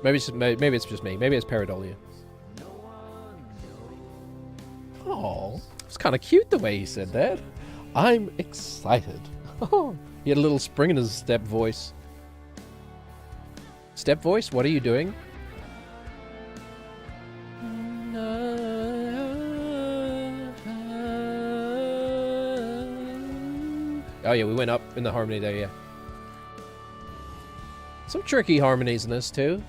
maybe it's just me. Maybe it's pareidolia. Oh, it's kind of cute the way he said that. I'm excited. He had a little spring in his step voice. Step voice? What are you doing? Oh yeah, we went up in the harmony there, yeah. Some tricky harmonies in this too.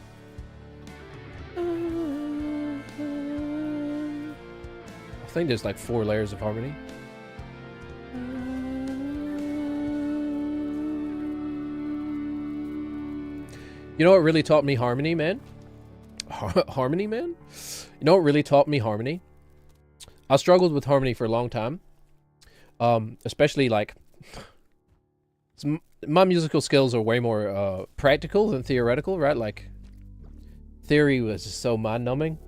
I think there's like 4 layers of harmony. You know what really taught me harmony, man? Harmony, man? You know what really taught me harmony? I struggled with harmony for a long time. Especially like... my musical skills are way more practical than theoretical, right? Like, theory was just so mind-numbing.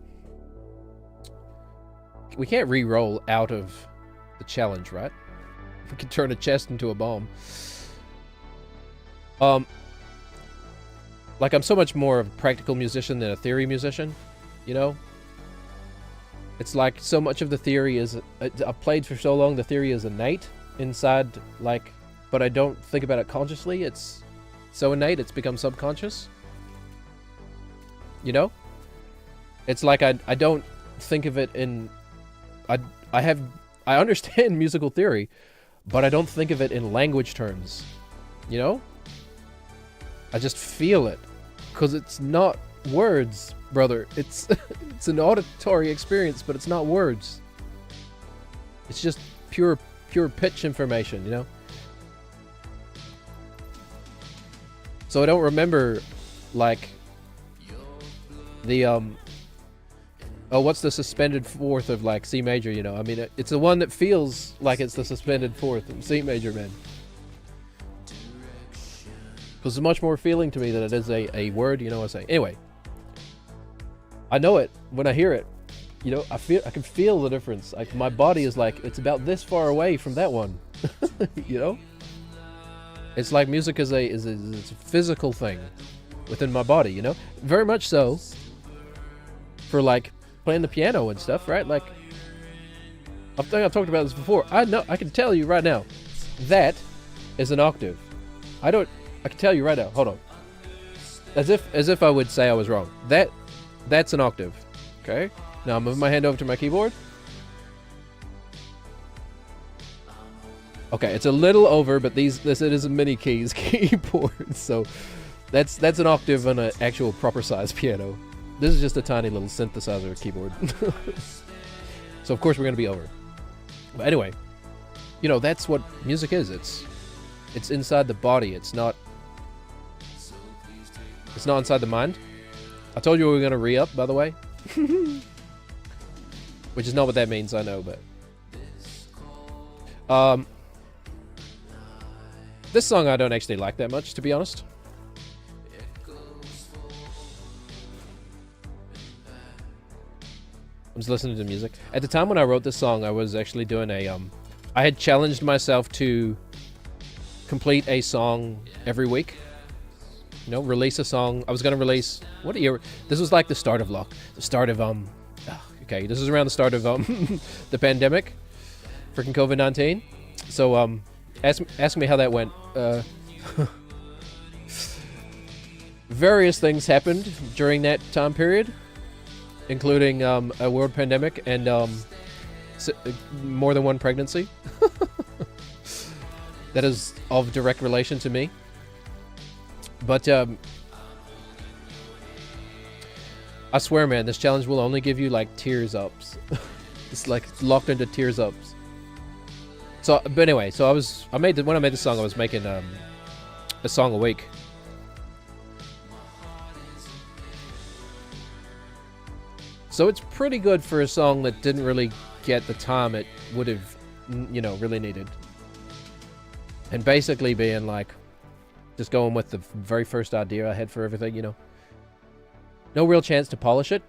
We can't re-roll out of the challenge, right? We can turn a chest into a bomb. Like, I'm so much more of a practical musician than a theory musician, you know? It's like so much of the theory is... I've played for so long, the theory is innate inside, like... But I don't think about it consciously. It's so innate, it's become subconscious. You know? It's like I don't think of it in... I understand musical theory, but I don't think of it in language terms. You know? I just feel it. Because it's not words, brother. It's it's an auditory experience, but it's not words. It's just pure pitch information, you know? So I don't remember, like, the, oh, what's the suspended fourth of, like, C major, you know? I mean, it's the one that feels like it's the suspended fourth of C major, man. Because it's much more feeling to me than it is a word, you know what I'm saying? Anyway. I know it when I hear it. You know, I can feel the difference. Like my body is like, it's about this far away from that one. You know? It's like music is a physical thing within my body, you know? Very much so for like playing the piano and stuff, right? Like I think I've talked about this before. I can tell you right now, that is an octave. I can tell you right now, hold on. As if I would say I was wrong. That's an octave. Okay? Now I'm moving my hand over to my keyboard. Okay, it's a little over, but it is a mini keys keyboard, so that's an octave on an actual proper size piano. This is just a tiny little synthesizer keyboard. So of course we're gonna be over. But anyway, you know, that's what music is. It's inside the body. It's not inside the mind. I told you we were gonna re-up, by the way. Which is not what that means, I know, but this song I don't actually like that much, to be honest. I'm just listening to music. At the time when I wrote this song, I was actually doing I had challenged myself to complete a song every week. You know, release a song. I was gonna release, what year? This was like the start of okay, this is around the start of the pandemic, freaking COVID-19. So ask me how that went. Various things happened during that time period, including a world pandemic and more than one pregnancy. That is of direct relation to me. But I swear, man, this challenge will only give you like tears ups. It's like locked into tears ups. So, but anyway, so when I made the song, I was making a song a week. So it's pretty good for a song that didn't really get the time it would have, you know, really needed. And basically being like, just going with the very first idea I had for everything, you know. No real chance to polish it.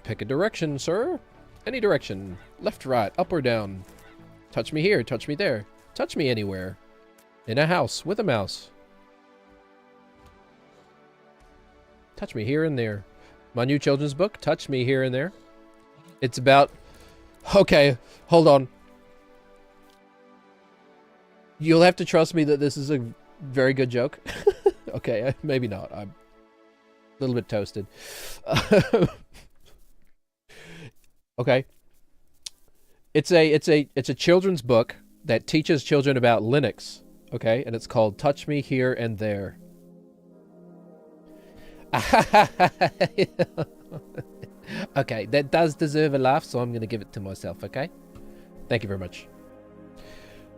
Pick a direction, sir. Any direction. Left, right, up or down. Touch me here, touch me there. Touch me anywhere. In a house, with a mouse. Touch me here and there. My new children's book, Touch Me Here and There. It's about... Okay, hold on. You'll have to trust me that this is a very good joke. Okay, maybe not. I'm a little bit toasted. Okay. It's a children's book that teaches children about Linux. Okay, and it's called Touch Me Here and There. Okay, that does deserve a laugh, so I'm going to give it to myself, okay? Thank you very much.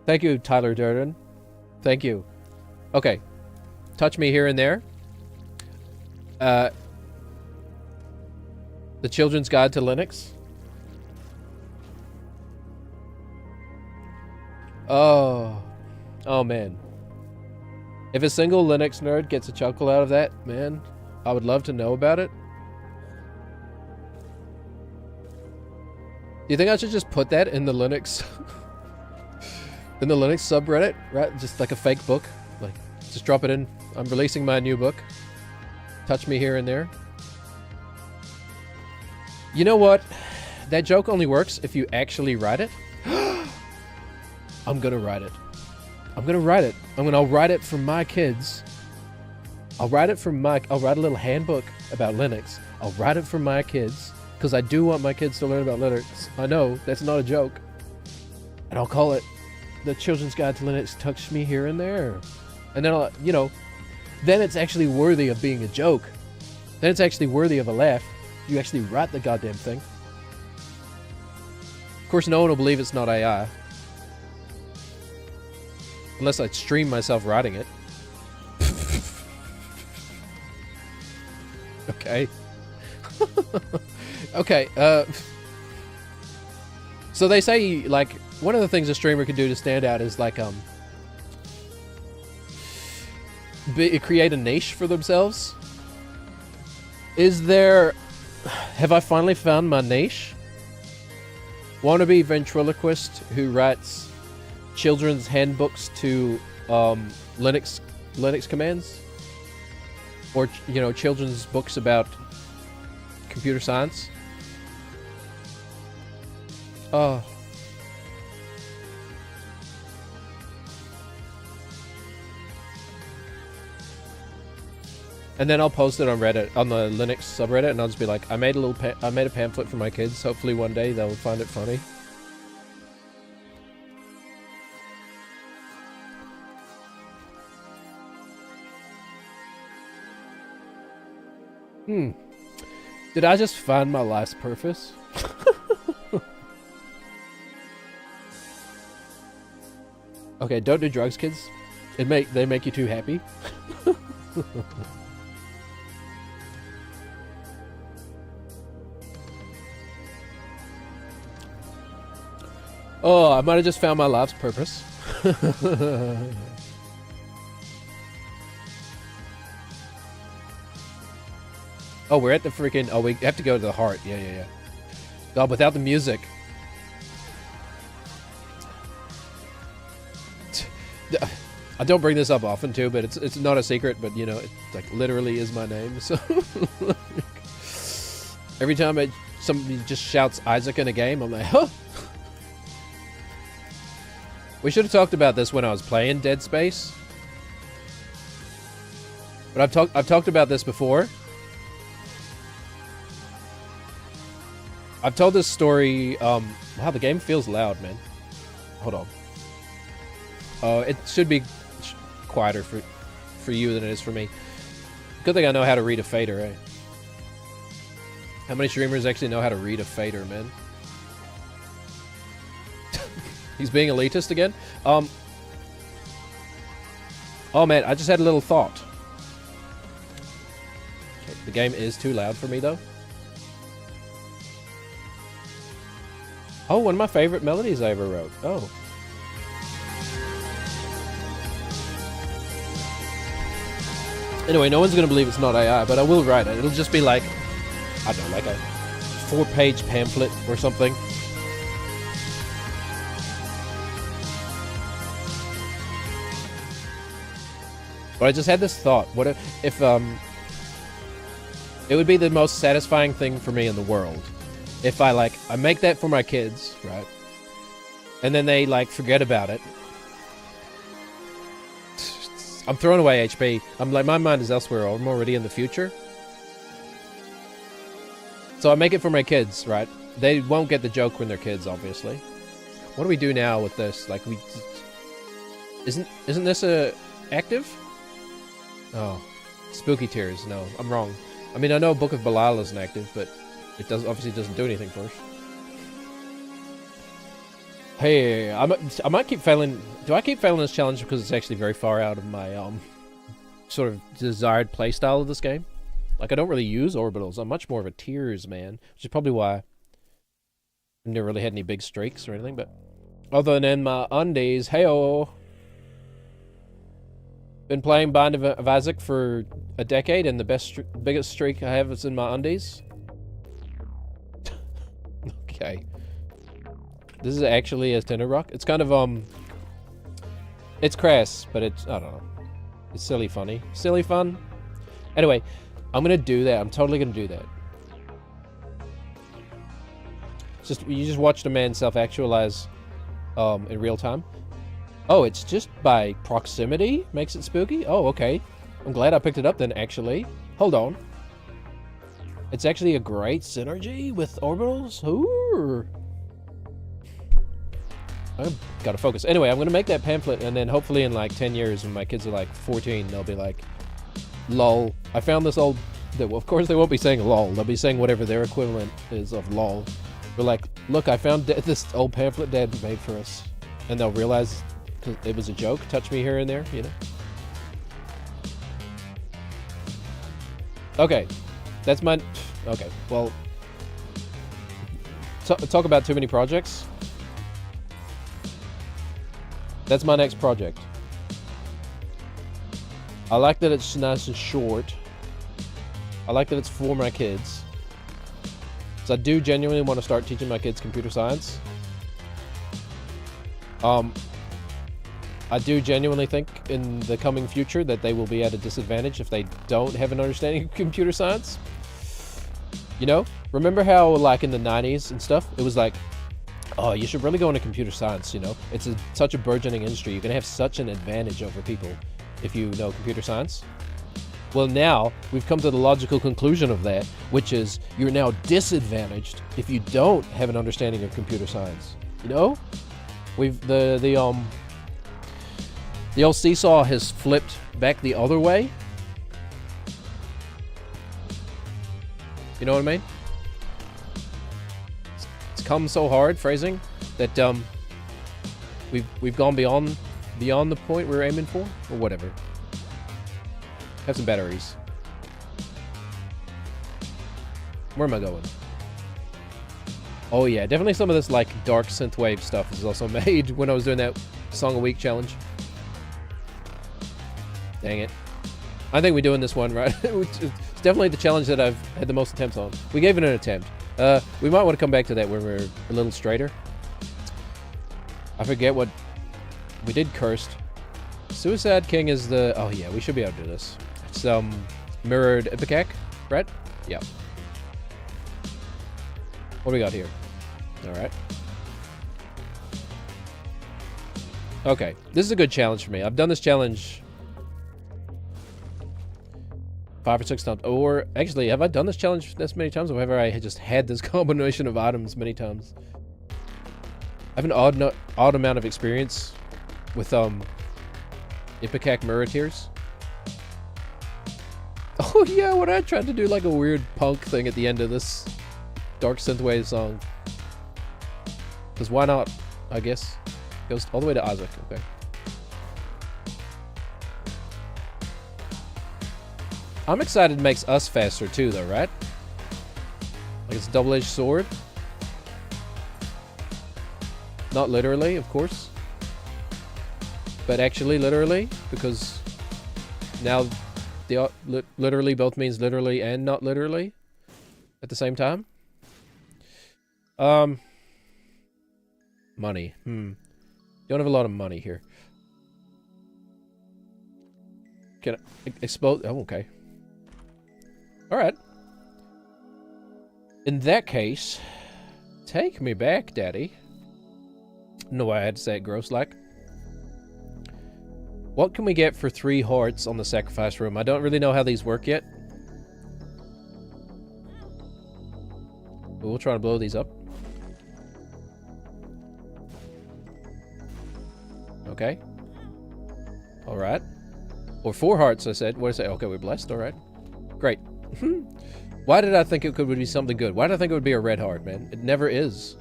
Thank you, Tyler Durden. Thank you. Okay. Touch Me Here and There. The Children's Guide to Linux. Oh. Oh, man. If a single Linux nerd gets a chuckle out of that, man, I would love to know about it. Do you think I should just put that in the Linux in the Linux subreddit, right? Just like a fake book, like just drop it in. I'm releasing my new book. Touch Me Here and There. You know what? That joke only works if you actually write it. I'm gonna write it. I'm gonna write it. I'll write it for my kids. I'll write a little handbook about Linux. I'll write it for my kids. Because I do want my kids to learn about Linux. I know, that's not a joke. And I'll call it The Children's Guide to Linux, Touch Me Here and There. And then I'll, you know, then it's actually worthy of being a joke. Then it's actually worthy of a laugh. You actually write the goddamn thing. Of course, no one will believe it's not AI. Unless I stream myself writing it. Okay. Okay, So they say, like, one of the things a streamer can do to stand out is, like, create a niche for themselves. Have I finally found my niche? Wannabe ventriloquist who writes children's handbooks to Linux commands, or children's books about computer science. Oh. And then I'll post it on Reddit, on the Linux subreddit, and I'll just be like, I made a pamphlet for my kids. Hopefully one day they'll find it funny. Did I just find my life's purpose? Okay, don't do drugs, kids. They make you too happy. Oh, I might have just found my life's purpose. Oh, we're at the freaking... Oh, we have to go to the heart. Yeah. God, without the music... I don't bring this up often, too, but it's not a secret, but, it, like, literally is my name, so... Every time somebody just shouts Isaac in a game, I'm like, huh? We should have talked about this when I was playing Dead Space. But I've talked about this before. I've told this story. Wow, the game feels loud, man. Hold on. It should be quieter for you than it is for me. Good thing I know how to read a fader, eh? How many streamers actually know how to read a fader, man? He's being elitist again? Oh man, I just had a little thought. Okay, the game is too loud for me though. Oh, one of my favorite melodies I ever wrote. Oh. Anyway, no one's gonna believe it's not AI, but I will write it. It'll just be like, I don't know, like a 4-page pamphlet or something. But I just had this thought. What if it would be the most satisfying thing for me in the world if I make that for my kids, right? And then they forget about it. I'm throwing away HP. I'm like, my mind is elsewhere. I'm already in the future. So I make it for my kids, right? They won't get the joke when they're kids, obviously. What do we do now with this? Isn't this active? Oh, spooky tears. No, I'm wrong. I mean, I know Book of Belial isn't active, but it obviously doesn't do anything for us. Hey, I might keep failing. Do I keep failing this challenge because it's actually very far out of my sort of desired playstyle of this game? I don't really use orbitals. I'm much more of a tears man, which is probably why I've never really had any big streaks or anything. But other than my undies, hey-oh. Been playing Bind of Isaac for a decade, and the biggest streak I have is in my undies. Okay. This is actually a Tinder rock. It's kind of, it's crass, but it's, I don't know. It's silly funny. Silly fun. Anyway, I'm gonna do that. I'm totally gonna do that. You just watched a man self-actualize, in real time. Oh, it's just by proximity makes it spooky? Oh, okay. I'm glad I picked it up then, actually. Hold on. It's actually a great synergy with orbitals? Ooh. I've got to focus. Anyway, I'm going to make that pamphlet, and then hopefully in 10 years when my kids are 14, they'll be like, lol. I found this old... Well, of course they won't be saying lol. They'll be saying whatever their equivalent is of lol. They're like, look, I found this old pamphlet Dad made for us. And they'll realize... it was a joke. Touch me here and there, Okay. That's my... Okay, well... Talk about too many projects. That's my next project. I like that it's nice and short. I like that it's for my kids. So I do genuinely want to start teaching my kids computer science. I do genuinely think in the coming future that they will be at a disadvantage if they don't have an understanding of computer science. You know, remember how like in the 90s and stuff, it was like, oh, you should really go into computer science, you know? It's such a burgeoning industry. You're going to have such an advantage over people if you know computer science. Well, now we've come to the logical conclusion of that, which is you're now disadvantaged if you don't have an understanding of computer science. You know? The old seesaw has flipped back the other way. You know what I mean? It's come so hard, phrasing, that we've gone beyond the point we were aiming for, or whatever. Have some batteries. Where am I going? Oh yeah, definitely some of this like dark synthwave stuff is also made when I was doing that Song a Week challenge. Dang it. I think we're doing this one right. It's definitely the challenge that I've had the most attempts on. We gave it an attempt. We might want to come back to that when we're a little straighter. I forget what we did. Cursed. Suicide King is the... Oh yeah, we should be able to do this. It's mirrored Ipecac, right? Yeah. What do we got here? Alright. Okay, this is a good challenge for me. I've done this challenge 5 or 6 times. Or, actually, have I done this challenge this many times? Or have I just had this combination of items many times? I have an odd amount of experience with, Ipecac mirror tears. Oh yeah, when I tried to do like a weird punk thing at the end of this dark synthwave song. Because why not, I guess. Goes all the way to Isaac, okay. I'm excited it makes us faster too though, right? Like it's a double-edged sword. Not literally, of course. But actually literally, because now the literally both means literally and not literally at the same time. Money. Don't have a lot of money here. Can I expose? Oh, okay. Alright. In that case, take me back, Daddy. No way I had to say it gross like. What can we get for 3 hearts on the sacrifice room? I don't really know how these work yet. But we'll try to blow these up. Okay. Alright. Or 4 hearts, I said. What did I say? Okay, we're blessed. Alright. Great. Why did I think it would be something good? Why did I think it would be a red heart, man? It never is.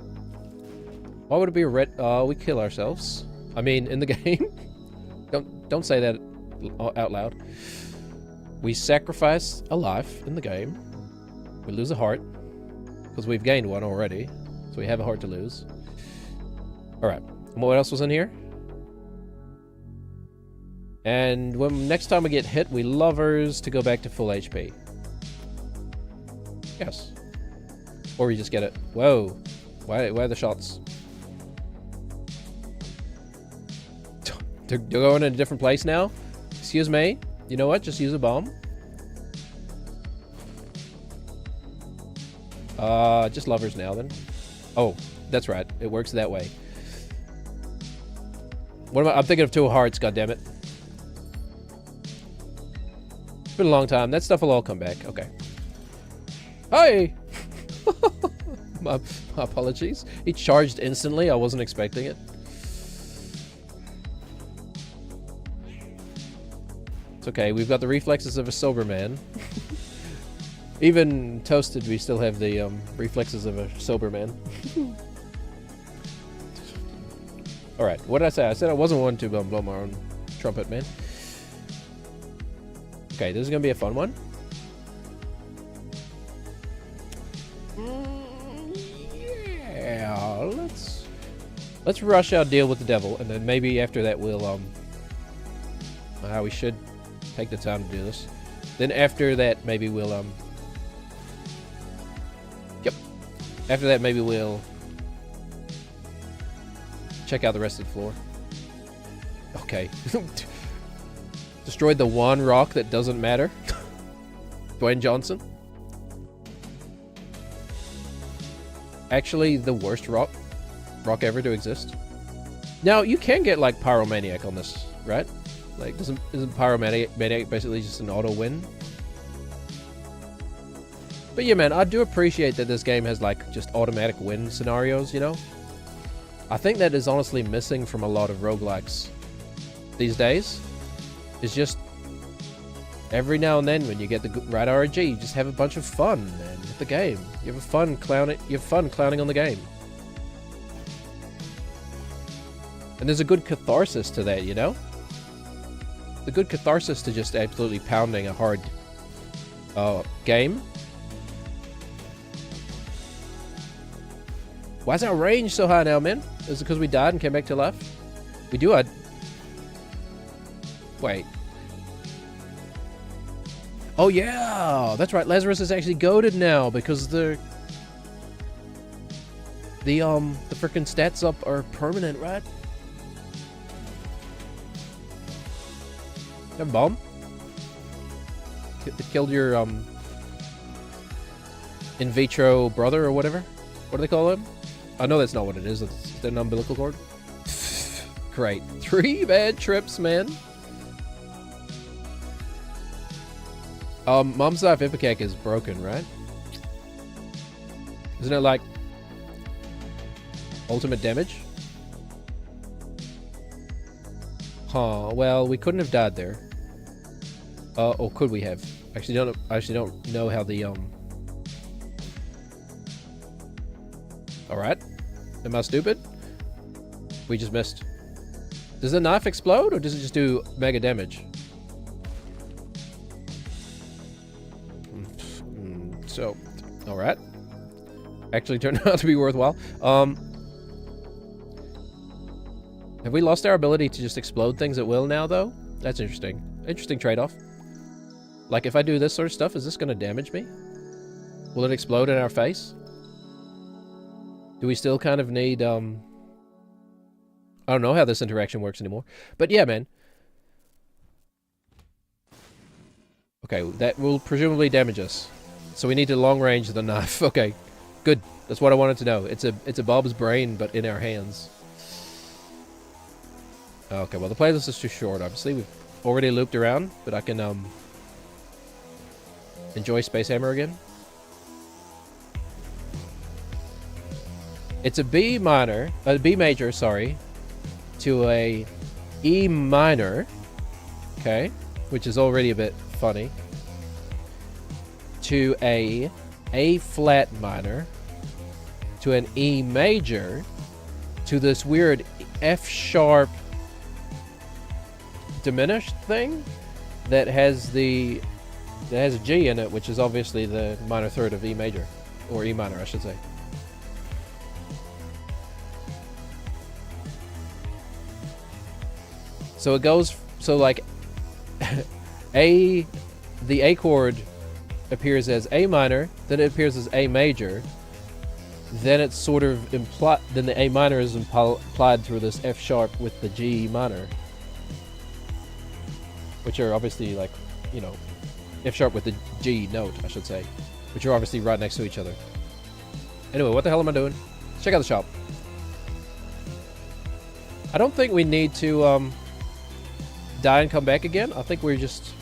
Why would it be a red... we kill ourselves. I mean, in the game. Don't say that out loud. We sacrifice a life in the game. We lose a heart. Because we've gained one already. So we have a heart to lose. Alright. And what else was in here? And when next time we get hit, we lovers to go back to full HP. Yes. Or we just get it. Whoa. Why are the shots? They're going in a different place now? Excuse me? You know what? Just use a bomb. Just lovers now then. Oh, that's right. It works that way. What am I? I'm thinking of 2 hearts, goddammit. It's been a long time. That stuff will all come back. Okay. Hi! my apologies. He charged instantly. I wasn't expecting it. It's okay. We've got the reflexes of a sober man. Even toasted, we still have the reflexes of a sober man. Alright, what did I say? I said I wasn't one to blow my own trumpet, man. Okay, this is gonna be a fun one. Yeah, Let's rush our deal with the devil, and then maybe after that we'll, we should take the time to do this. Then after that, maybe we'll, yep. After that, maybe we'll check out the rest of the floor. Okay. Destroyed the one rock that doesn't matter. Dwayne Johnson. Actually, the worst rock ever to exist. Now, you can get, like, Pyromaniac on this, right? Like, isn't Pyromaniac basically just an auto win? But yeah, man, I do appreciate that this game has, like, just automatic win scenarios, you know? I think that is honestly missing from a lot of roguelikes these days. It's just every now and then when you get the right RNG, you just have a bunch of fun, man, with the game. You have fun clowning on the game. And there's a good catharsis to that, you know? The good catharsis to just absolutely pounding a hard game. Why is our range so high now, man? Is it because we died and came back to life? We do. Wait. Oh yeah, that's right. Lazarus is actually goated now because the freaking stats up are permanent, right? That bomb? It killed your in vitro brother or whatever. What do they call him? I know that's not what it is. It's an umbilical cord. Great. 3 bad trips, man. Mom's Life Ipecac is broken, right? Isn't it like ultimate damage? Huh, well, we couldn't have died there. Or could we have? I actually don't know how the Alright. Am I stupid? We just missed. Does the knife explode or does it just do mega damage? So, alright. Actually turned out to be worthwhile. Have we lost our ability to just explode things at will now, though? That's interesting. Interesting trade-off. Like, if I do this sort of stuff, is this going to damage me? Will it explode in our face? Do we still kind of need, I don't know how this interaction works anymore. But yeah, man. Okay, that will presumably damage us. So we need to long range the knife. Okay, good. That's what I wanted to know. It's a Bob's brain, but in our hands. Okay, well the playlist is too short. Obviously, we've already looped around, but I can enjoy Space Hammer again. It's a B major, sorry, to a E minor. Okay, which is already a bit funny. To a flat minor, to an E major, to this weird F sharp diminished thing that has a G in it, which is obviously the minor third of E major, or E minor, I should say. So it goes, so like the A chord appears as A minor, then it appears as A major, then it's sort of implied, then the A minor is implied through this F sharp with the G minor, which are obviously like, you know, F sharp with the G note, I should say, which are obviously right next to each other. Anyway, what the hell am I doing? Let's check out the shop. I don't think we need to die and come back again. I think we just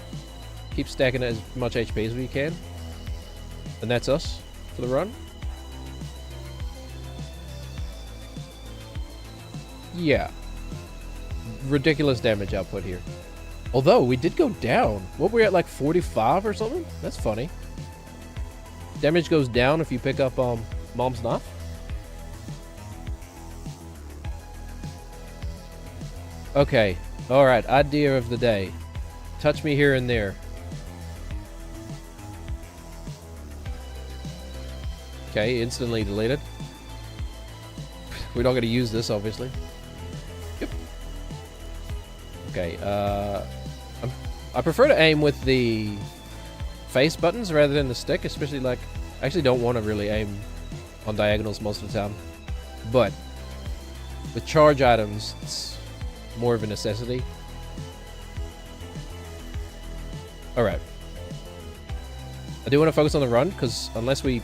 keep stacking as much HP as we can. And that's us for the run. Yeah. Ridiculous damage output here. Although, we did go down. What, were we at like 45 or something? That's funny. Damage goes down if you pick up Mom's Knife. Okay. Alright, idea of the day. Touch me here and there. Okay, instantly deleted. We're not going to use this, obviously. Yep. Okay, I prefer to aim with the face buttons rather than the stick, especially like... I actually don't want to really aim on diagonals most of the time. But with charge items, it's more of a necessity. Alright. I do want to focus on the run, because unless we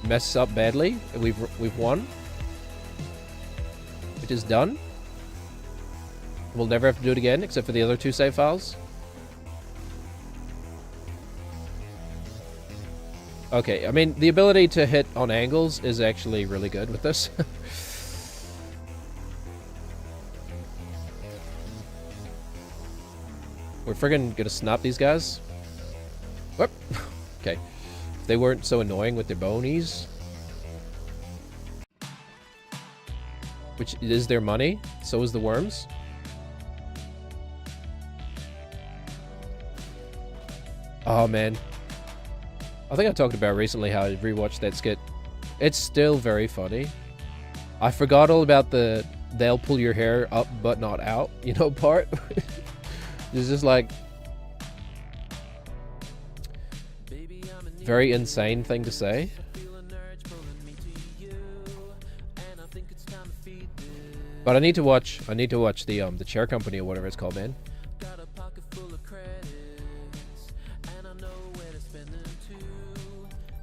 mess up badly, we've won. Which is done. We'll never have to do it again, except for the other 2 save files. Okay, I mean, the ability to hit on angles is actually really good with this. We're friggin' gonna snap these guys. Whoop. Okay. If they weren't so annoying with their bonies. Which is their money. So is the worms. Oh, man. I think I talked about recently how I rewatched that skit. It's still very funny. I forgot all about the they'll pull your hair up but not out, you know, part. It's just like... very insane thing to say. But I need to watch the Chair Company or whatever it's called, man.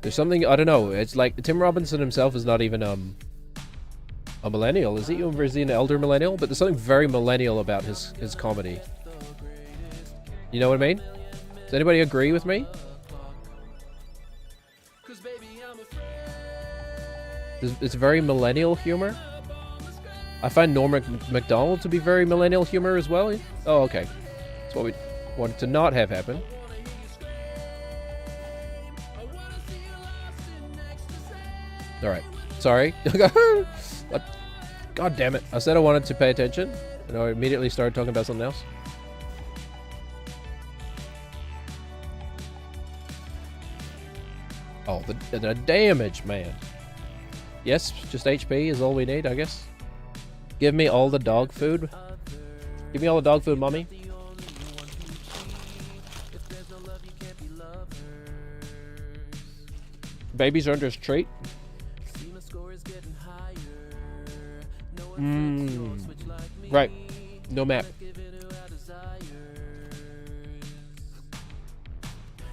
There's something, I don't know, it's like Tim Robinson himself is not even a millennial, is he? Or is he an elder millennial? But there's something very millennial about his comedy. You know what I mean? Does anybody agree with me? It's very millennial humor. I find Norm Macdonald to be very millennial humor as well. Oh, okay. That's what we wanted to not have happen. Alright. Sorry. God damn it. I said I wanted to pay attention, and I immediately started talking about something else. Oh, the damage, man. Yes, just HP is all we need, I guess. Give me all the dog food. Give me all the dog food, mommy. Babies are under a treat. Right. No map.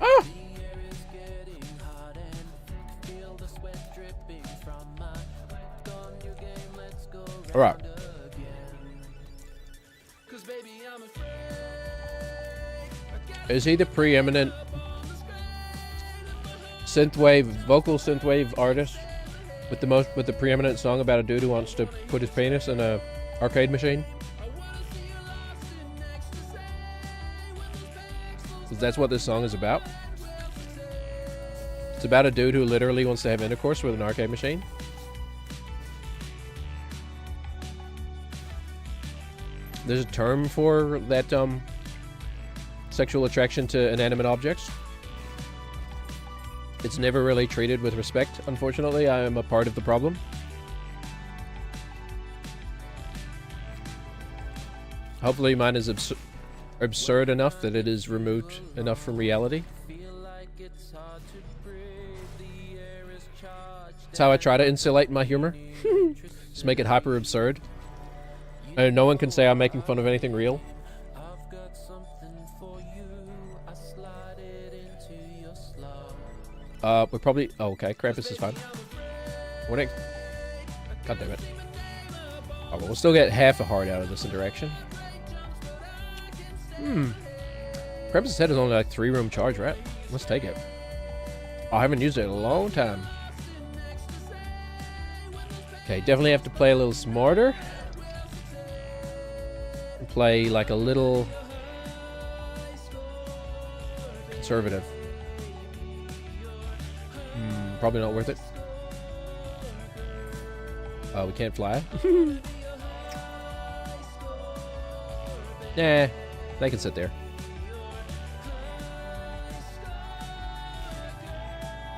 Ah! Alright. Is he the preeminent vocal synthwave artist with the preeminent song about a dude who wants to put his penis in a arcade machine? Because that's what this song is about. It's about a dude who literally wants to have intercourse with an arcade machine. There's a term for that sexual attraction to inanimate objects. It's never really treated with respect, unfortunately. I am a part of the problem. Hopefully mine is absurd enough that it is removed enough from reality. That's how I try to insulate my humor. Just make it hyper absurd. And no one can say I'm making fun of anything real. We're probably... Oh, okay, Krampus is fine. What? God damn it. Oh, well, we'll still get half a heart out of this interaction. Krampus' head is only like 3-room charge, right? Let's take it. I haven't used it in a long time. Okay, definitely have to play a little smarter. And play like a little... conservative. Probably not worth it. We can't fly. Nah, they can sit there.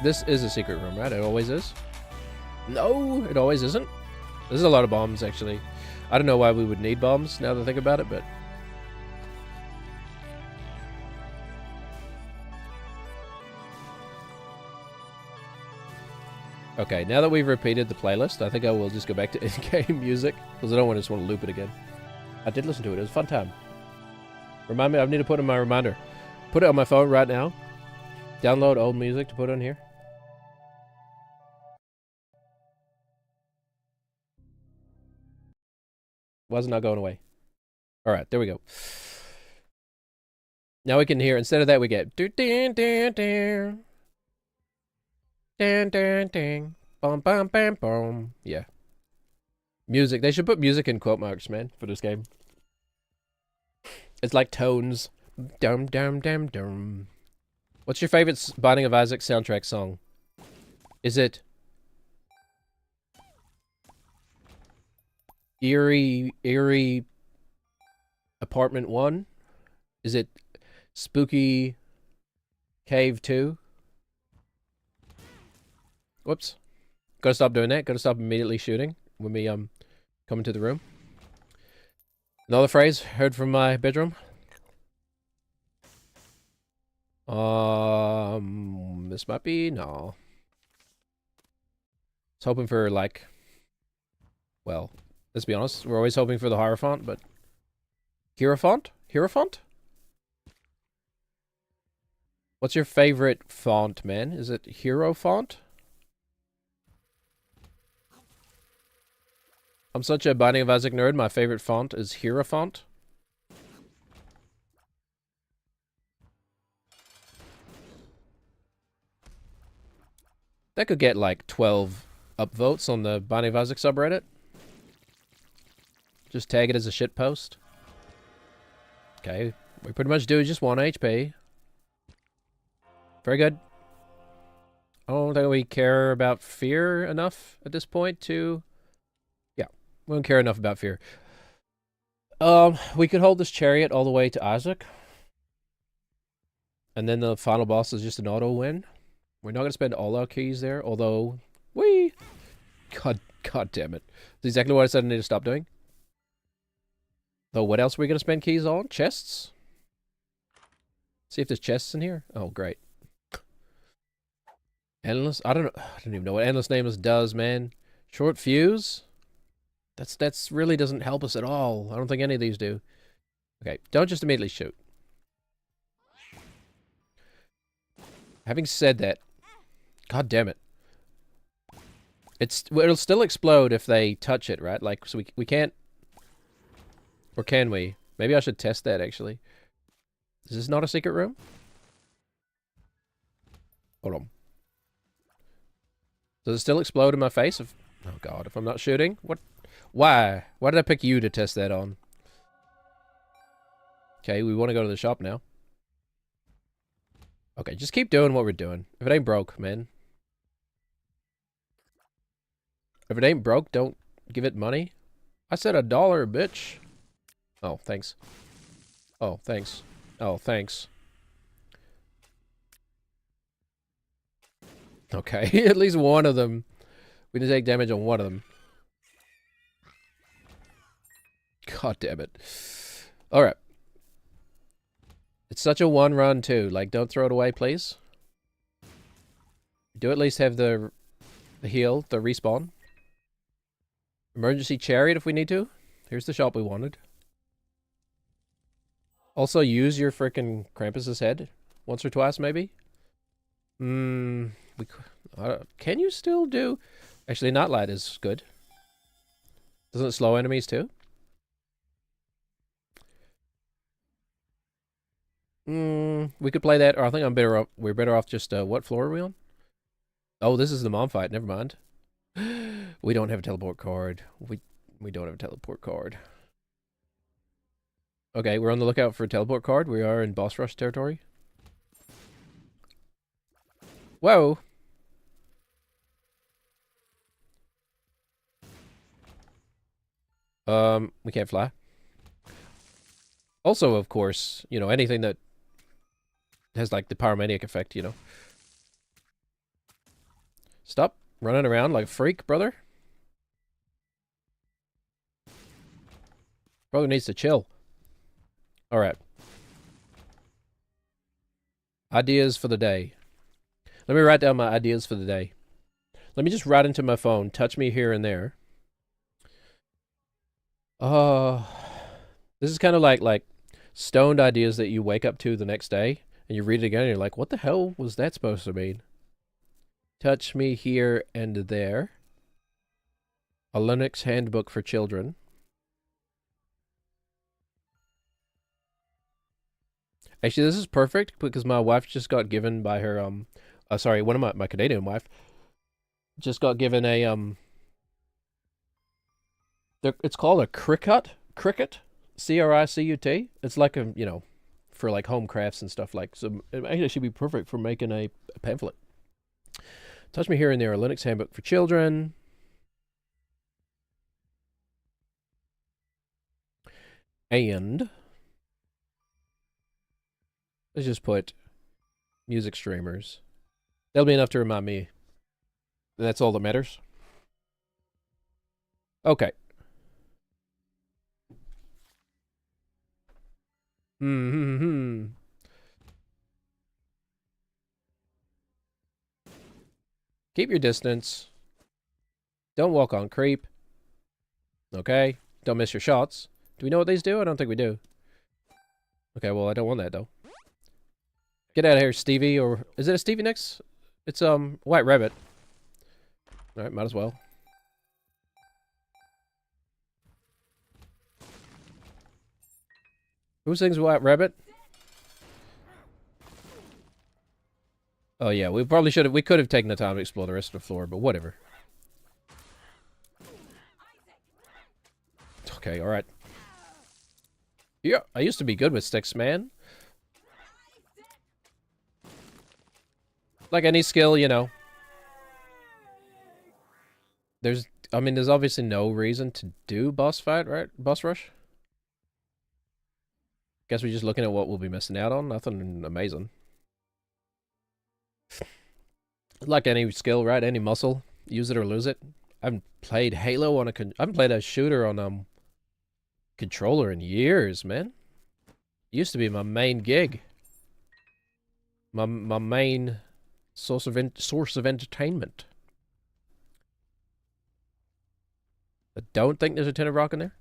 This is a secret room, right? It always is. No, it always isn't. There's a lot of bombs, actually. I don't know why we would need bombs, now that I think about it, but... Okay, now that we've repeated the playlist, I think I will just go back to in-game music, because I don't just want to loop it again. I did listen to it. It was a fun time. Remind me, I need to put in my reminder. Put it on my phone right now. Download old music to put on here. Why is it not going away? Alright, there we go. Now we can hear, instead of that, we get... Ding, ding, ding. Bum, bum, bam, boom. Yeah. Music. They should put music in quote marks, man, for this game. It's like tones. Dum, dum, dum, dum. What's your favorite Binding of Isaac soundtrack song? Is it... Eerie Apartment 1? Is it Spooky Cave 2? Whoops. Gotta stop doing that. Gotta stop immediately shooting when we come into the room. Another phrase heard from my bedroom. This might be... No. I was hoping for, like... Well, let's be honest. We're always hoping for the Hierophant, but... Hierophant? Hierophant? What's your favorite font, man? Is it Hero font? I'm such a Binding of Isaac nerd. My favorite font is Hierophant. That could get like 12 upvotes on the Binding of Isaac subreddit. Just tag it as a shit post. Okay, we pretty much do just 1 HP. Very good. I don't think we care about fear enough at this point to... Yeah, we don't care enough about fear. We could hold this chariot all the way to Isaac. And then the final boss is just an auto win. We're not going to spend all our keys there, although... God damn it. That's exactly what I said I need to stop doing. Though, what else are we going to spend keys on? Chests? See if there's chests in here. Oh, great. Endless? I don't even know what Endless Nameless does, man. Short fuse? That's really doesn't help us at all. I don't think any of these do. Okay, don't just immediately shoot. Having said that, god damn it. It'll still explode if they touch it, right? Like, so we can't... Or can we? Maybe I should test that, actually. Is this not a secret room? Hold on. Does it still explode in my face? Oh god, if I'm not shooting? What? Why? Why did I pick you to test that on? Okay, we want to go to the shop now. Okay, just keep doing what we're doing. If it ain't broke, man. If it ain't broke, don't give it money. I said $1, bitch. Oh, thanks. Oh, thanks. Oh, thanks. Okay, at least one of them. We didn't take damage on one of them. God damn it. Alright. It's such a one run, too. Like, don't throw it away, please. Do at least have the heal, the respawn. Emergency chariot if we need to. Here's the shop we wanted. Also, use your frickin' Krampus's head. Once or twice, maybe? Can you still do... Actually, Nightlight is good. Doesn't it slow enemies, too? We could play that, or I think we're better off just, what floor are we on? Oh, this is the mom fight, never mind. We don't have a teleport card. We don't have a teleport card. Okay, we're on the lookout for a teleport card. We are in boss rush territory. Whoa! We can't fly. Also, of course, you know, anything that has, like, the pyromaniac effect, you know. Stop Running around like a freak, brother? Brother needs to chill. Alright. Ideas for the day. Let me write down my ideas for the day. Let me just write into my phone. Touch me here and there. This is kind of like stoned ideas that you wake up to the next day and you read it again and you're like, what the hell was that supposed to mean? Touch me here and there. A Linux handbook for children. Actually, this is perfect because my wife just got given by her, sorry, one of my Canadian wife just got given a, it's called a Cricut, C-R-I-C-U-T. It's like a, you know, for like home crafts and stuff like, so it actually should be perfect for making a pamphlet. Touch me here and there, a Linux handbook for children. And let's just put music streamers. That'll be enough to remind me. And that's all that matters. Okay. Keep your distance. Don't walk on creep. Okay. Don't miss your shots. Do we know what these do? I don't think we do. Okay, well, I don't want that, though. Get out of here, Stevie, or... Is it a Stevie next? It's, White Rabbit. Alright, might as well. Who sings White Rabbit? Oh, yeah, we probably should have... We could have taken the time to explore the rest of the floor, but whatever. Okay, alright. Yeah, I used to be good with sticks, man. Like any skill, you know. There's obviously no reason to do boss fight, right? Boss rush? Guess we're just looking at what we'll be missing out on. Nothing amazing. Like any skill, right? Any muscle. Use it or lose it. I haven't played Halo on I haven't played a shooter on, controller in years, man. Used to be my main gig. My main source of entertainment. I don't think there's a tin of rock in there.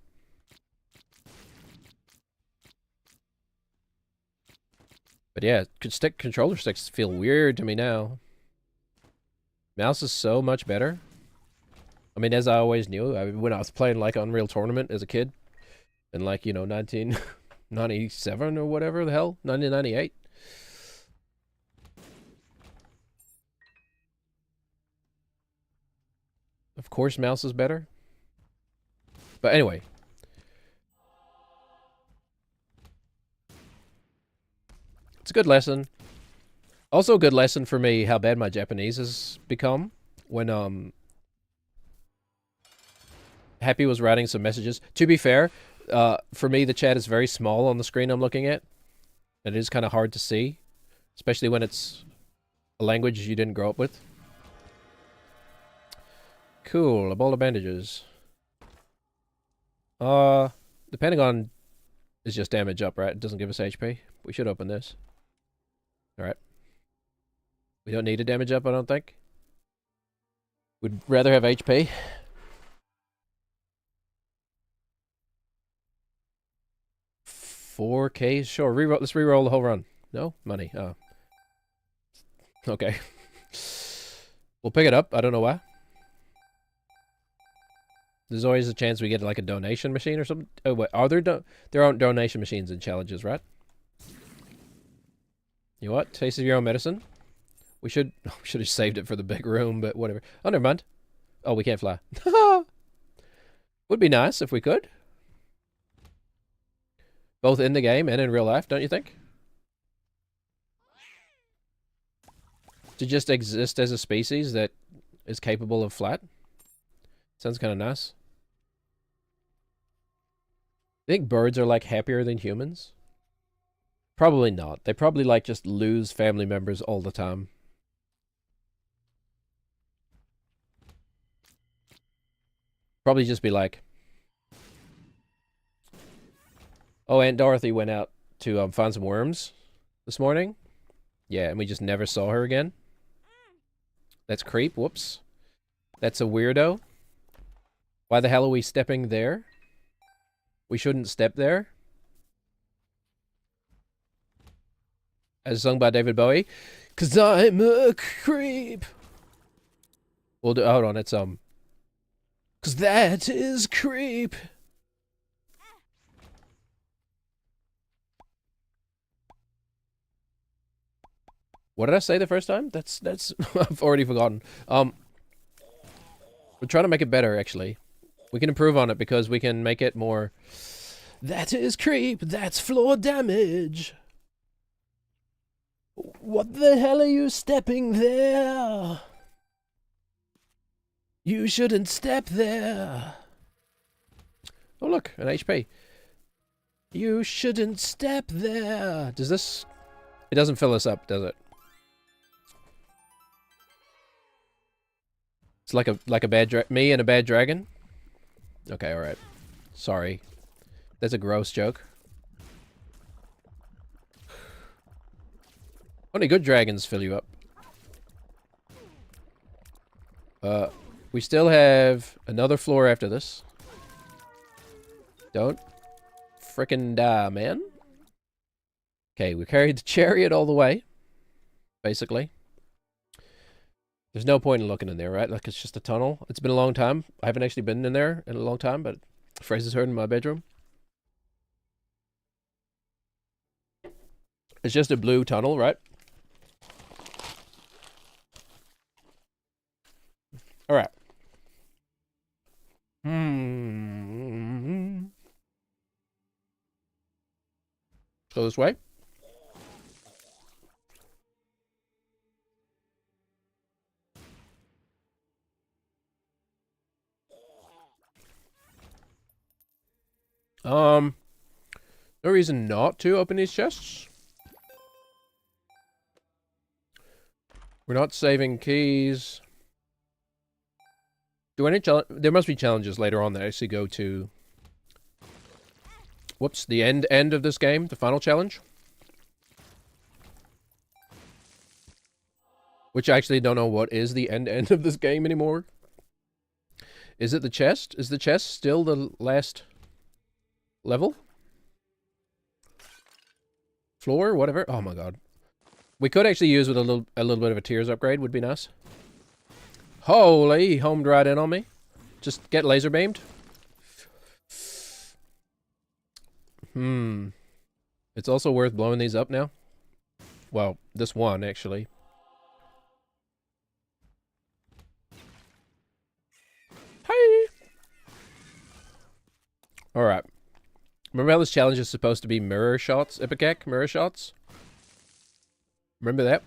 But yeah, controller sticks feel weird to me now. Mouse is so much better. I mean, as I always knew, when I was playing like Unreal Tournament as a kid, in like, you know, 1997 or whatever the hell, 1998. Of course, mouse is better. But anyway. It's a good lesson. Also a good lesson for me how bad my Japanese has become when Happy was writing some messages. To be fair, for me the chat is very small on the screen I'm looking at. It is kind of hard to see, especially when it's a language you didn't grow up with. Cool, a bowl of bandages. Depending on is just damage up, right? It doesn't give us HP. We should open this. Alright. We don't need a damage up, I don't think. We'd rather have HP. $4K? Sure, let's reroll the whole run. No? Money. Oh. Okay. We'll pick it up. I don't know why. There's always a chance we get like a donation machine or something. Oh wait, are there aren't donation machines in challenges, right? You know what? Taste of your own medicine. We should have saved it for the big room, but whatever. Oh, never mind. Oh, we can't fly. Would be nice if we could. Both in the game and in real life, don't you think? To just exist as a species that is capable of flight. Sounds kind of nice. I think birds are like happier than humans. Probably not. They probably like just lose family members all the time. Probably just be like, oh, Aunt Dorothy went out to find some worms this morning. Yeah, and we just never saw her again. That's creep. Whoops. That's a weirdo. Why the hell are we stepping there? We shouldn't step there. As sung by David Bowie. 'Cause I'm a creep. We'll do, hold on, it's 'cause that is creep. What did I say the first time? That's I've already forgotten. We're trying to make it better, actually. We can improve on it because we can make it more. That is creep. That's floor damage. What the hell are you stepping there? You shouldn't step there. Oh, look, an HP. You shouldn't step there. Does this... It doesn't fill us up, does it? It's like a bad me and a bad dragon? Okay, alright. Sorry. That's a gross joke. Only good dragons fill you up. We still have another floor after this. Don't frickin' die, man. Okay, we carried the chariot all the way. Basically. There's no point in looking in there, right? Like, it's just a tunnel. It's been a long time. I haven't actually been in there in a long time, but Fraser's heard in my bedroom. It's just a blue tunnel, right? Alright. Go this way. No reason not to open these chests. We're not saving keys. There must be challenges later on that actually go to... Whoops, the end of this game, the final challenge. Which I actually don't know what is the end of this game anymore. Is it the chest? Is the chest still the last level? Floor? Whatever? Oh my god. We could actually use with a little bit of a tiers upgrade, would be nice. Holy, homed right in on me. Just get laser beamed. It's also worth blowing these up now. Well, this one, actually. Hi! Alright. Remember how this challenge is supposed to be mirror shots? Ipecac? Mirror shots? Remember that?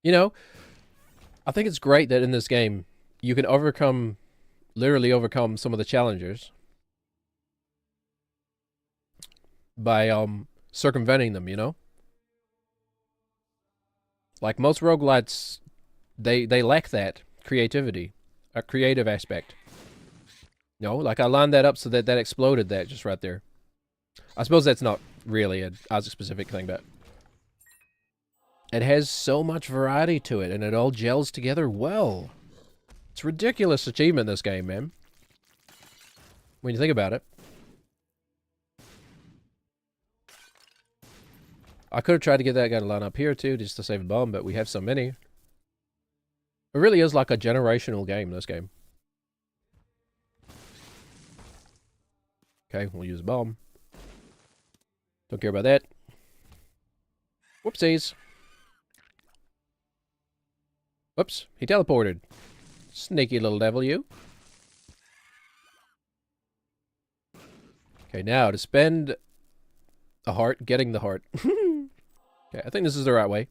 You know, I think it's great that in this game, you can literally overcome some of the challengers by circumventing them, you know? Like most roguelites, they lack that creativity, a creative aspect. You know, like I lined that up so that exploded that just right there. I suppose that's not really an Isaac-specific thing, but it has so much variety to it, and it all gels together well. It's a ridiculous achievement, this game, man. When you think about it. I could have tried to get that guy to line up here, too, just to save a bomb, but we have so many. It really is like a generational game, this game. Okay, we'll use a bomb. Don't care about that. Whoopsies. Whoops, he teleported. Sneaky little devil, you. Okay, now to spend a heart getting the heart. Okay, I think this is the right way.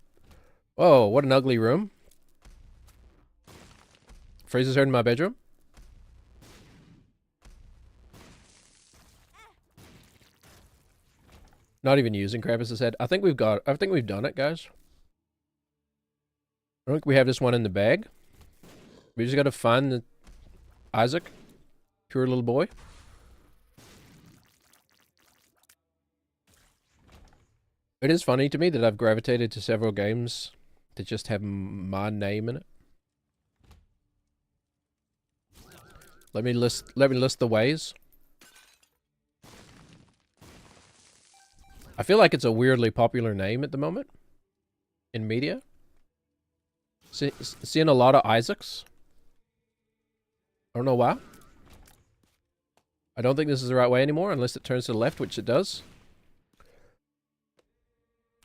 Oh, what an ugly room. Fraser's heard in my bedroom. Not even using Krampus' head. I think we've done it, guys. I think we have this one in the bag. We just gotta find Isaac. Pure little boy. It is funny to me that I've gravitated to several games that just have my name in it. Let me list the ways. I feel like it's a weirdly popular name at the moment in media. Seeing a lot of Isaacs. I don't know why. I don't think this is the right way anymore unless it turns to the left, which it does.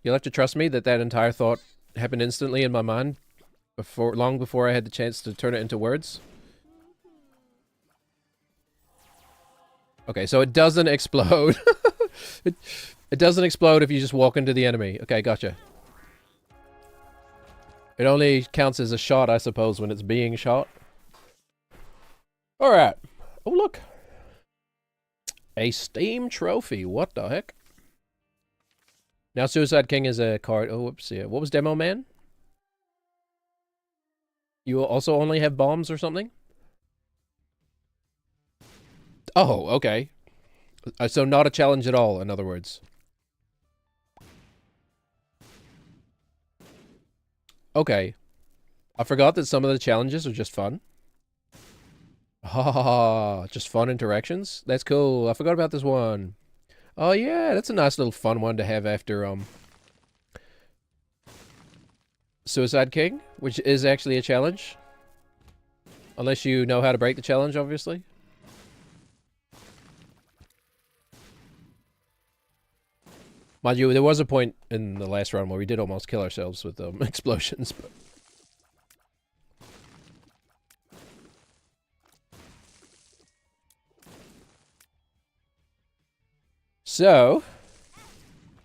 You'll have to trust me that that entire thought happened instantly in my mind long before I had the chance to turn it into words. Okay, so it doesn't explode. It doesn't explode if you just walk into the enemy. Okay, gotcha. It only counts as a shot, I suppose, when it's being shot. Alright. Oh, look. A Steam trophy. What the heck? Now Suicide King is a card. Oh, whoops. Yeah. What was Demo Man? You also only have bombs or something? Oh, okay. So not a challenge at all, in other words. Okay. I forgot that some of the challenges are just fun. Ah, just fun interactions? That's cool. I forgot about this one. Oh yeah, that's a nice little fun one to have after Suicide King, which is actually a challenge. Unless you know how to break the challenge, obviously. Mind you, there was a point in the last round where we did almost kill ourselves with explosions, but... So...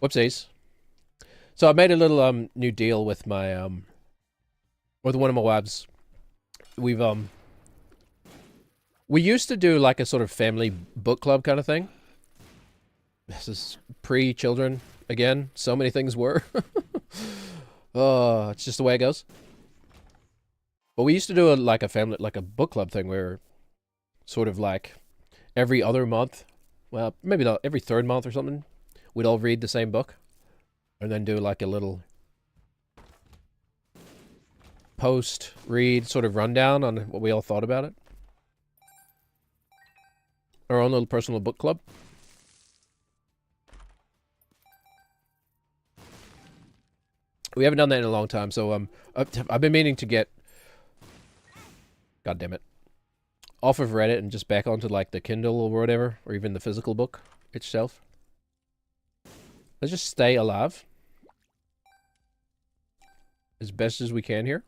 Whoopsies. So I made a little new deal with my with one of my wives. We used to do like a sort of family book club kind of thing. This is pre-children again. So many things were. Oh, it's just the way it goes. But we used to do like a book club thing where sort of like every other month, well, maybe not every third month or something, we'd all read the same book and then do like a little post-read sort of rundown on what we all thought about it. Our own little personal book club. We haven't done that in a long time, so I've been meaning to get, god damn it, off of Reddit and just back onto like the Kindle or whatever, or even the physical book itself. Let's just stay alive as best as we can here.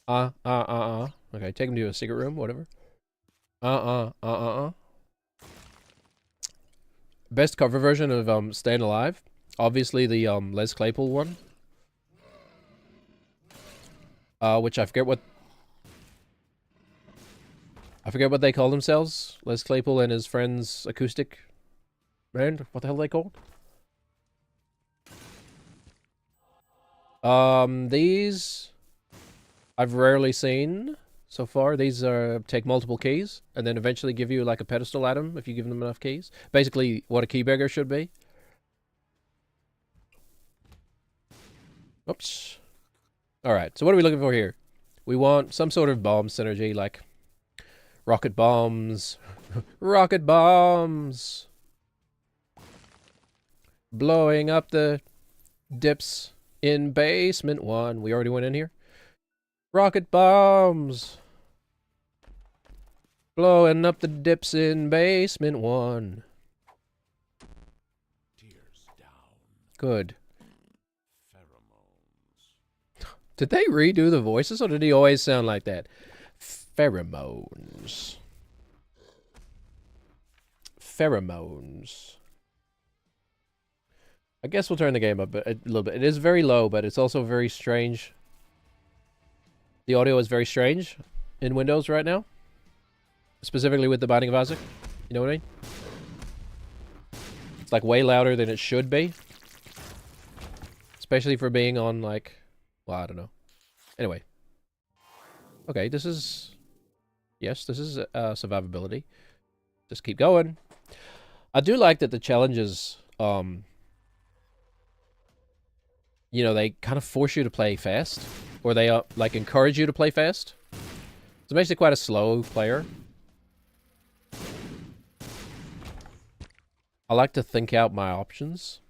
Okay, take him to a secret room, whatever. Best cover version of Staying Alive. Obviously the Les Claypool one. Which I forget what they call themselves. Les Claypool and his friends acoustic band. What the hell are they called? These I've rarely seen so far. These take multiple keys and then eventually give you like a pedestal item if you give them enough keys. Basically what a keybagger should be. Oops. Alright, so what are we looking for here? We want some sort of bomb synergy, like rocket bombs. Rocket bombs! Blowing up the dips in basement 1. We already went in here. Rocket bombs! Blowing up the dips in basement 1. Tears down. Good. Pheromones. Did they redo the voices, or did he always sound like that? Pheromones. Pheromones. I guess we'll turn the game up a little bit. It is very low, but it's also very strange. The audio is very strange in Windows right now. Specifically with the Binding of Isaac. You know what I mean? It's like way louder than it should be. Especially for being on like... Well, I don't know. Anyway. Okay, this is... Yes, this is survivability. Just keep going. I do like that the challenges, you know, they kind of force you to play fast. Or they, like, encourage you to play fast. So it makes it quite a slow player. I like to think out my options.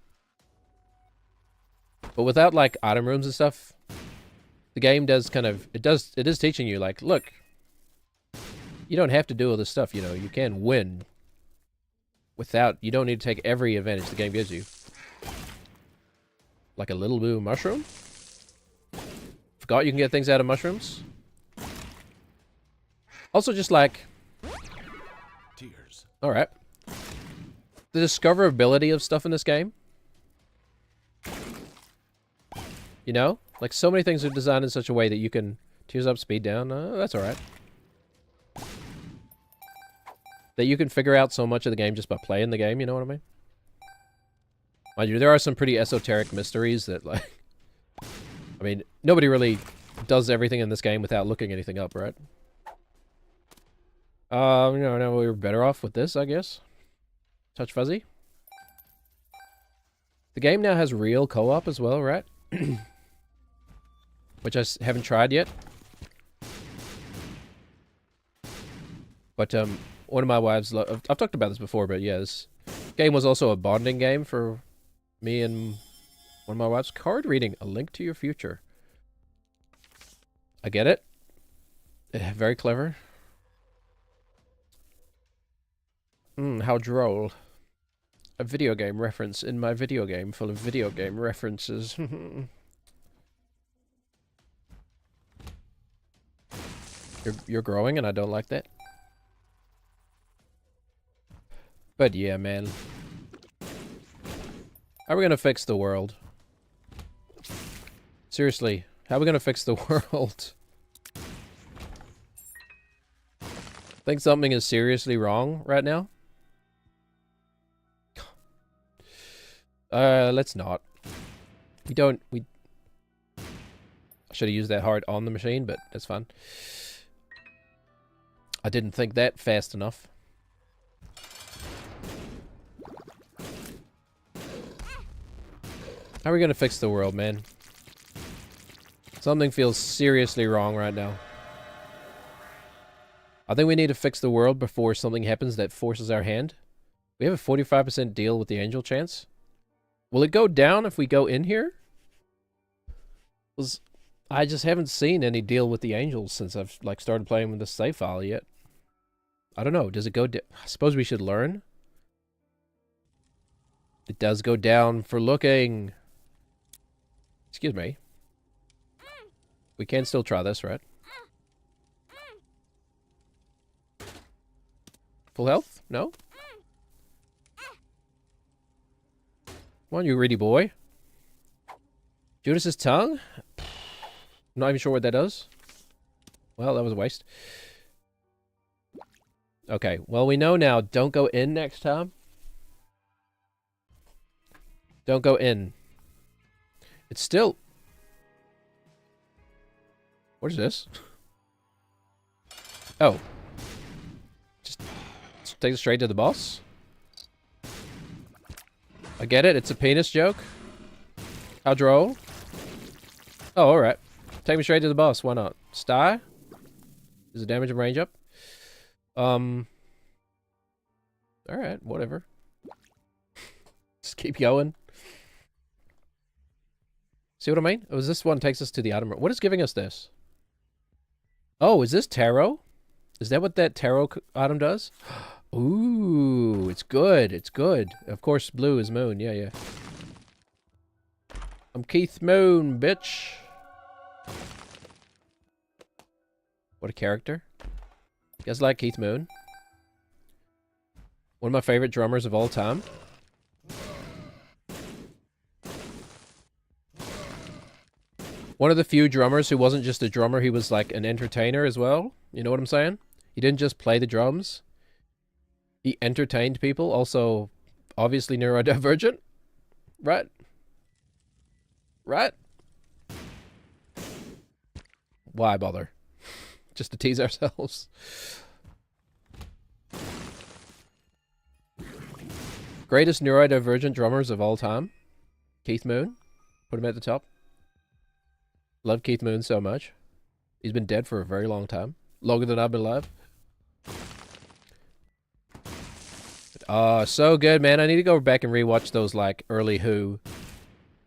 But without, like, item rooms and stuff, the game does kind of... It is teaching you, like, look, you don't have to do all this stuff, you know. You can win without... You don't need to take every advantage the game gives you. Like a little blue mushroom? Forgot you can get things out of mushrooms? Also just like... Tears. Alright. The discoverability of stuff in this game. You know? Like, so many things are designed in such a way that you can... Tears up, speed down. That's alright. That you can figure out so much of the game just by playing the game, you know what I mean? Mind you, there are some pretty esoteric mysteries that, like... I mean, nobody really does everything in this game without looking anything up, right? You know, now we were better off with this, I guess. Touch fuzzy. The game now has real co-op as well, right? Which I haven't tried yet. But, one of my wives... I've talked about this before, but yeah, this game was also a bonding game for me and one of my wives. Card reading, A Link to Your Future. I get it. Very clever. How droll. A video game reference in my video game full of video game references. You're growing and I don't like that. But yeah, man. How are we gonna fix the world? Seriously, how are we gonna fix the world? Think something is seriously wrong right now? Let's not. I should have used that heart on the machine, but that's fine. I didn't think that fast enough. How are we gonna fix the world, man? Something feels seriously wrong right now. I think we need to fix the world before something happens that forces our hand. We have a 45% deal with the angel chance. Will it go down if we go in here? I just haven't seen any deal with the angels since I've like started playing with the save file yet. I don't know. Does it go down? I suppose we should learn. It does go down for looking. Excuse me. We can still try this, right? Full health? No? Come on, you greedy boy. Judas's tongue? I'm not even sure what that does. Well, that was a waste. Okay, well, we know now. Don't go in next time. Don't go in. It's still... What is this? Oh. Just take it straight to the boss? I get it. It's a penis joke. How droll. Oh, alright. Take me straight to the boss. Why not? Sty? Is the damage and range up? Alright, whatever. Just keep going. See what I mean? Oh, this one takes us to the item room. What is giving us this? Oh, is this tarot? Is that what that tarot item does? Ooh, it's good. It's good. Of course, blue is moon. Yeah, yeah. I'm Keith Moon, bitch. What a character. You guys like Keith Moon? One of my favorite drummers of all time. One of the few drummers who wasn't just a drummer, he was like an entertainer as well. You know what I'm saying? He didn't just play the drums. He entertained people. Also, obviously neurodivergent. Right? Right? Why bother? just to tease ourselves. Greatest neurodivergent drummers of all time. Keith Moon. Put him at the top. Love Keith Moon so much. He's been dead for a very long time. Longer than I've been alive. Oh, so good, man. I need to go back and rewatch those, like, early Who. Well,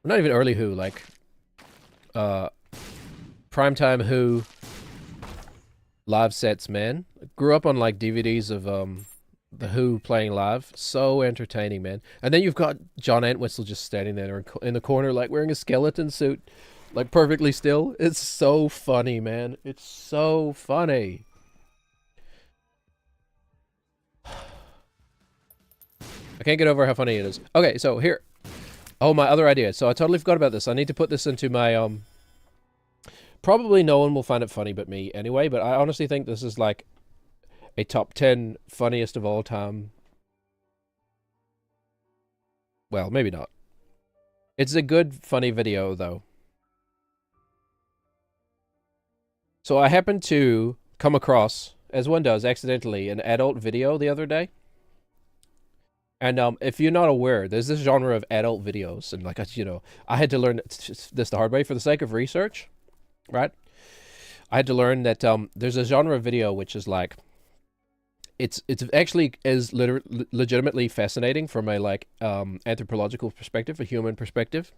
not even early Who, like, primetime Who live sets, man. I grew up on, like, DVDs of, the Who playing live. So entertaining, man. And then you've got John Entwistle just standing there in the corner, like, wearing a skeleton suit, like, perfectly still. It's so funny, man. It's so funny. I can't get over how funny it is. Okay, so here. Oh, my other idea. So I totally forgot about this. I need to put this into my, probably no one will find it funny but me anyway, but I honestly think this is like a top 10 funniest of all time. Well, maybe not. It's a good, funny video, though. So I happened to come across, as one does accidentally, an adult video the other day. And if you're not aware, there's this genre of adult videos, and like, you know, I had to learn this the hard way for the sake of research, right? I had to learn that there's a genre of video which is like, it's actually as legitimately fascinating from a like anthropological perspective, a human perspective.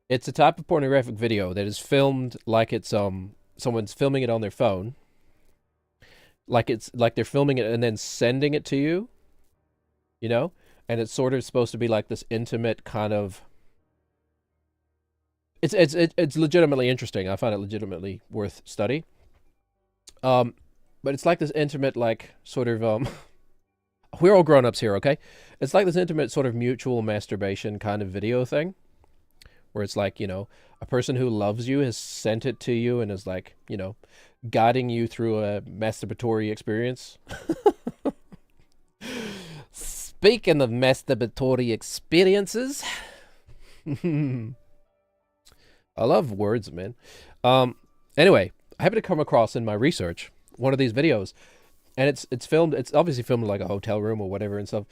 It's a type of pornographic video that is filmed like it's someone's filming it on their phone, like it's like they're filming it and then sending it to you. You know, and it's sort of supposed to be like this intimate kind of. It's legitimately interesting. I find it legitimately worth study. But it's like this intimate, like sort of we're all grown-ups here, okay? It's like this intimate sort of mutual masturbation kind of video thing, where it's like, you know, a person who loves you has sent it to you and is like, you know, guiding you through a masturbatory experience. Speaking of masturbatory experiences, I love words, man. Anyway, I happened to come across in my research one of these videos, and it's filmed. It's obviously filmed in like a hotel room or whatever and stuff.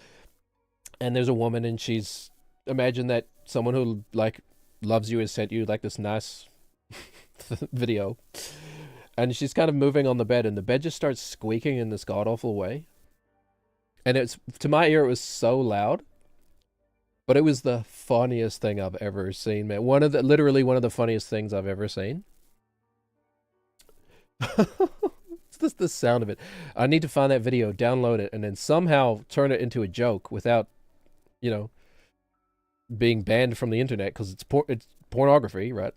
And there's a woman, and she's imagine that someone who like loves you has sent you like this nice video, and she's kind of moving on the bed, and the bed just starts squeaking in this god awful way. And it's, to my ear, it was so loud, but it was the funniest thing I've ever seen, man. Literally one of the funniest things I've ever seen. It's just the sound of it. I need to find that video, download it, and then somehow turn it into a joke without, you know, being banned from the internet, because it's pornography, right?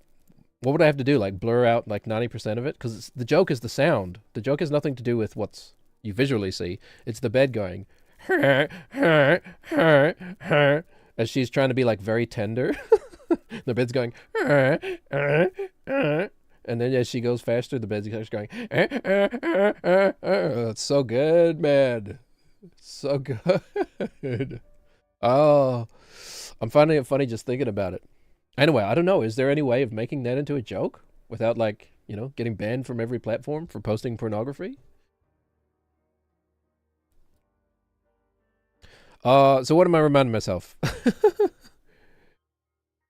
What would I have to do? Like blur out like 90% of it? Because the joke is the sound. The joke has nothing to do with what's you visually see. It's the bed going as she's trying to be like very tender. The bed's going and then as she goes faster, the bed's going it's so good, man. So good. Oh, I'm finding it funny just thinking about it. Anyway, I don't know, is there any way of making that into a joke without, like, you know, getting banned from every platform for posting pornography? So what am I reminding myself?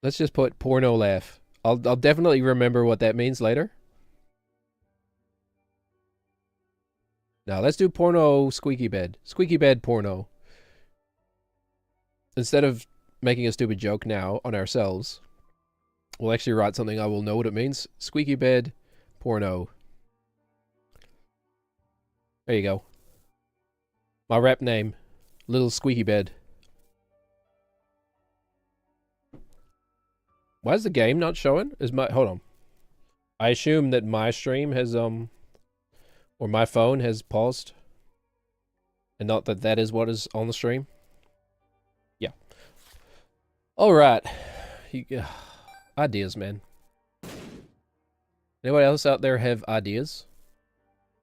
Let's just put porno laugh. I'll definitely remember what that means later. Now let's do porno squeaky bed. Squeaky bed porno. Instead of making a stupid joke now on ourselves, we'll actually write something I will know what it means. Squeaky bed porno. There you go. My rap name. Little squeaky bed. Why is the game not showing? Hold on. I assume that my stream has or my phone has paused, and not that that is what is on the stream. Yeah. All right. Ideas, man. Anybody else out there have ideas?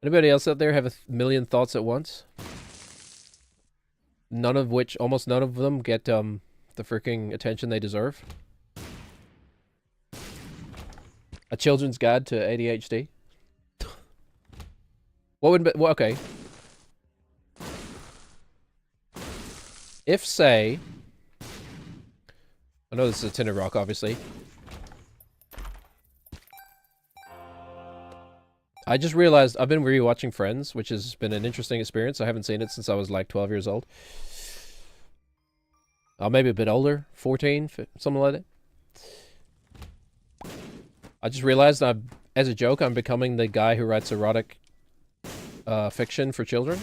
Anybody else out there have a million thoughts at once? None of which, almost none of them, get the freaking attention they deserve. A children's guide to ADHD. What would be, well, okay. If, say... I know this is a tinted rock, obviously. I just realized I've been rewatching Friends, which has been an interesting experience. I haven't seen it since I was like 12 years old. Maybe a bit older, 14, something like that. I just realized as a joke, I'm becoming the guy who writes erotic fiction for children.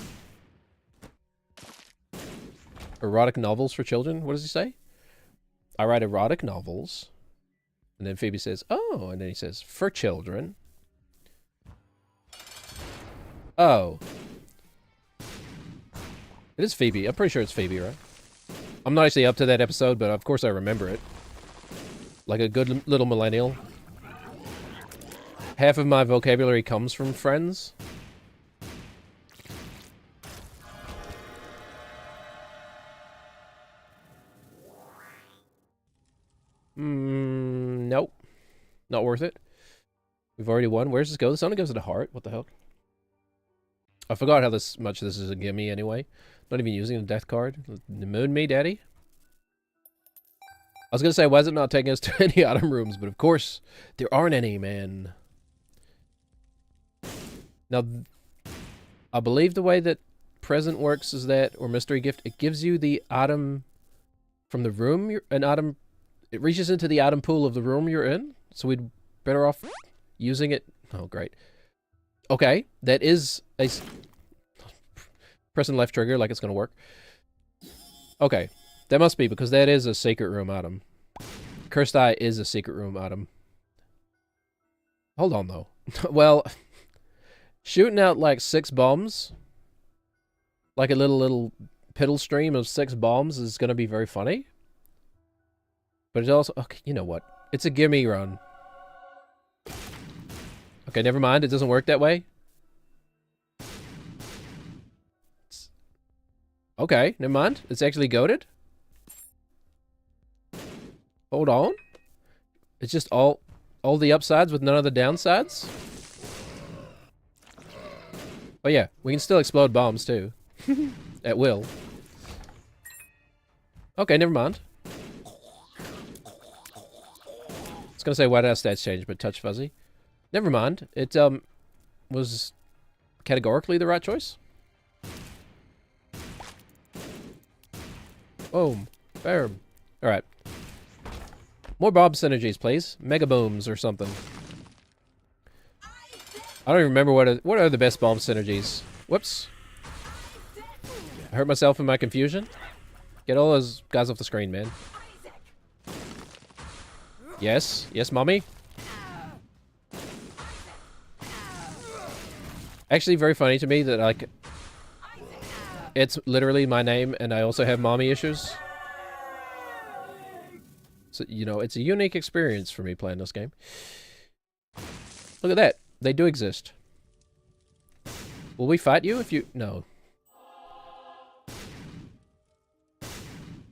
Erotic novels for children. What does he say? I write erotic novels. And then Phoebe says, oh, and then he says, for children. Oh. It is Phoebe. I'm pretty sure it's Phoebe, right? I'm not actually up to that episode, but of course I remember it. Like a good little millennial. Half of my vocabulary comes from Friends. Nope. Not worth it. We've already won. Where's this go? This only goes to the heart. What the hell? I forgot how much this is a gimme anyway. Not even using the death card. Moon me, daddy. I was gonna say, why is it not taking us to any item rooms? But of course, there aren't any, man. Now, I believe the way that present works is that, or mystery gift, it gives you the item from the room. It reaches into the item pool of the room you're in. So we'd better off using it. Oh, great. Okay, that is a... Pressing left trigger like it's gonna work. Okay, that must be because that is a secret room item. Cursed Eye is a secret room item. Hold on, though. Well, shooting out like 6 bombs, like a little piddle stream of 6 bombs is gonna be very funny. But it's also... Okay, you know what? It's a gimme run. Okay, never mind. It doesn't work that way. Okay, never mind. It's actually goated. Hold on. It's just all the upsides with none of the downsides. Oh yeah, we can still explode bombs too. At will. Okay, never mind. I was gonna say why did our stats change, but touch fuzzy. Never mind. It was categorically the right choice. Boom. Boom. Alright. More bomb synergies, please. Mega booms or something. I don't even remember what are the best bomb synergies. Whoops. I hurt myself in my confusion. Get all those guys off the screen, man. Yes. Yes, mommy. Actually, very funny to me that, like, it's literally my name, and I also have mommy issues. So, you know, it's a unique experience for me playing this game. Look at that. They do exist. Will we fight you if you... No.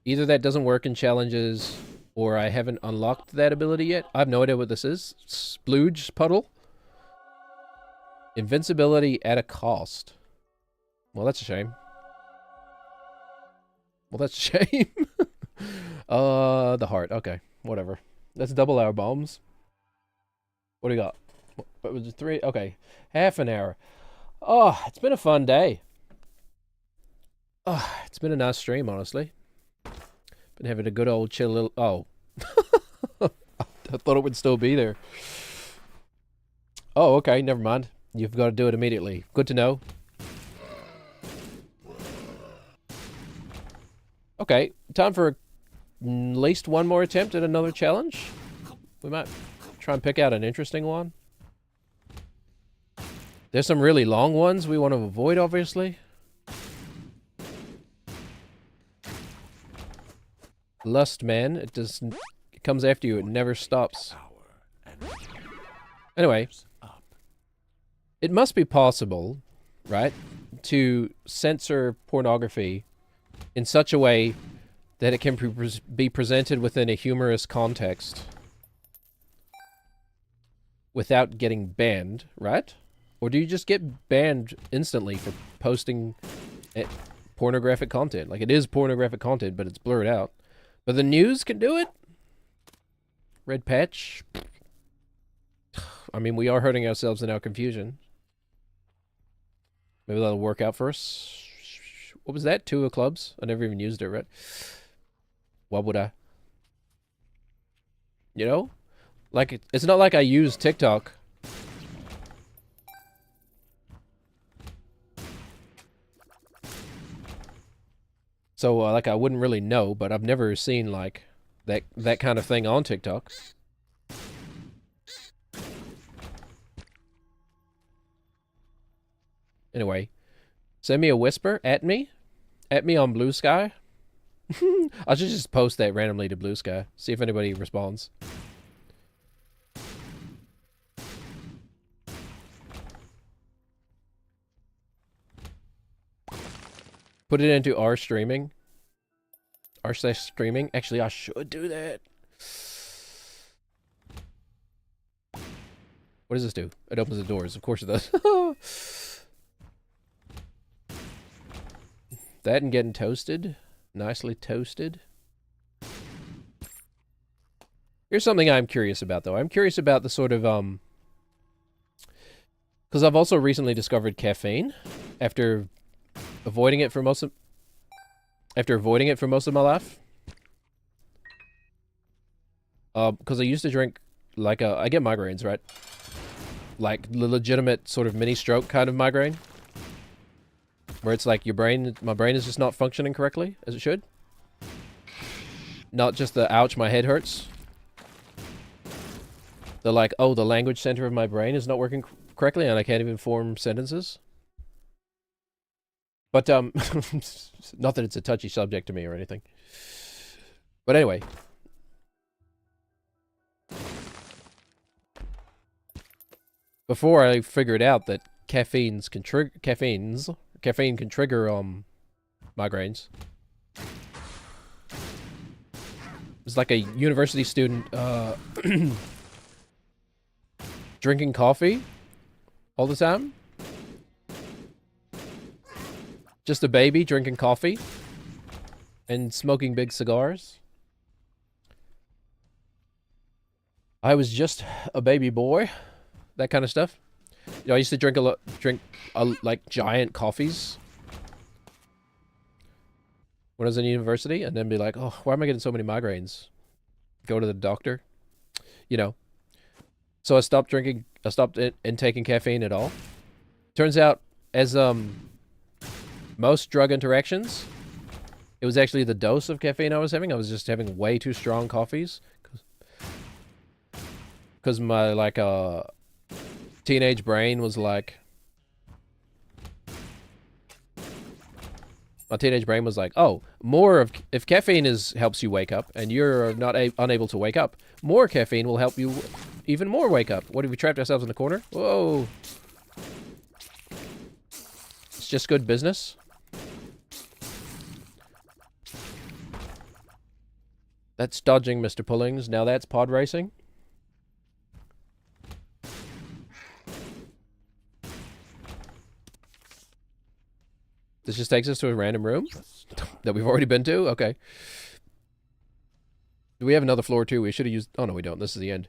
Either that doesn't work in challenges, or I haven't unlocked that ability yet. I have no idea what this is. Splooge puddle. Invincibility at a cost. Well, that's a shame. Well, that's a shame. The heart. Okay, whatever. Let's double our bombs. What do you got? What was it, 3? Okay, half an hour. Oh, it's been a fun day. Oh, it's been a nice stream, honestly. Been having a good old chill little... Oh. I thought it would still be there. Oh, okay, never mind. You've got to do it immediately. Good to know. Okay, time for at least one more attempt at another challenge. We might try and pick out an interesting one. There's some really long ones we want to avoid, obviously. Lust, man. It comes after you. It never stops. Anyway. It must be possible, right, to censor pornography in such a way that it can be presented within a humorous context without getting banned, right? Or do you just get banned instantly for posting pornographic content? Like, it is pornographic content, but it's blurred out. But the news can do it? Red patch? I mean, we are hurting ourselves in our confusion. Maybe that'll work out for us. What was that? 2 of clubs? I never even used it, right? Why would I? You know? Like, it's not like I use TikTok. So, like, I wouldn't really know, but I've never seen, like, that kind of thing on TikTok. Anyway, send me a whisper at me on Blue Sky. I should just post that randomly to Blue Sky, see if anybody responds. Put it into R streaming. r/streaming. Actually, I should do that. What does this do? It opens the doors. Of course it does. That and getting toasted. Nicely toasted. Here's something I'm curious about, though. I'm curious about the sort of, because I've also recently discovered caffeine after avoiding it for most of my life. Because I used to drink, like, I get migraines, right? Like, the legitimate sort of mini-stroke kind of migraine. Where it's like my brain is just not functioning correctly, as it should. Not just the, ouch, my head hurts. The, like, oh, the language center of my brain is not working correctly and I can't even form sentences. But, not that it's a touchy subject to me or anything. But anyway. Before I figured out that caffeine can trigger migraines. It's like a university student drinking coffee all the time. Just a baby drinking coffee and smoking big cigars. I was just a baby boy. That kind of stuff. You know, I used to drink like giant coffees when I was in university, and then be like, oh, why am I getting so many migraines? Go to the doctor. You know. So I stopped intaking caffeine at all. Turns out, as most drug interactions, it was actually the dose of caffeine I was having. I was just having way too strong coffees. Because my, like, teenage brain was like... My teenage brain was like, oh, if caffeine helps you wake up, and you're not unable to wake up, more caffeine will help you even more wake up. What, have we trapped ourselves in the corner? Whoa. It's just good business. That's dodging, Mr. Pullings. Now that's pod racing. This just takes us to a random room that we've already been to? Okay. Do we have another floor too? We should have used... Oh, no, we don't. This is the end.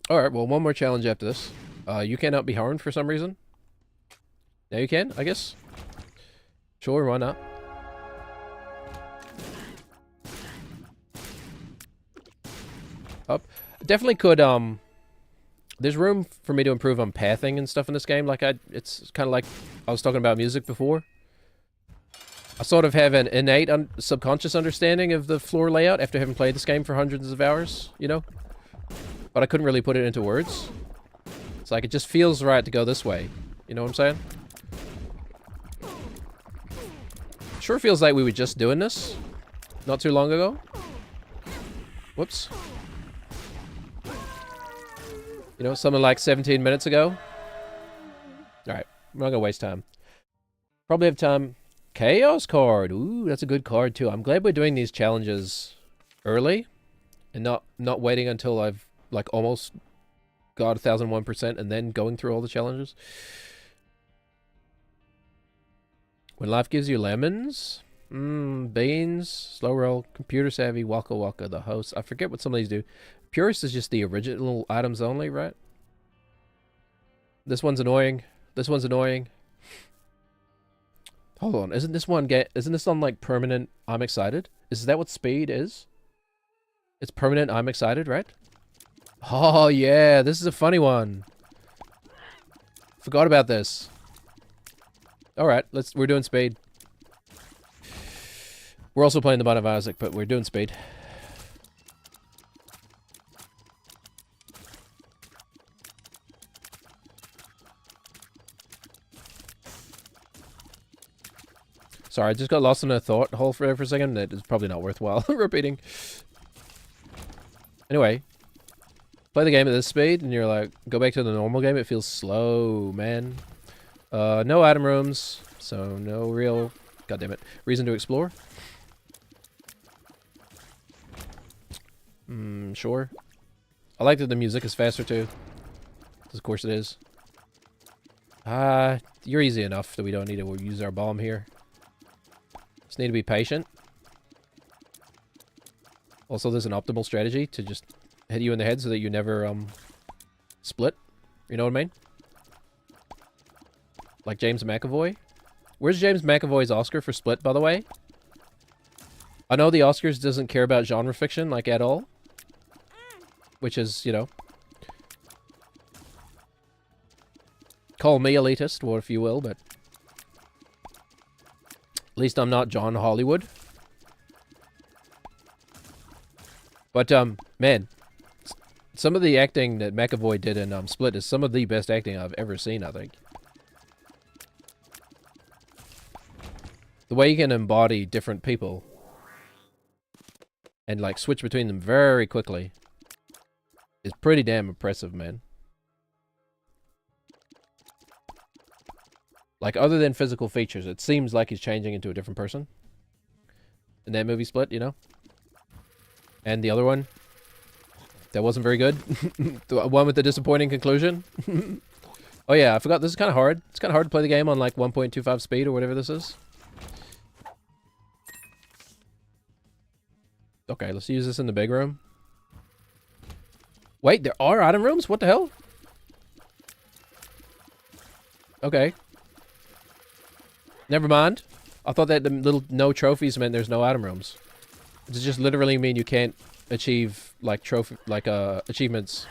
Alright, well, one more challenge after this. You cannot be harmed for some reason. Now you can, I guess. Sure, why not? Up. Definitely could, there's room for me to improve on pathing and stuff in this game. Like, it's kind of like I was talking about music before. I sort of have an innate subconscious understanding of the floor layout after having played this game for hundreds of hours, you know? But I couldn't really put it into words. It's like, it just feels right to go this way. You know what I'm saying? Sure feels like we were just doing this not too long ago. Whoops. You know, something like 17 minutes ago. Alright, I'm not gonna waste time. Probably have time. Chaos card. Ooh, that's a good card too. I'm glad we're doing these challenges early and not waiting until I've like almost God 1001% and then going through all the challenges. When life gives you lemons, beans, slow roll, computer savvy, waka waka, the host. I forget what some of these do. Purist is just the original items only, right? This one's annoying. This one's annoying. Hold on, isn't this on like permanent I'm excited? Is that what speed is? It's permanent I'm excited, right? Oh yeah, this is a funny one. Forgot about this. Alright, we're doing speed. We're also playing the Bond of Isaac, but we're doing speed. Sorry, I just got lost in a thought hole for a second. That is probably not worthwhile repeating. Anyway, play the game at this speed, and you're like, go back to the normal game. It feels slow, man. No item rooms, so no real, goddammit, reason to explore. Sure. I like that the music is faster too. Of course it is. You're easy enough that we don't need to use our bomb here. Just need to be patient. Also, there's an optimal strategy to just hit you in the head so that you never, split. You know what I mean? Like James McAvoy. Where's James McAvoy's Oscar for Split, by the way? I know the Oscars doesn't care about genre fiction, like, at all. Which is, you know... Call me elitist, or if you will, but... At least I'm not John Hollywood. But, man... Some of the acting that McAvoy did in, Split is some of the best acting I've ever seen, I think. The way you can embody different people and like switch between them very quickly is pretty damn impressive, man. Like, other than physical features, it seems like he's changing into a different person in that movie Split, you know? And the other one that wasn't very good. The one with the disappointing conclusion. Oh yeah, I forgot, this is kind of hard. It's kind of hard to play the game on like 1.25 speed or whatever this is. Okay, let's use this in the big room. Wait, there are item rooms? What the hell? Okay. Never mind. I thought that the little no trophies meant there's no item rooms. Does it just literally mean you can't achieve like achievements?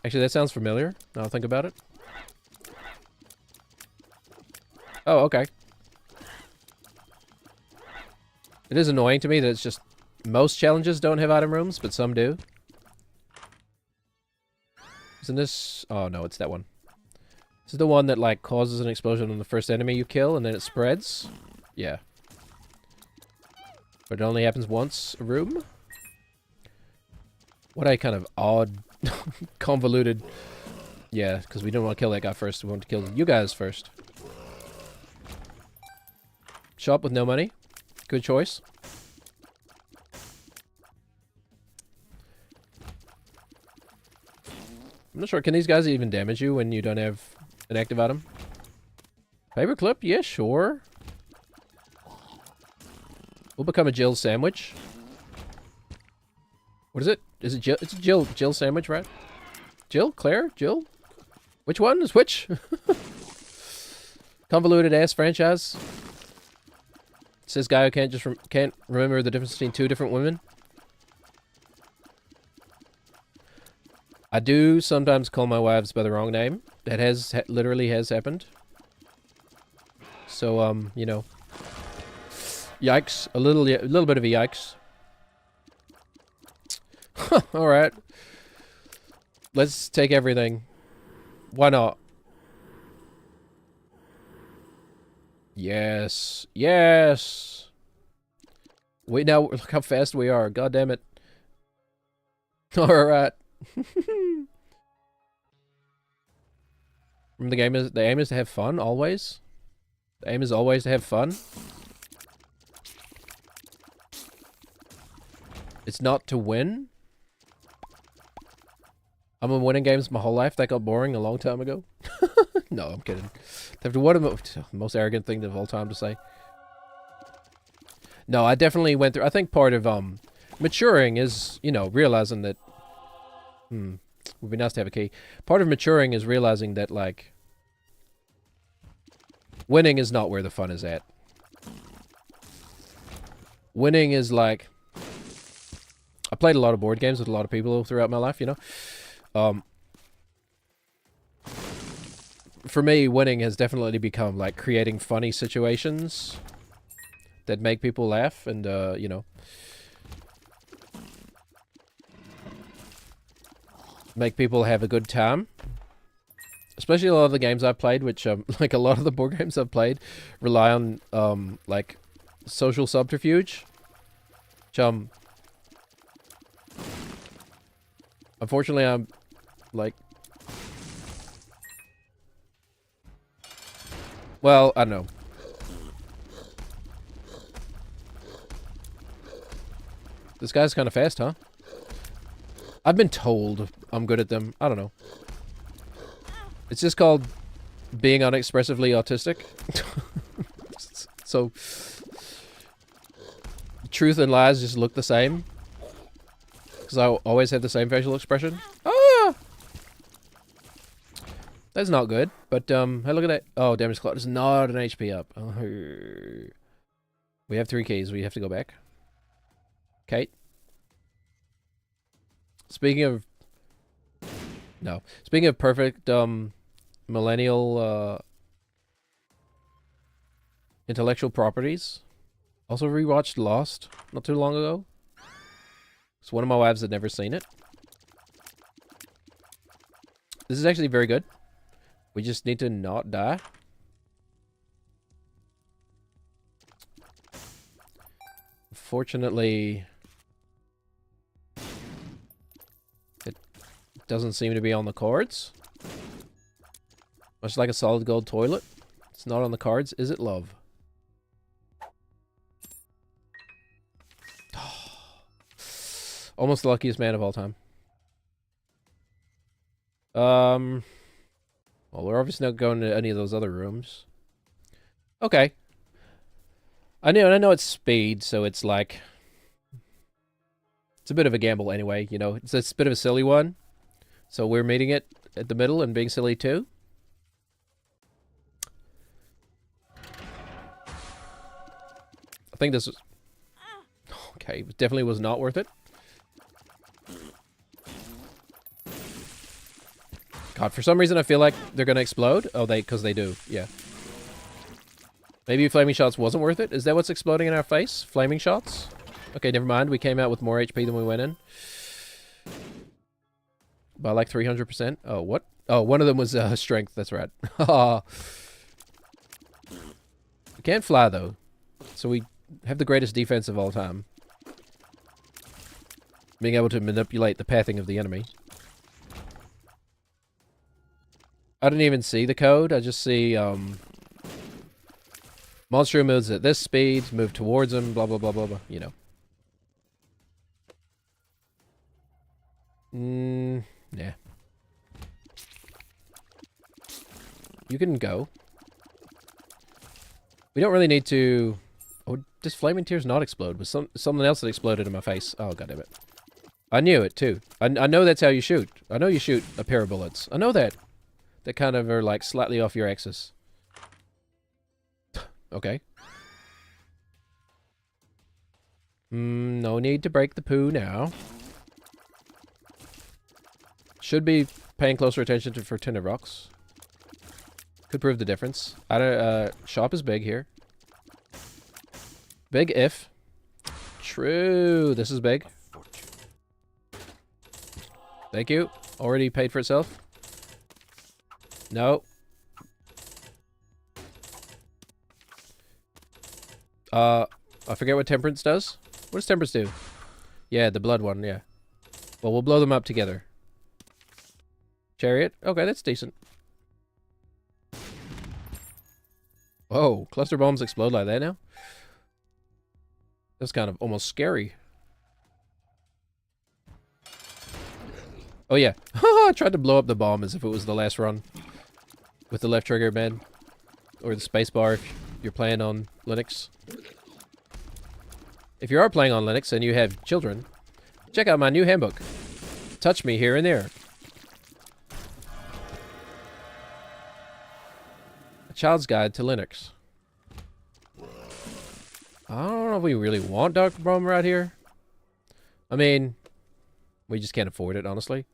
Actually, that sounds familiar. Now I'll think about it. Oh, okay. It is annoying to me that it's just most challenges don't have item rooms, but some do. Isn't this... Oh, no, it's that one. This is the one that, like, causes an explosion on the first enemy you kill, and then it spreads? Yeah. But it only happens once a room? What a kind of odd, convoluted... Yeah, because we didn't want to kill that guy first. We wanted to kill you guys first. Shop with no money. Good choice. I'm not sure. Can these guys even damage you when you don't have an active item? Paperclip? Yeah, sure. We'll become a Jill sandwich. What is it? Is it Jill? It's a Jill sandwich, right? Jill? Claire? Jill? Which one is which? Convoluted ass franchise. Says guy who can't remember the difference between two different women. I do sometimes call my wives by the wrong name. That literally has happened. So you know, yikes! A little bit of a yikes. All right, let's take everything. Why not? Yes. Yes. Wait, now look how fast we are. God damn it. Alright. The aim is to have fun, always. The aim is always to have fun. It's not to win. I'm been winning games my whole life. That got boring a long time ago. No, I'm kidding. What a most arrogant thing of all time to say. No, I definitely went through. I think part of maturing is, you know, realizing that. Would be nice to have a key. Part of maturing is realizing that, like, winning is not where the fun is at. Winning is like, I played a lot of board games with a lot of people throughout my life, you know. For me, winning has definitely become like creating funny situations that make people laugh and, you know, make people have a good time. Especially a lot of the games I've played, which, like a lot of the board games I've played, rely on, like, social subterfuge. Which, unfortunately, I'm, like... Well, I don't know. This guy's kind of fast, huh? I've been told I'm good at them. I don't know. It's just called being unexpressively autistic. So, truth and lies just look the same. Because I always have the same facial expression. Ah! That's not good. But, hey, look at that. Oh, damage clock is not an HP up. Oh. We have 3 keys. We have to go back. Kate. Speaking of... No. Speaking of perfect, millennial, intellectual properties. Also rewatched Lost not too long ago. So one of my wives had never seen it. This is actually very good. We just need to not die. Fortunately, it doesn't seem to be on the cards. Much like a solid gold toilet. It's not on the cards. Is it love? Almost the luckiest man of all time. Well, we're obviously not going to any of those other rooms. Okay. I know it's speed, so it's like... It's a bit of a gamble anyway, you know. It's a bit of a silly one. So we're meeting it at the middle and being silly too. I think this was... Okay, it definitely was not worth it. God, for some reason I feel like they're gonna explode. Oh, because they do, yeah. Maybe flaming shots wasn't worth it? Is that what's exploding in our face? Flaming shots? Okay, never mind. We came out with more HP than we went in. By like 300%. Oh, what? Oh, one of them was strength. That's right. We can't fly, though. So we have the greatest defense of all time. Being able to manipulate the pathing of the enemy. I didn't even see the code. I just see, monster moves at this speed, move towards him, blah, blah, blah, blah, blah. You know. Yeah. You can go. We don't really need to... Oh, does Flaming Tears not explode? Was something else that exploded in my face? Oh, goddammit. I knew it, too. I know that's how you shoot. I know you shoot a pair of bullets. I know that. That kind of are, like, slightly off your axis. Okay. No need to break the poo now. Should be paying closer attention to for tinted rocks. Could prove the difference. I don't, shop is big here. Big if. True. This is big. Thank you. Already paid for itself. No. I forget what temperance does. What does temperance do? Yeah, the blood one, yeah. Well, we'll blow them up together. Chariot? Okay, that's decent. Whoa, cluster bombs explode like that now? That's kind of almost scary. Oh yeah. I tried to blow up the bomb as if it was the last run. With the left trigger, man. Or the spacebar if you're playing on Linux. If you are playing on Linux and you have children, check out my new handbook. Touch me here and there. A child's guide to Linux. I don't know if we really want Dark Bomb right here. I mean, we just can't afford it, honestly.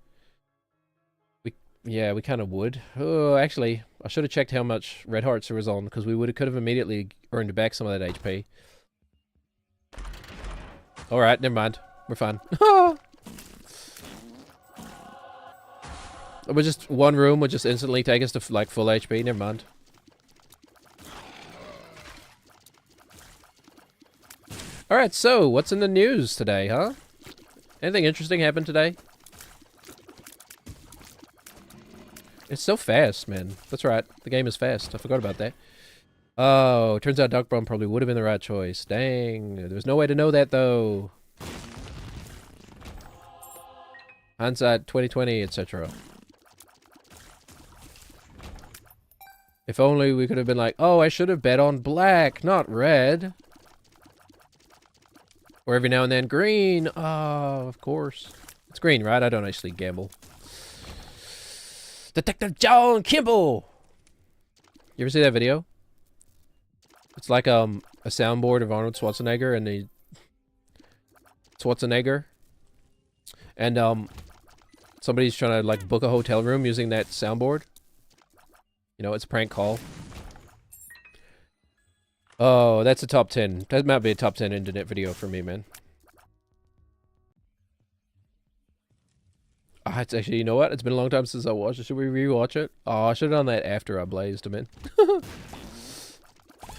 Yeah, we kind of would. Oh, actually, I should have checked how much Red Hearts there was on, because we could have immediately earned back some of that HP. Alright, never mind. We're fine. But just one room would just instantly take us to, like, full HP. Never mind. Alright, so, what's in the news today, huh? Anything interesting happened today? It's so fast, man. That's right. The game is fast. I forgot about that. Oh, turns out Dark Bomb probably would have been the right choice. Dang. There's no way to know that, though. Hindsight 2020, etc. If only we could have been like, oh, I should have bet on black, not red. Or every now and then, green. Oh, of course. It's green, right? I don't actually gamble. Detective John Kimball! You ever see that video? It's like a soundboard of Arnold Schwarzenegger and the... And somebody's trying to like book a hotel room using that soundboard. You know, it's a prank call. Oh, that's a top 10. That might be a top 10 internet video for me, man. Oh, it's actually, you know what? It's been a long time since I watched it. Should we rewatch it? Oh, I should have done that after I blazed him in.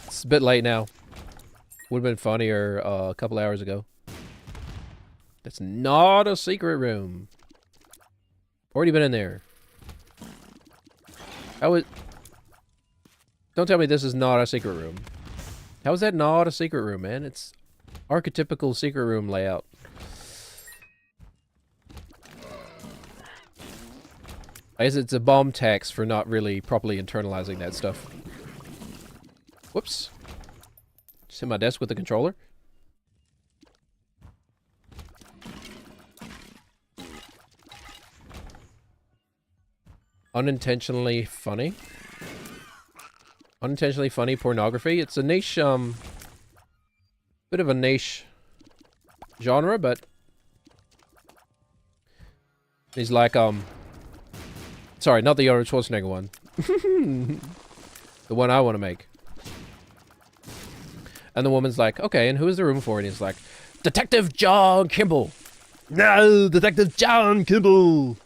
It's a bit late now. Would have been funnier a couple hours ago. That's not a secret room. Already been in there. Don't tell me this is not a secret room. How is that not a secret room, man? It's archetypical secret room layout. I guess it's a bomb tax for not really properly internalizing that stuff. Whoops. Just hit my desk with the controller. Unintentionally funny. Unintentionally funny pornography. It's a niche, bit of a niche genre, but he's like, sorry, not the Arnold Schwarzenegger one. The one I want to make. And the woman's like, okay, and who is the room for? And he's like, Detective John Kimball. No, Detective John Kimball.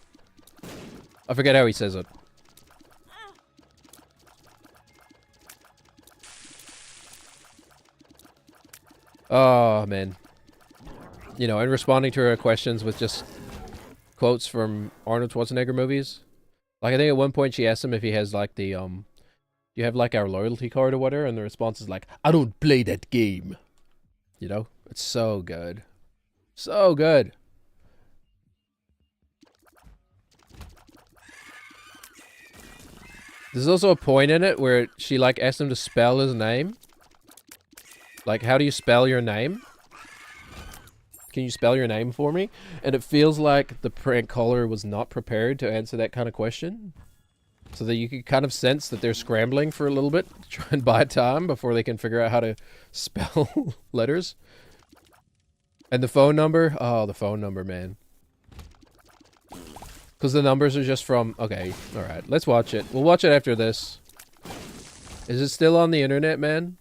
I forget how he says it. Oh, man. You know, and responding to her questions with just quotes from Arnold Schwarzenegger movies. Like, I think at one point she asked him if he has, like, the, do you have, like, our loyalty card or whatever? And the response is like, I don't play that game. You know? It's so good. So good. There's also a point in it where she, like, asked him to spell his name. Like, how do you spell your name? Can you spell your name for me? And it feels like the prank caller was not prepared to answer that kind of question. So that you could kind of sense that they're scrambling for a little bit to try and buy time before they can figure out how to spell letters. And the phone number? Oh, the phone number, man. Because the numbers are just from... Okay, alright. Let's watch it. We'll watch it after this. Is it still on the internet, man?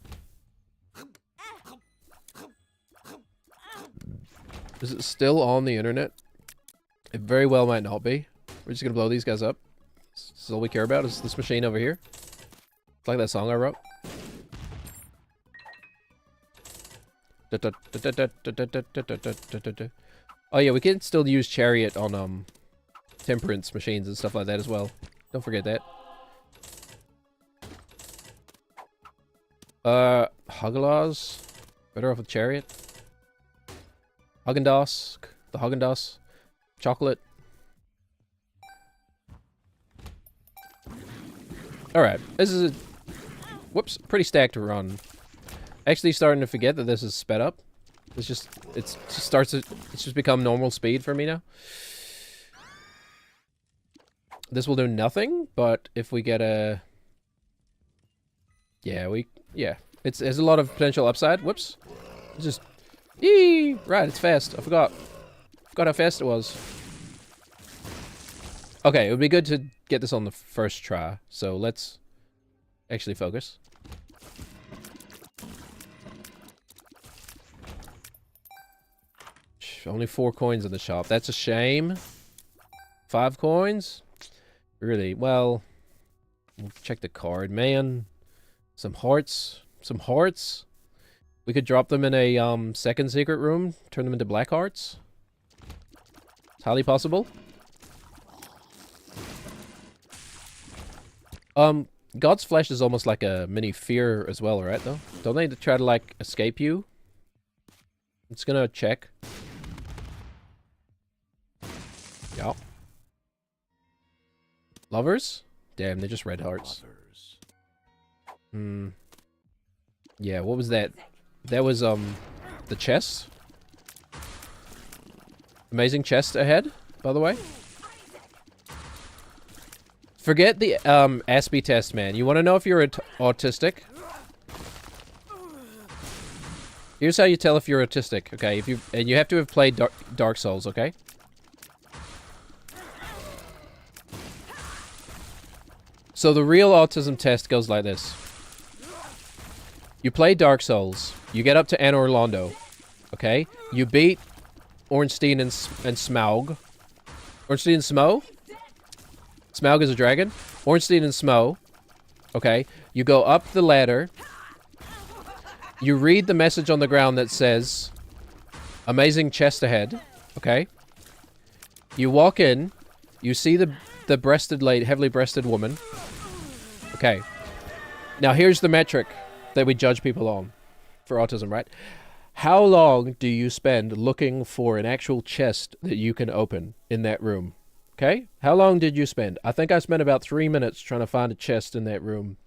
Is it still on the internet? It very well might not be. We're just gonna blow these guys up. This is all we care about, is this machine over here. It's like that song I wrote. Oh yeah, we can still use Chariot on temperance machines and stuff like that as well. Don't forget that. Huggelaz. Better off with Chariot. Haagen-Dazs. The Haagen-Dazs. Chocolate. Alright, this is a... Whoops, pretty stacked run. Actually starting to forget that this is sped up. It's just become normal speed for me now. This will do nothing, but if we get a... Yeah, there's a lot of potential upside. Whoops. It's just... Eee! Right, it's fast. I forgot how fast it was. Okay, it would be good to get this on the first try. So let's actually focus. Only 4 coins in the shop. That's a shame. 5 coins? Really? Well, we'll check the card. Man, some hearts. Some hearts. We could drop them in a second secret room. Turn them into black hearts. It's highly possible. God's flesh is almost like a mini fear as well, right? Though, don't they try to like escape you? It's gonna check. Yeah. Lovers? Damn, they're just red hearts. Hmm. Yeah, what was that? That was, the chest. Amazing chest ahead, by the way. Forget the, Aspie test, man. You want to know if you're autistic? Here's how you tell if you're autistic, okay? And you have to have played Dark Souls, okay? So the real autism test goes like this. You play Dark Souls. You get up to Anne Orlando. Okay? You beat Ornstein and Smaug. Ornstein and Smo? Smaug is a dragon. Ornstein and Smo. Okay? You go up the ladder. You read the message on the ground that says, amazing chest ahead. Okay? You walk in. You see the breasted lady, heavily breasted woman. Okay. Now here's the metric that we judge people on for autism, right? How long do you spend looking for an actual chest that you can open in that room? Okay? How long did you spend? I think I spent about 3 minutes trying to find a chest in that room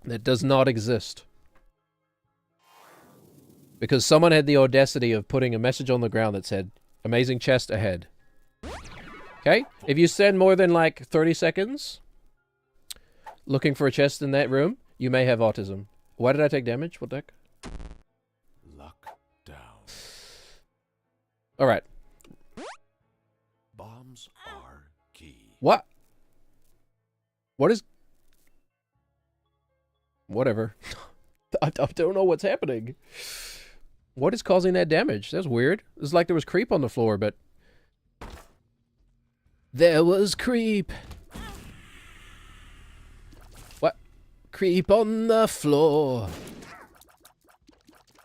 that does not exist. Because someone had the audacity of putting a message on the ground that said, amazing chest ahead. Okay? If you spend more than like 30 seconds looking for a chest in that room, you may have autism. Why did I take damage? What the heck? Luck down. Alright. Bombs are key. What? What is... Whatever. I don't know what's happening. What is causing that damage? That's weird. It's like there was creep on the floor, but... There was creep. What? Creep on the floor.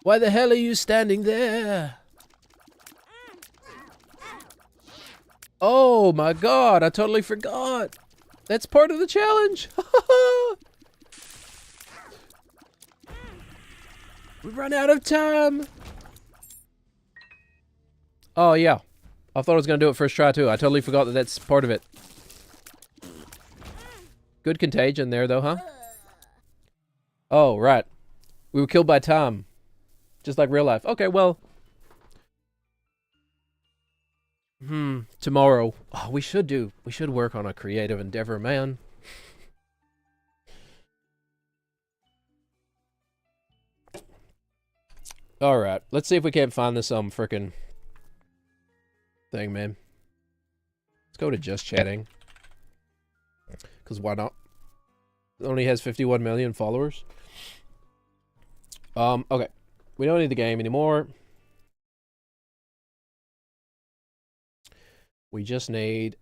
Why the hell are you standing there? Oh my god, I totally forgot. That's part of the challenge. We run out of time. Oh yeah. I thought I was going to do it first try too. I totally forgot that that's part of it. Good contagion there though, huh? Oh, right. We were killed by time. Just like real life. Okay, well. Tomorrow. Oh, we should work on a creative endeavor, man. Alright, let's see if we can't find this, frickin' thing, man. Let's go to just chatting. Because why not? It only has 51 million followers. Okay. We don't need the game anymore. We just need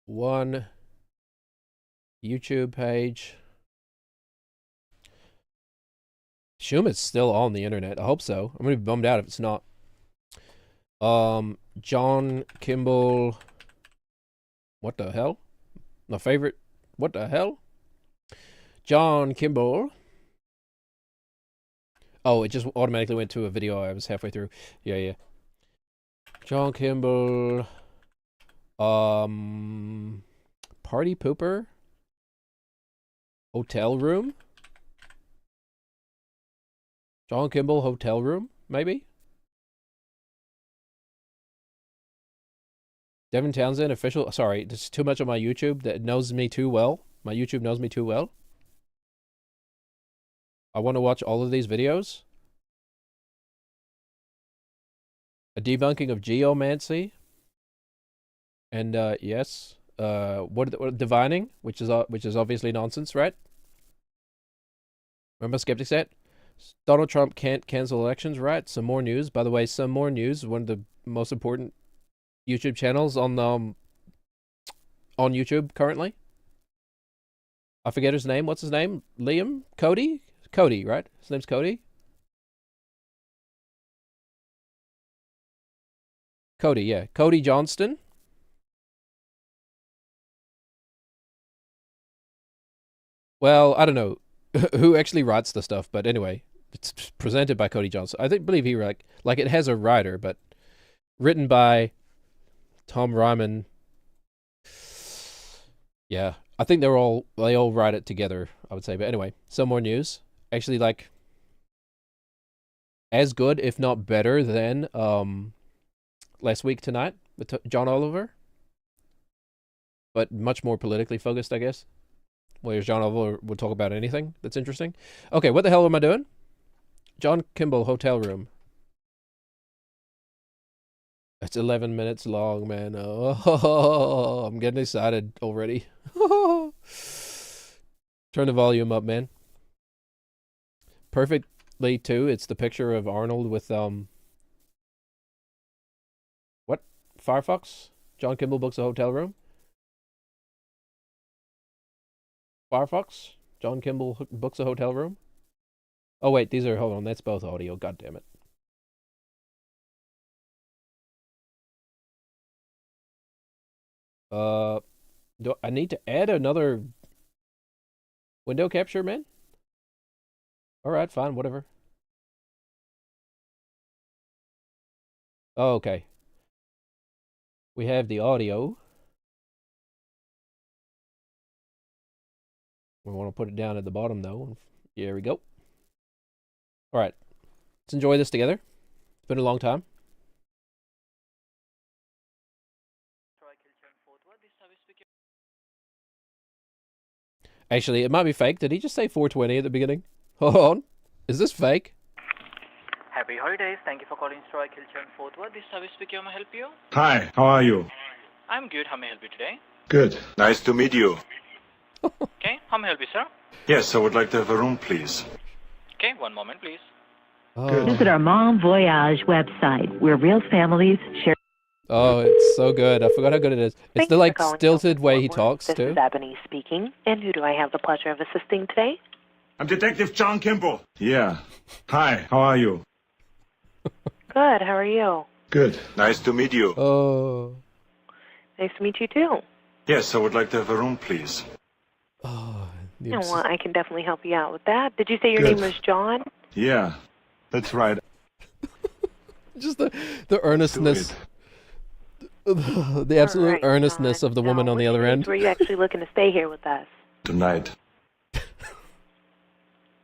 one YouTube page. Assume it's still on the internet. I hope so. I'm gonna be bummed out if it's not. John Kimball. What the hell? My favorite. What the hell? John Kimball. Oh, it just automatically went to a video I was halfway through. Yeah. John Kimball. Party pooper. Hotel room? John Kimball hotel room, maybe? Devin Townsend official. Sorry, this is too much on my YouTube that knows me too well. My YouTube knows me too well. I want to watch all of these videos. A debunking of geomancy. And yes, what divining, which is obviously nonsense, right? Remember Skeptic said? Donald Trump can't cancel elections, right? Some more news. By the way, some more news. One of the most important YouTube channels on YouTube currently. I forget his name. What's his name? Liam? Cody? Cody, right? His name's Cody? Cody, yeah. Cody Johnston. Well, I don't know who actually writes the stuff, but anyway, it's presented by Cody Johnson. I believe he like it has a writer, but written by Tom Ryman. Yeah, I think they all write it together, I would say. But anyway, some more news. Actually, like as good, if not better, than Last Week Tonight with John Oliver, but much more politically focused, I guess. Whereas John Oliver would talk about anything that's interesting. Okay, what the hell am I doing? John Kimball hotel room. It's 11 minutes long, man. Oh, I'm getting excited already. Turn the volume up, man. Perfectly too. It's the picture of Arnold with what? Firefox? John Kimball books a hotel room. Firefox? John Kimball books a hotel room? Oh wait, these are, hold on, that's both audio, god damn it. Do I need to add another window capture, man? Alright, fine, whatever. Oh, okay. We have the audio. We want to put it down at the bottom, though. Here we go. All right. Let's enjoy this together. It's been a long time. Actually, it might be fake. Did he just say 420 at the beginning? Hold on. Is this fake? Happy holidays. Thank you for calling Stroy Kilchen Fort Worth. This service speaker, may I help you? Hi, how are you? I'm good. How may I help you today? Good. Nice to meet you. Okay. How may I help you, sir? Yes, I would like to have a room, please. Okay. One moment, please. Good. Visit our Mom Voyage website, where real families share. Oh, it's so good. I forgot how good it is. It's Thank the you for like calling stilted way he Fort Worth. talks This too. is Ebony speaking, and who do I have the pleasure of assisting today? I'm Detective John Kimball. Yeah. Hi, how are you? Good, how are you? Good. Nice to meet you. Oh. Nice to meet you too. Yes, I would like to have a room, please. Oh. Yeah, well, I can definitely help you out with that. Did you say your Good. name was John? Yeah, that's right. Just the earnestness. The absolute All right, earnestness John. of the woman Now, on the which other days end. Were you actually looking to stay here with us? Tonight.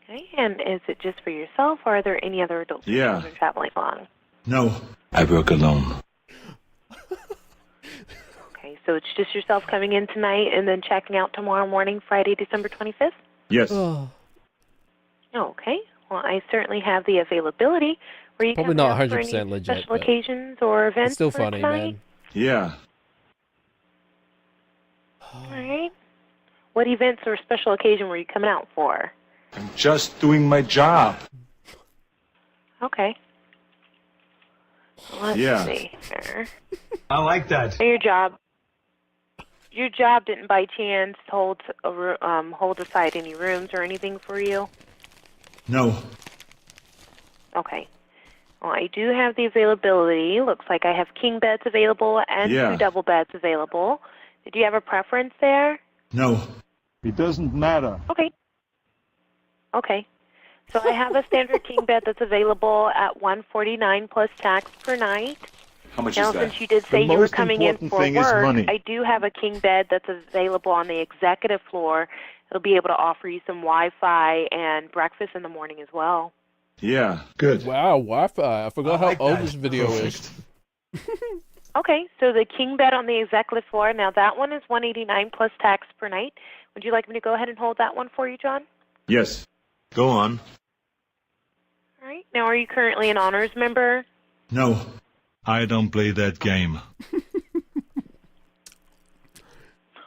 Okay, and is it just for yourself, or are there any other adults Yeah. or children traveling along? No. I work alone. Okay, so it's just yourself coming in tonight and then checking out tomorrow morning, Friday, December 25th? Yes. Oh. Okay. Well, I certainly have the availability. Were you Probably coming not out for 100% any legit, special but occasions or events It's still for funny, tonight? man. Yeah. All right. What events or special occasion were you coming out for? I'm just doing my job. Okay. Let's Yeah. see here. I like that. So your job didn't by chance hold aside any rooms or anything for you? No. Okay. Well, I do have the availability. Looks like I have king beds available and Yeah. 2 double beds available. Did you have a preference there? No. It doesn't matter. Okay. Okay. So I have a standard king bed that's available at $149 plus tax per night. How much Now, is that? since you did say you were most coming in important for thing is work, money. I do have a king bed that's available on the executive floor It'll be able to offer you some Wi-Fi and breakfast in the morning as well. Yeah, good. Wow, Wi-Fi. I forgot how like old that. this video Perfect. is. Okay, so the king bed on the executive floor, now that one is $189 plus tax per night. Would you like me to go ahead and hold that one for you, John? Yes. Go on. All right. Now, are you currently an honors member? No, I don't play that game.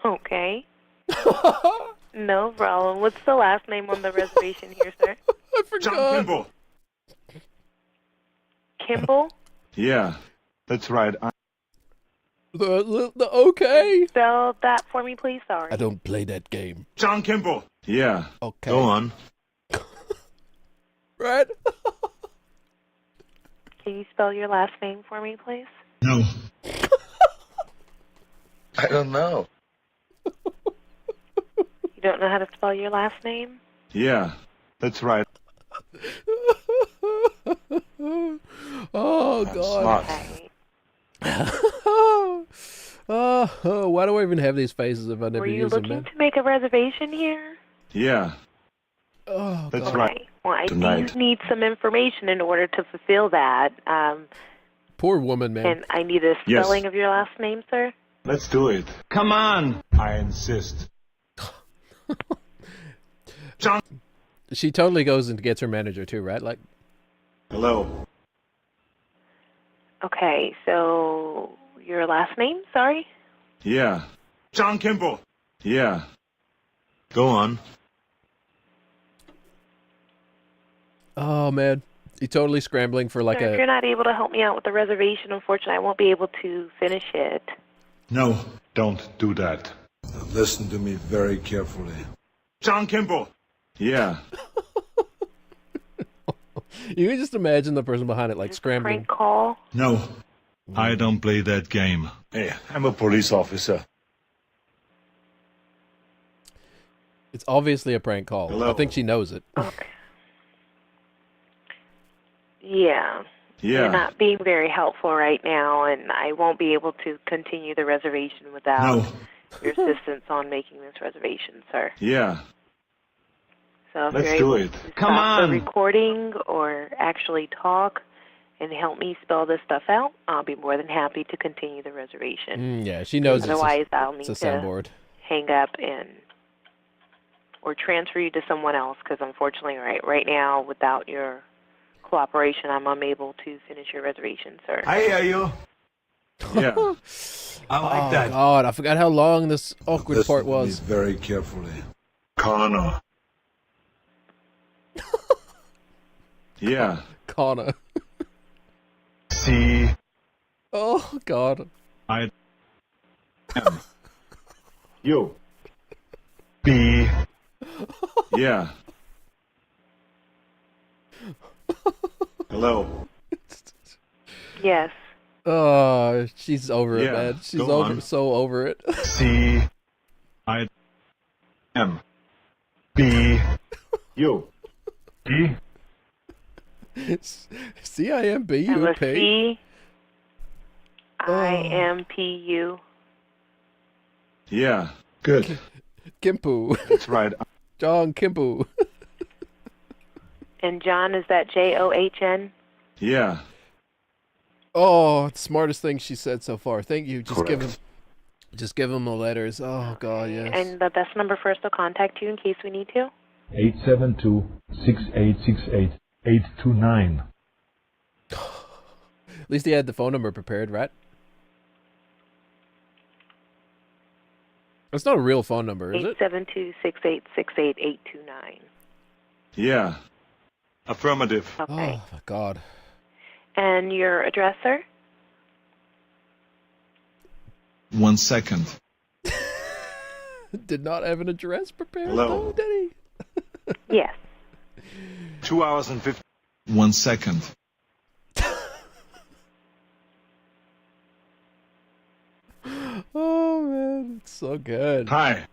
Okay. No problem. What's the last name on the reservation here, sir? I John forgot. Kimball. Kimball? Yeah. That's right. The okay. Spell that for me, please. Sorry. I don't play that game. John Kimball. Yeah. Okay. Go on. Right? Can you spell your last name for me, please? No. I don't know. You don't know how to spell your last name? Yeah. That's right. Oh I'm God. smart. Okay. Oh, why do I even have these faces if I never Were you use them, looking man? to make a reservation here? Yeah. Oh, That's God. right. Okay. Well, I Tonight. do need some information in order to fulfill that. Poor woman, man. And I need a Yes. spelling of your last name, sir. Let's do it. Come on. I insist. John. She totally goes and gets her manager too, right? Like, Hello. Okay, so your last name, sorry? Yeah. John Kimball. Yeah. Go on. oh man, you're totally scrambling for like Sir, if you're a. not able to help me out with the reservation, unfortunately, I won't be able to finish it. No, don't do that. Listen to me very carefully. John Kimball. Yeah. You can just imagine the person behind it like scrambling. Prank call? No, I don't play that game. Hey, I'm a police officer. It's obviously a prank call. Hello. I think she knows it. Okay. Yeah. Yeah. You're not being very helpful right now, and I won't be able to continue the reservation without No. your assistance on making this reservation, sir. Yeah. So if Let's you're do able it. to Come stop the on. recording or actually talk and help me spell this stuff out, I'll be more than happy to continue the reservation. Yeah, she knows Otherwise, I'll need it's a to soundboard. hang up and or transfer you to someone else because unfortunately, right now, without your cooperation, I'm unable to finish your reservation, sir. I hear you. Yeah. I like Oh that. God, I forgot how long this awkward Listen part to was. me very carefully. Connor. Yeah. Connor. C. Oh God. I. You. B. Yeah. Hello. Yes. Oh, she's over it, Yeah, man. She's go over on. so over it. C. I. M. B. You. D. CIMB, I have you a pay. C. Oh. IMPU. Yeah. Good. Kimpu. That's right. John Kimpu. And John, is that John? Yeah. Oh, smartest thing she said so far. Thank you. Just give him Correct. just give him the letters. Oh God, yes. And the best number for us to contact you in case we need to? 872-6868-829. At least he had the phone number prepared, right? It's not a real phone number, is it? 872-6868-829. Yeah. Affirmative. Oh Okay. my God. And your address, sir? 1 second. Did not have an address prepared. Hello. though, did he? Yes. 2 hours and 50. 1 second. Oh man, it's so good. Hi.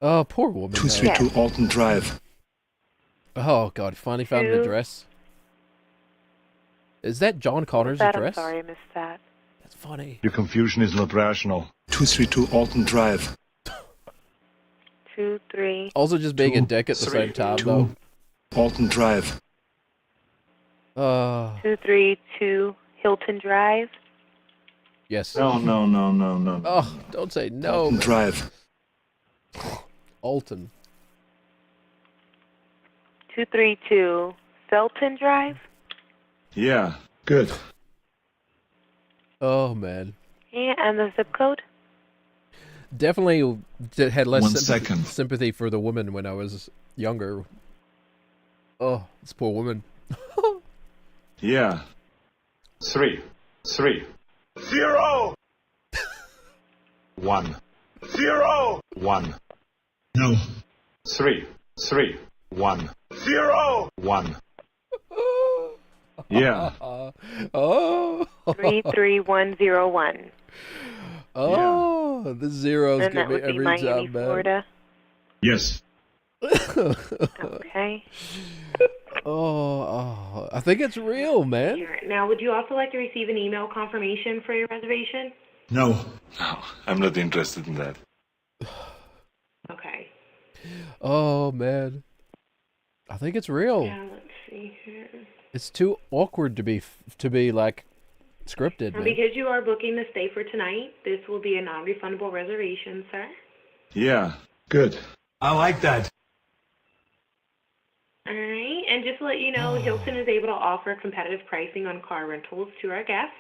Oh, poor woman. though. 232 Alton Drive. Oh God, finally found an Who? address. Is that John Connor's That, address? I'm sorry, I missed that. That's funny. Your confusion is not rational. 232 Alton Drive. 23. Also, just being a dick at the same time, though. Alton Drive. 232 Hilton Drive. Yes. No. Oh, don't say no. Alton man. Drive. Alton. 232 Felton Drive. Yeah, good. Oh, man. Yeah, and the zip code? Definitely had less 1 second. sympathy for the woman when I was younger. Oh, this poor woman. Yeah. 3. 0! 1. 0! 1. No. 3. 1. 0! 1. Yeah. Oh. 33101. Oh, the zeros And get that me would be every Miami, time, man. Florida. Yes. Okay. Oh, I think it's real, man. Here. Now, would you also like to receive an email confirmation for your reservation? No. No, I'm not interested in that. Okay. Oh, man. I think it's real. Now, let's see here. It's too awkward to be like scripted, Now, man. because you are booking the stay for tonight, this will be a non-refundable reservation, sir. Yeah, good. I like that. All right, and just to let you know, Hilton is able to offer competitive pricing on car rentals to our guests.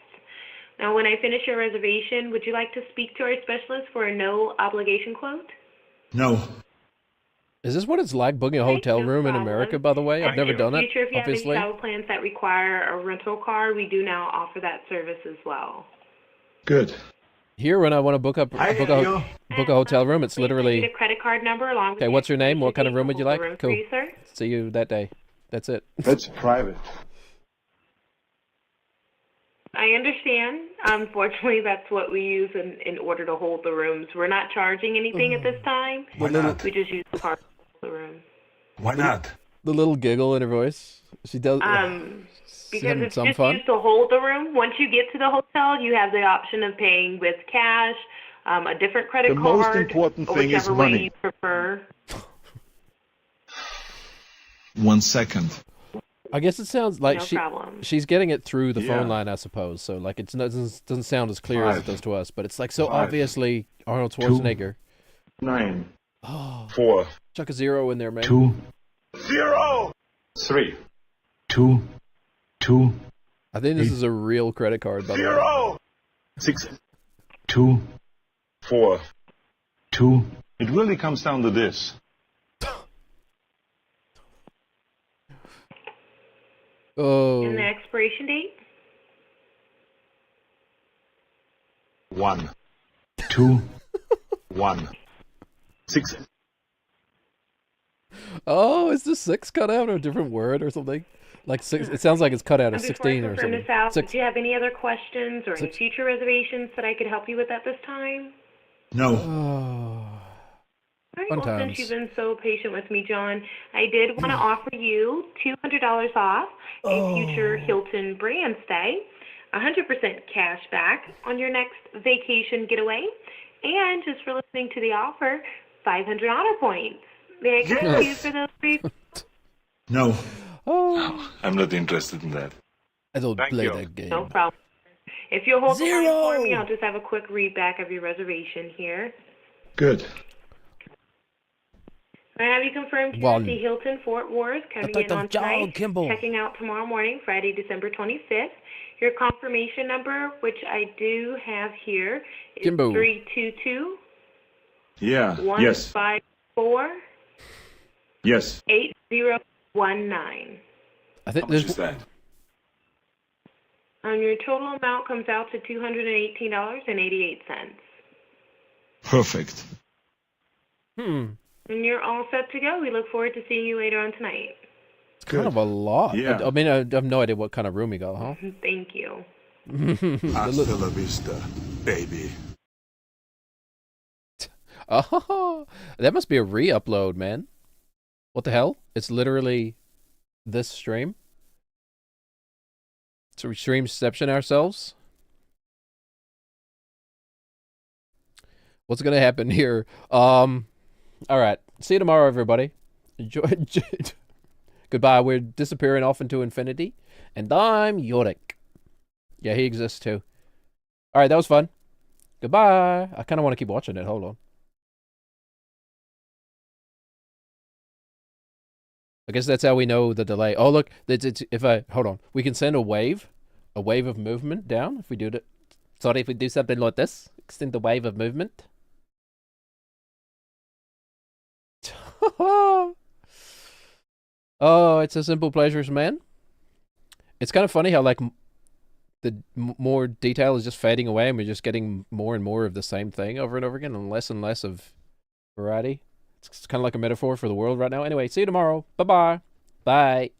Now, when I finish your reservation, would you like to speak to our specialist for a no-obligation quote? No. Is this what it's like booking a Okay, hotel no room in problem. America, by the way? I've never In done the it, future, if you obviously. have any travel plans that require a rental car, we do now offer that service as well. Good. Here, when I want to book a hotel room, it's Please, I need literally, a credit card number along with okay, what's your name? What kind of room would you like? Room for Cool. you, sir. See you that day. That's it. That's private. I understand. Unfortunately, that's what we use in order to hold the rooms. We're not charging anything at this time. Why not? We just use the card to hold the room. Why not? The little giggle in her voice. She does. Because having it's some just fun? used to hold the room. Once you get to the hotel, you have the option of paying with cash, a different credit The card, most important or thing is whichever way money. you prefer. 1 second. I guess it sounds like No problem. she's getting it through the Yeah. phone line, I suppose. So like it doesn't sound as clear as it does to us, but it's like so obviously Arnold Schwarzenegger. 9. Oh, 4. chuck a zero in there, man. 2, 0! 3. 2, 2, I think this is a real credit card, by the way. 0! 6. 2, 4. 2, It really comes down to this. Oh, And the expiration date? 1. 2, 1. 6. oh, is the 6 cut out or a different word or something? Like 6, it sounds like it's cut out of And before 16 I or confirm something. this out, 6. do you have any other questions or any 6. future reservations that I could help you with at this time? No. Oh, All right, Fun well, times. since you've been so patient with me, John, I did want to offer you $200 off a future Hilton brand stay, 100% cash back on your next vacation getaway, and just for listening to the offer, 500 honor points. May I get you for those three? No. oh, I'm not interested in that. I don't Thank play you. that game. No problem. If you'll hold the line for me, Zero. I'll just have a quick read back of your reservation here. Good. I have you confirmed here One. at the Hilton Fort Worth, coming thought in the on John tonight, Kimball. checking out tomorrow morning, Friday, December 25th. Your confirmation number, which I do have here, is Kimbo. 322 Yeah. Yes. 154 Yes. 8019. I think How much is there's that? Your total amount comes out to $218.88. Perfect. And you're all set to go. We look forward to seeing you later on tonight. it's kind of a lot. Yeah. I mean, I have no idea what kind of room you got, huh? Thank you. hasta la vista, baby. Oh, that must be a re-upload, man. What the hell? It's literally this stream. So we streamception ourselves. What's gonna happen here? All right. See you tomorrow, everybody. Enjoy. Goodbye. We're disappearing off into infinity. And I'm Yorick. Yeah, he exists too. All right, that was fun. Goodbye. I kind of want to keep watching it. Hold on. I guess that's how we know the delay. Oh, look. If I... Hold on. We can send a wave of movement down if we do that. Sorry, if we do something like this. Extend the wave of movement. Oh, it's a simple pleasures, man. It's kind of funny how, like, the more detail is just fading away and we're just getting more and more of the same thing over and over again and less of variety. It's kind of like a metaphor for the world right now. Anyway, see you tomorrow. Bye-bye. Bye.